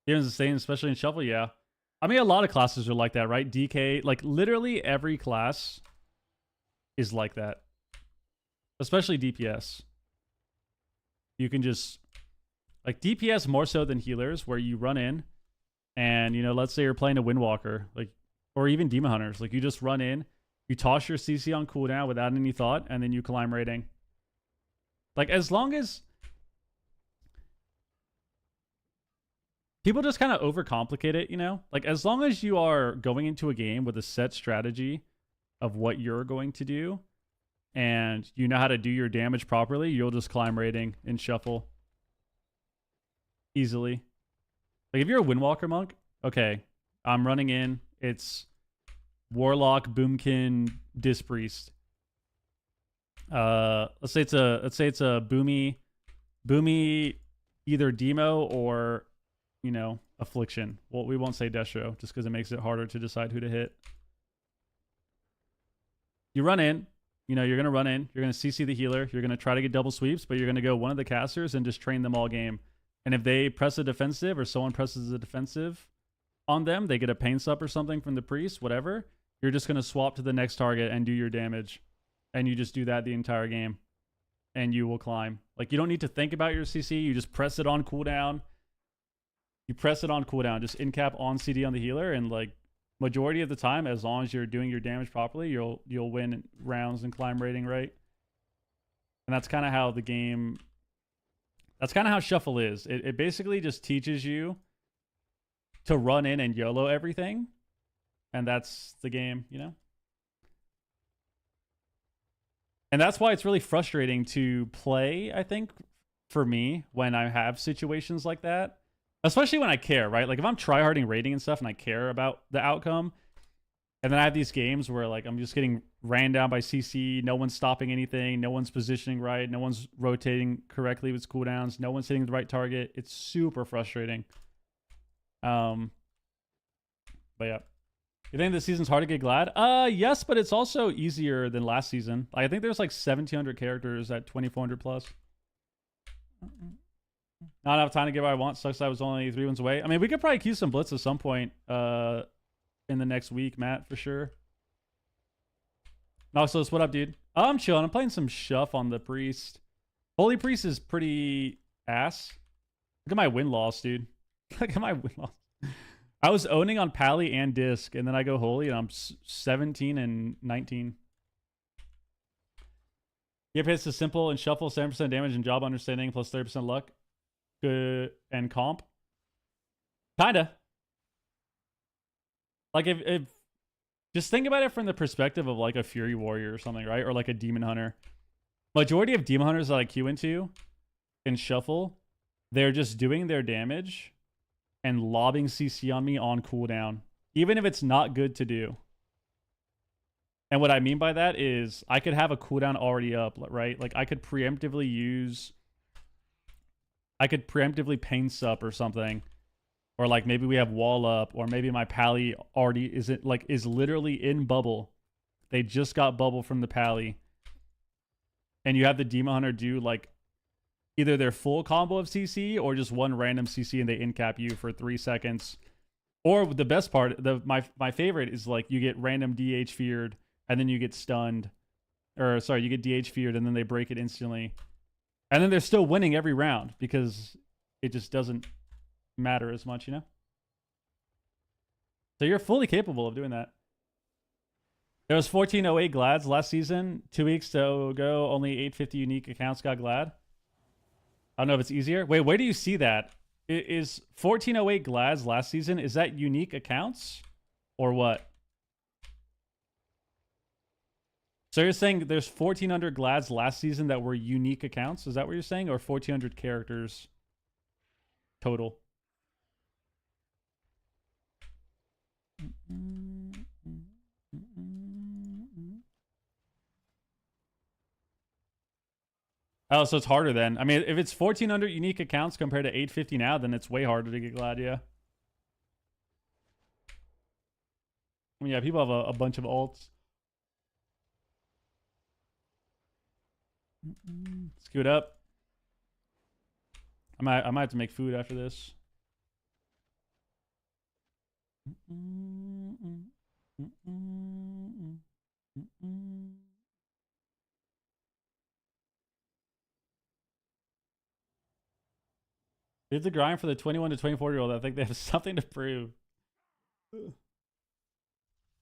Games the same, especially in shuffle, yeah. I mean, a lot of classes are like that, right? DK, like literally every class is like that. Especially DPS. You can just, like DPS more so than healers, where you run in and, let's say you're playing a Windwalker, like, or even Demon Hunters. Like, you just run in, you toss your CC on cooldown without any thought, and then you climb rating. Like, as long as people just kind of overcomplicate it, like as long as you are going into a game with a set strategy of what you're going to do and you know how to do your damage properly, you'll just climb rating and shuffle easily. Like if you're a Windwalker monk, okay, I'm running in, it's Warlock, Boomkin, Disc Priest. Let's say it's a boomy either demo or Affliction. Well, we won't say Destro just because it makes it harder to decide who to hit. You run in, you're going to run in, you're going to CC the healer, you're going to try to get double sweeps, but you're going to go one of the casters and just train them all game. And if they press a defensive or someone presses a defensive on them, they get a pain sup or something from the priest, whatever, you're just going to swap to the next target and do your damage. And you just do that the entire game. And you will climb. Like, you don't need to think about your CC, you just press it on cooldown. You press it on cooldown, just in cap on CD on the healer, and like majority of the time, as long as you're doing your damage properly, you'll win rounds and climb rating, right? And that's kind of how the game, that's kind of how shuffle is. It basically just teaches you to run in and YOLO everything, and that's the game, And that's why it's really frustrating to play, I think, for me, when I have situations like that. Especially when I care, right? Like if I'm tryharding rating and stuff and I care about the outcome, and then I have these games where like I'm just getting ran down by CC, no one's stopping anything, no one's positioning right, no one's rotating correctly with cooldowns, no one's hitting the right target. It's super frustrating. But yeah. You think this season's hard to get glad? Yes, but it's also easier than last season. I think there's like 1,700 characters at 2,400 plus. Not enough time to get what I want. Sucks I was only 3 wins away. I mean, we could probably queue some blitz at some point in the next week, Matt, for sure. Noxlos, what up, dude? I'm chilling. I'm playing some Shuff on the Priest. Holy Priest is pretty ass. Look at my win-loss, dude. Look at my win-loss. I was owning on Pally and Disc, and then I go Holy, and I'm 17 and 19. Yep, it's a simple and shuffle, 7% damage and job understanding plus 30% luck. Good and comp. Kinda. Like if just think about it from the perspective of like a Fury Warrior or something, right? Or like a Demon Hunter. Majority of Demon Hunters that I queue into in Shuffle, they're just doing their damage and lobbing CC on me on cooldown, even if it's not good to do. And what I mean by that is I could have a cooldown already up, right? Like I could preemptively pain sup or something. Or like maybe we have wall up, or maybe my Pally already is literally in bubble. They just got bubble from the Pally. And you have the Demon Hunter do like either their full combo of CC or just one random CC and they incap you for 3 seconds. Or the best part, my favorite is like you get random DH feared and then you get stunned. Or sorry, you get DH feared and then they break it instantly. And then they're still winning every round because it just doesn't matter as much, you know? So you're fully capable of doing that. There was 1408 Glads last season. 2 weeks ago, only 850 unique accounts got Glad. I don't know if it's easier. Wait, where do you see that? Is 1408 Glads last season, is that unique accounts or what? So you're saying there's 1,400 Glads last season that were unique accounts? Is that what you're saying? Or 1,400 characters total? Oh, so it's harder then. I mean, if it's 1,400 unique accounts compared to 850 now, then it's way harder to get Glad, yeah. I mean, yeah, people have a bunch of alts. Let's queue it up. I might have to make food after this. Leave the grind for the 21 to 24-year-old. I think they have something to prove.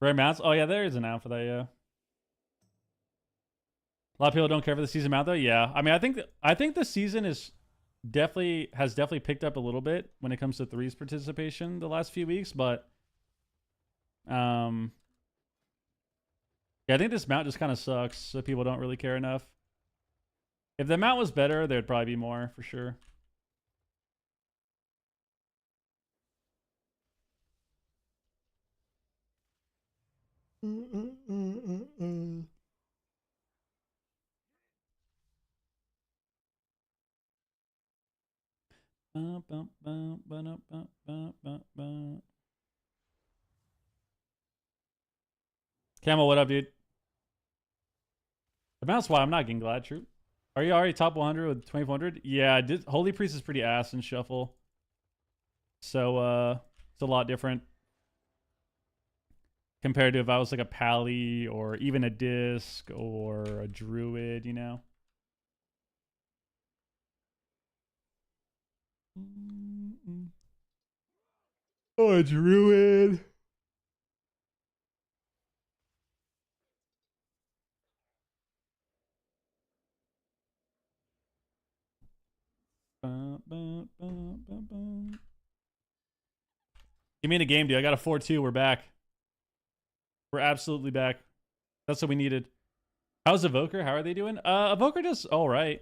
Rare mounts? Oh, yeah, there is an out for that, yeah. A lot of people don't care for the season mount, though. Yeah. I mean, I think the season has definitely picked up a little bit when it comes to threes participation the last few weeks, but yeah, I think this mount just kind of sucks, so people don't really care enough. If the mount was better, there'd probably be more for sure. Camel, what up, dude? The mount's why I'm not getting Glad, true. Are you already top 100 with 2,400? Yeah, Holy Priest is pretty ass in Shuffle. So, it's a lot different. Compared to if I was like a Pally or even a Disc or a Druid, you know? Oh, a Druid. Give me in a game, dude. I got a 4-2. We're back. We're absolutely back. That's what we needed. How's Evoker? How are they doing? Evoker does all right.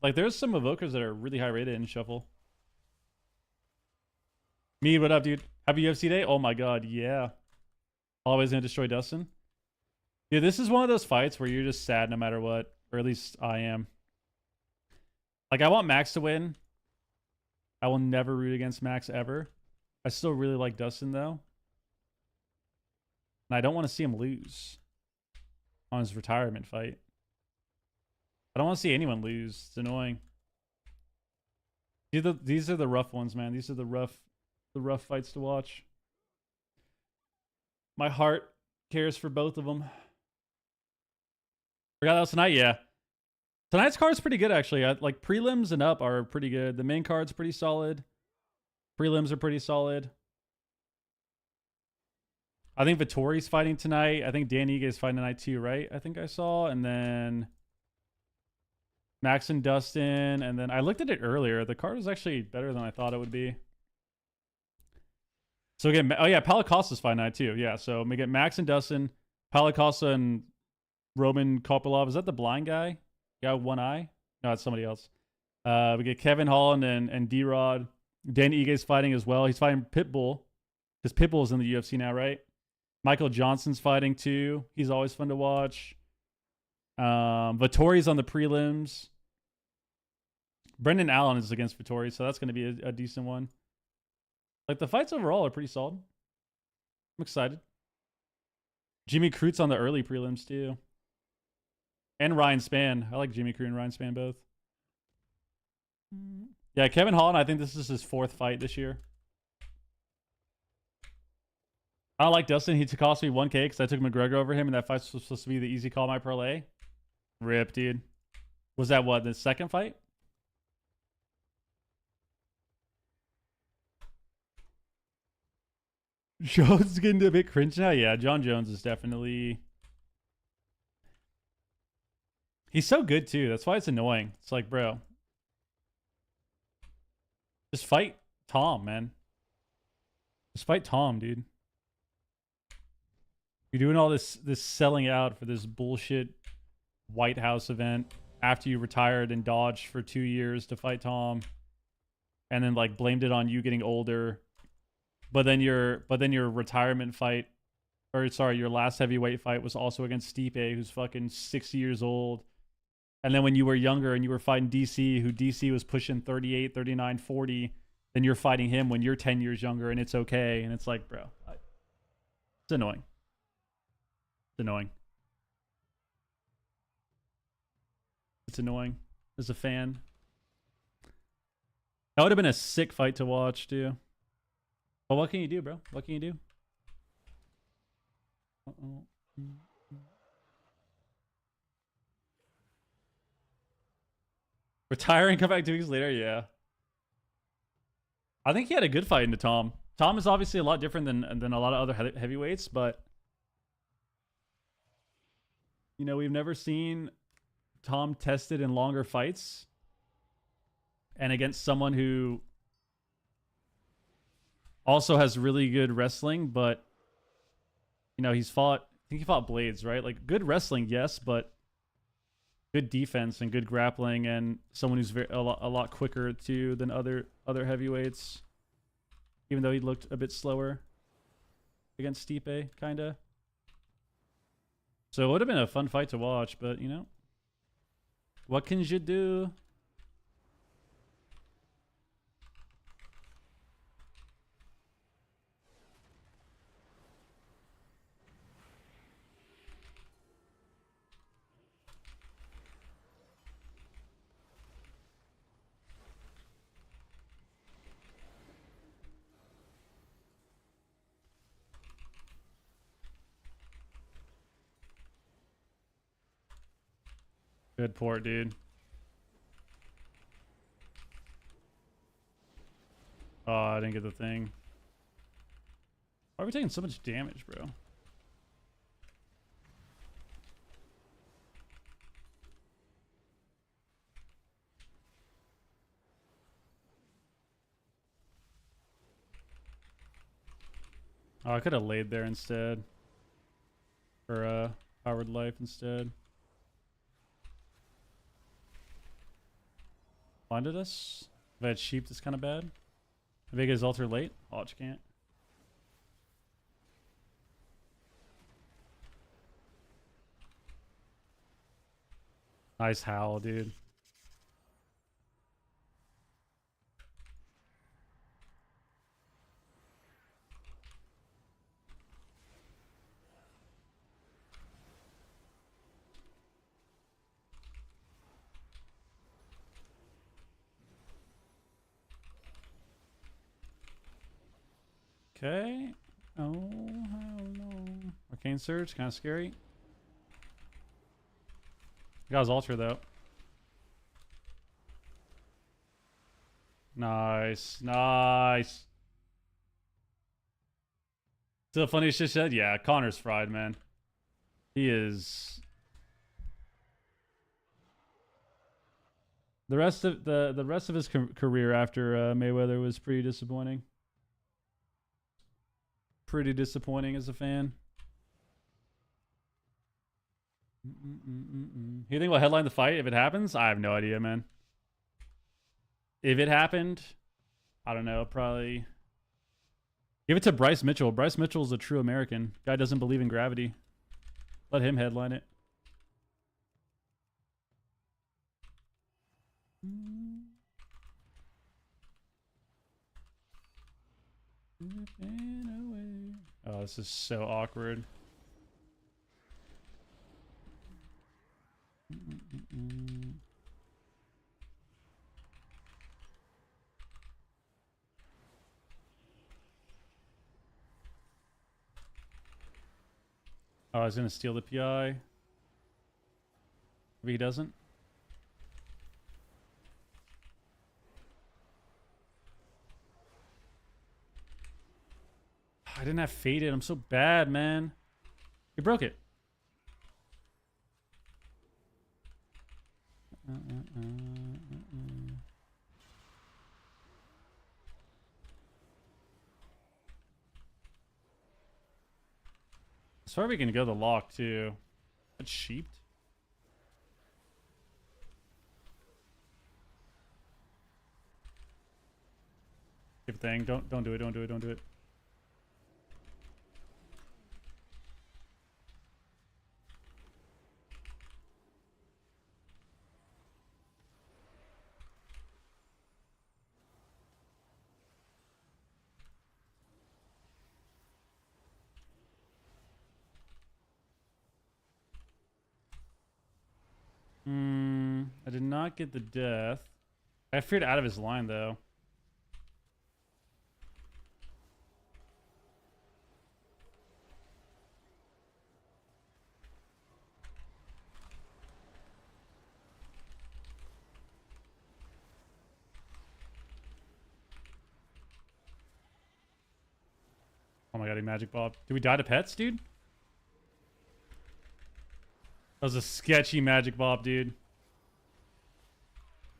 Like, there's some Evokers that are really high rated in Shuffle. Me, what up, dude? Happy UFC day? Oh my god, yeah. Always gonna destroy Dustin. Dude, this is one of those fights where you're just sad no matter what. Or at least I am. Like, I want Max to win. I will never root against Max ever. I still really like Dustin, though. And I don't want to see him lose on his retirement fight. I don't want to see anyone lose. It's annoying. These are the rough ones, man. These are the rough fights to watch. My heart cares for both of them. Forgot that was tonight, yeah. Tonight's card's pretty good, actually. Like, prelims and up are pretty good. The main card's pretty solid. Prelims are pretty solid. I think Vittori's fighting tonight. I think Dan Ige is fighting tonight too, right? I think I saw. And then Max and Dustin. And then I looked at it earlier. The card was actually better than I thought it would be. So again, oh yeah, Palacosta's fighting tonight too. Yeah, so we get Max and Dustin, Palacosta and Roman Kopylov. Is that the blind guy? Guy with one eye? No, it's somebody else. We get Kevin Holland and D-Rod. Dan Ige's fighting as well. He's fighting Pitbull. Because Pitbull's in the UFC now, right? Michael Johnson's fighting too. He's always fun to watch. Vittori's on the prelims. Brendan Allen is against Vittori, so that's going to be a decent one. Like, the fights overall are pretty solid. I'm excited. Jimmy Crute's on the early prelims too. And Ryan Spann. I like Jimmy Crute and Ryan Spann both. Yeah, Kevin Holland, I think this is his 4th fight this year. I don't like Dustin. He cost me 1K because I took McGregor over him, and that fight was supposed to be the easy call my parlay. Rip, dude. Was that what, the second fight? Jones is getting a bit cringe now. Yeah, John Jones is definitely... He's so good, too. That's why it's annoying. It's like, bro. Just fight Tom, man. Just fight Tom, dude. You're doing all this selling out for this bullshit White House event after you retired and dodged for 2 years to fight Tom. And then, like, blamed it on you getting older. But then your retirement fight, or sorry, your last heavyweight fight was also against Stipe, who's fucking 60 years old. And then when you were younger and you were fighting DC, who DC was pushing 38, 39, 40, then you're fighting him when you're 10 years younger and it's okay. And it's like, bro, it's annoying. It's annoying. It's annoying as a fan. That would have been a sick fight to watch, too. Well, what can you do, bro? What can you do? Retire and come back 2 weeks later? Yeah. I think he had a good fight into Tom. Tom is obviously a lot different than a lot of other heavyweights, but... You know, we've never seen Tom tested in longer fights. And against someone who... also has really good wrestling, but you know, I think he fought Blades, right? Like, good wrestling, yes, but good defense and good grappling, and someone who's a lot quicker too than other heavyweights. Even though he looked a bit slower against Stipe, kinda. So it would have been a fun fight to watch, but you know, what can you do? Good port, dude. Oh, I didn't get the thing. Why are we taking so much damage, bro? Oh, I could have laid there instead. Or Howard Life instead. Blinded us? If I had sheep, that's kind of bad. Vega's altar late. Watch can't. Nice howl, dude. Okay. Oh, hell no. Arcane Surge, kind of scary. Got his ultra though. Nice, nice. So the funniest shit said, yeah, Connor's fried, man. He is. The rest of the rest of his career after Mayweather was pretty disappointing. Pretty disappointing as a fan. Who you think will headline the fight if it happens? I have no idea, man. If it happened, I don't know. Probably give it to Bryce Mitchell. Bryce Mitchell is a true American. Guy doesn't believe in gravity. Let him headline it. Oh, this is so awkward. Oh, I was gonna steal the PI. Maybe he doesn't. I didn't have faded. I'm so bad, man. You broke it. As far as we can go the lock too. That's sheeped. Good thing. Don't do it. Don't do it. Don't do it. I did not get the death. I feared out of his line though. Oh my god, he magic bob. Did we die to pets, dude? That was a sketchy magic bob, dude.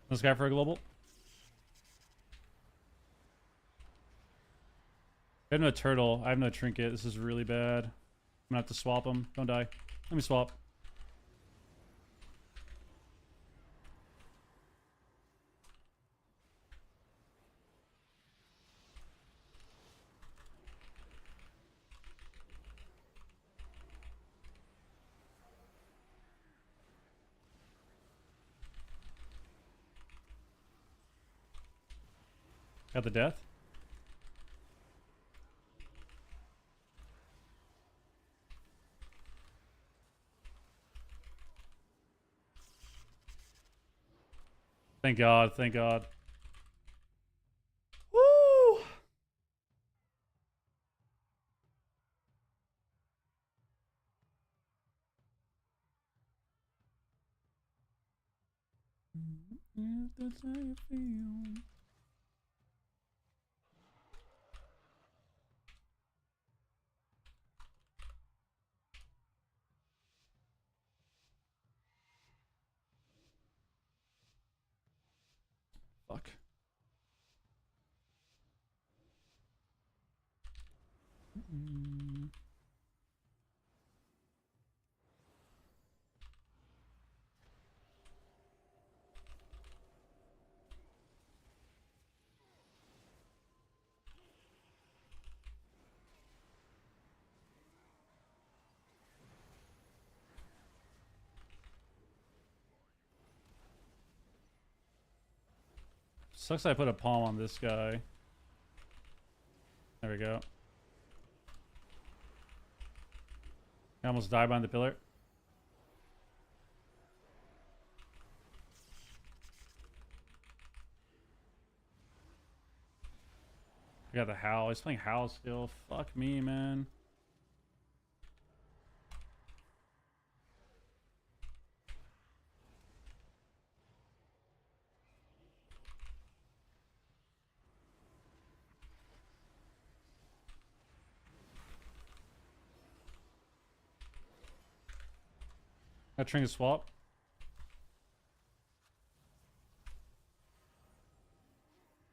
Let's go for a global. I have no turtle. I have no trinket. This is really bad. I'm gonna have to swap them. Don't die. Let me swap. Got the death. Thank God. Thank God. Woo! If that's how you feel. Fuck. Sucks I put a palm on this guy. There we go. I almost died behind the pillar. I got the Howl. He's playing Howl still. Fuck me, man. Got Trinket swap.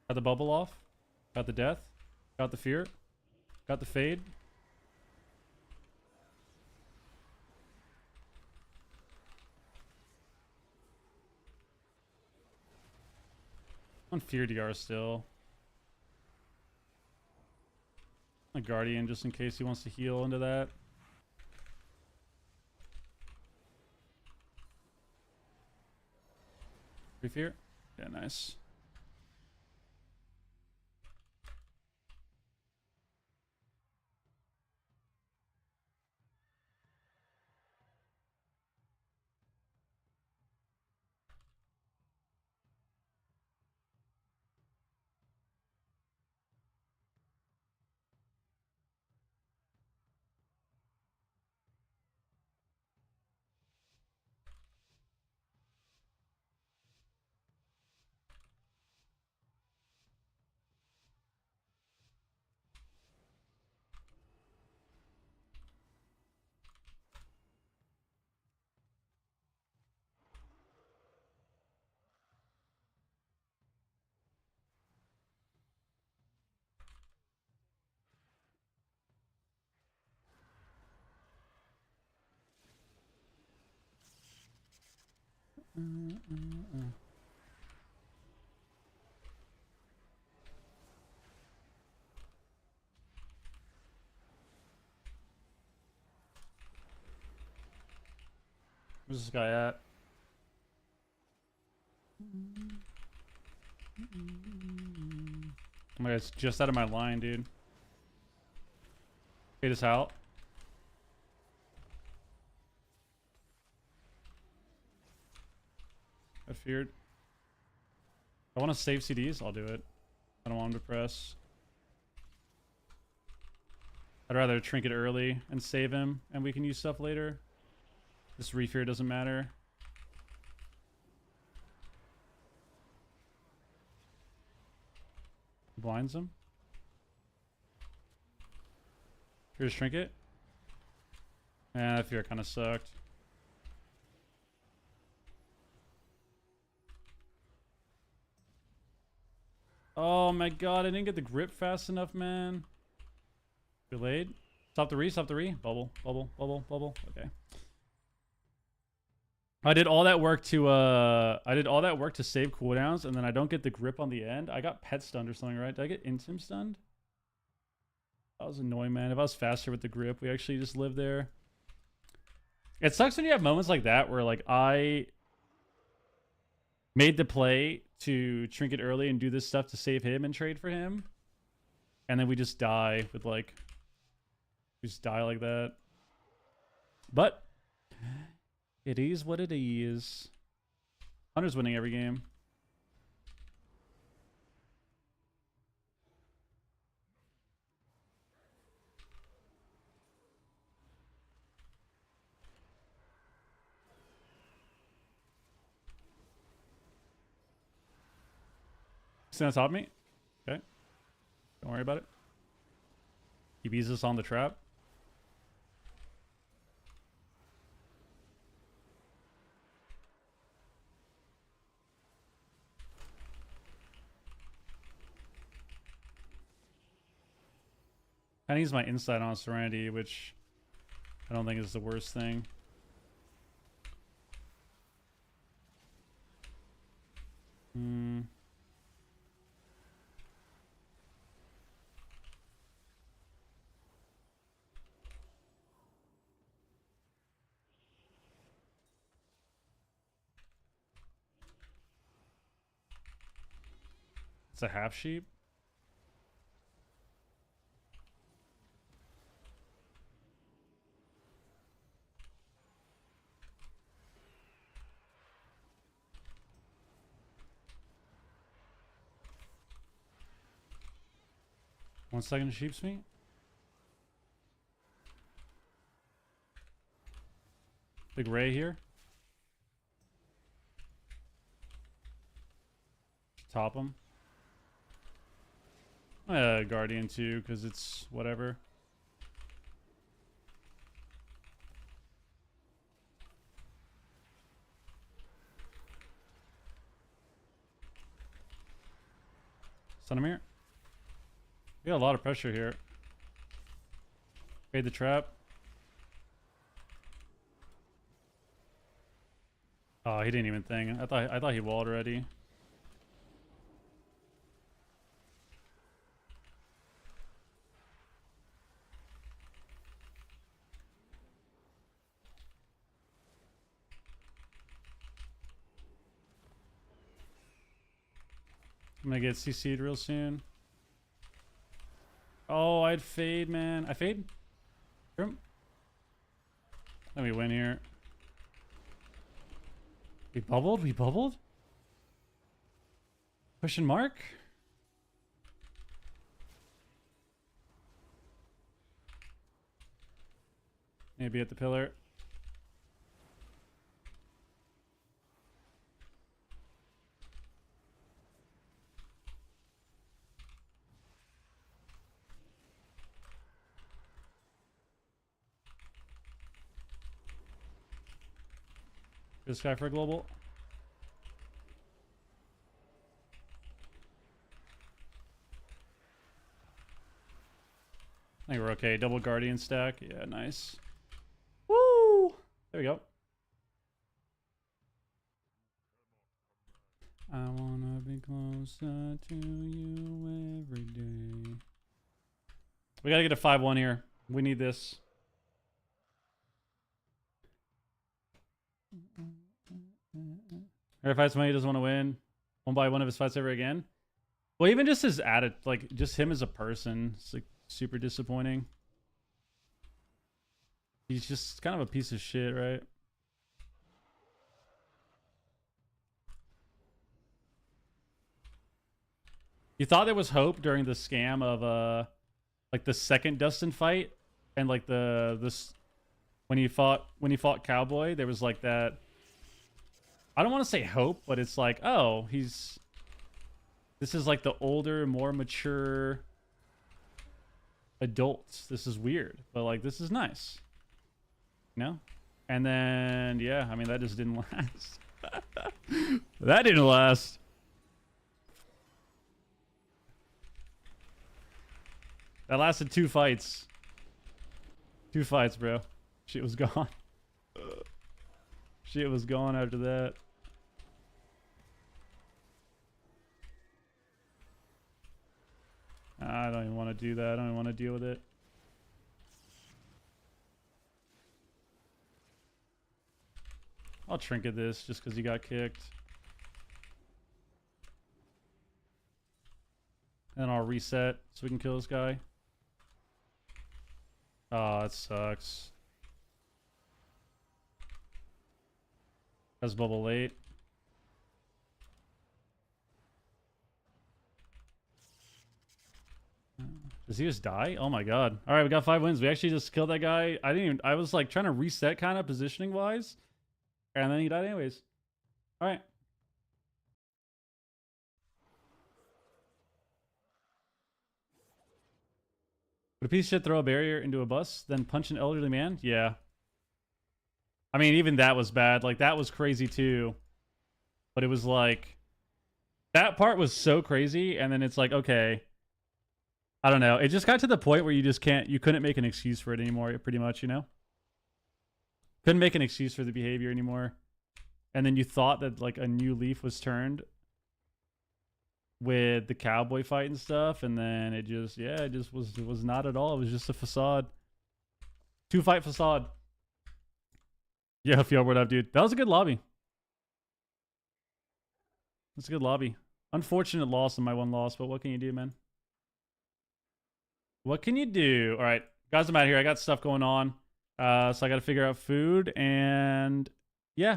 Got the bubble off. Got the death. Got the fear. Got the fade. On fear DR still. A guardian just in case he wants to heal into that. Free fear? Yeah, nice. Where's this guy at? Oh my god, it's just out of my line, dude. Fade us out. I feared. I want to save CDs, I'll do it. I don't want him to press. I'd rather trinket early and save him, and we can use stuff later. This refear doesn't matter. Blinds him. Here's trinket. That fear kind of sucked. Oh my god, I didn't get the grip fast enough, man. Delayed. Stop the re, stop the re. Bubble, bubble, bubble, bubble. Okay. I did all that work to save cooldowns, and then I don't get the grip on the end. I got pet stunned or something, right? Did I get intim stunned? That was annoying, man. If I was faster with the grip, we actually just lived there. It sucks when you have moments like that where, like, I made the play to trinket early and do this stuff to save him and trade for him, and then we just die with, like, we just die like that. But it is what it is. Hunter's winning every game. He's on top of me. Okay. Don't worry about it. He beats us on the trap. I need my insight on Serenity, which I don't think is the worst thing. It's a half sheep. One second, sheep's meat. Big Ray here. Top him. Guardian too, because it's whatever. Send him here. We got a lot of pressure here. Fade the trap. Oh, he didn't even think. I thought he walled already. I'm gonna get CC'd real soon. Oh, I'd fade, man. I fade? Sure. Let me win here. We bubbled? We bubbled? Question mark? Maybe at the pillar. This guy for a global. I think we're okay. Double guardian stack. Yeah, nice. Woo! There we go. I wanna be closer to you every day. We gotta get a 5-1 here. We need this. Or fights money doesn't want to win. Won't buy one of his fights ever again. Well, even just his attitude, like just him as a person, it's like super disappointing. He's just kind of a piece of shit, right? You thought there was hope during the scam of like the second Dustin fight, and like this when he fought Cowboy, there was like that. I don't want to say hope, but it's like, oh, this is like the older, more mature adults. This is weird, but like this is nice, you know? And then yeah, I mean that just didn't last. That didn't last. That lasted 2 fights. 2 fights, bro. Shit was gone. Shit was gone after that. I don't even want to do that. I don't even want to deal with it. I'll trinket this just because he got kicked. And then I'll reset so we can kill this guy. Oh, that sucks. That's bubble late. Does he just die? Oh my god. Alright, we got 5 wins. We actually just killed that guy. I was like trying to reset kind of positioning wise. And then he died anyways. Alright. Would a piece of shit throw a barrier into a bus, then punch an elderly man? Yeah. I mean, even that was bad. Like, that was crazy too. But it was like... That part was so crazy, and then it's like, okay... I don't know. It just got to the point where you just you couldn't make an excuse for it anymore, pretty much, you know? Couldn't make an excuse for the behavior anymore. And then you thought that, like, a new leaf was turned with the cowboy fight and stuff, and then it just, yeah, it just was not at all. It was just a facade. 2-fight facade. Yeah, Fjord, what up, dude? That was a good lobby. That's a good lobby. Unfortunate loss in my one loss, but what can you do, man? What can you do? All right, guys, I'm out here. I got stuff going on. So I got to figure out food and yeah.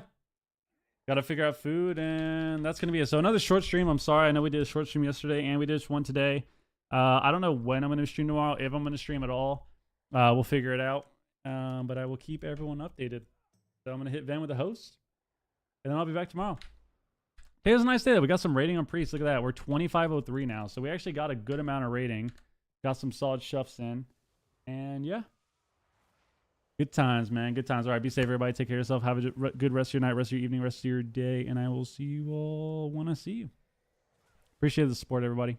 Got to figure out food and that's going to be it. So another short stream. I'm sorry. I know we did a short stream yesterday and we did one today. I don't know when I'm going to stream tomorrow, if I'm going to stream at all. We'll figure it out. But I will keep everyone updated. So I'm going to hit Ven with the host and then I'll be back tomorrow. It was a nice day though. We got some rating on Priest. Look at that. We're 2503 now. So we actually got a good amount of rating. Got some solid shuffs in. And yeah. Good times, man. Good times. All right. Be safe, everybody. Take care of yourself. Have a good rest of your night, rest of your evening, rest of your day. And I will see you all when I see you. Appreciate the support, everybody.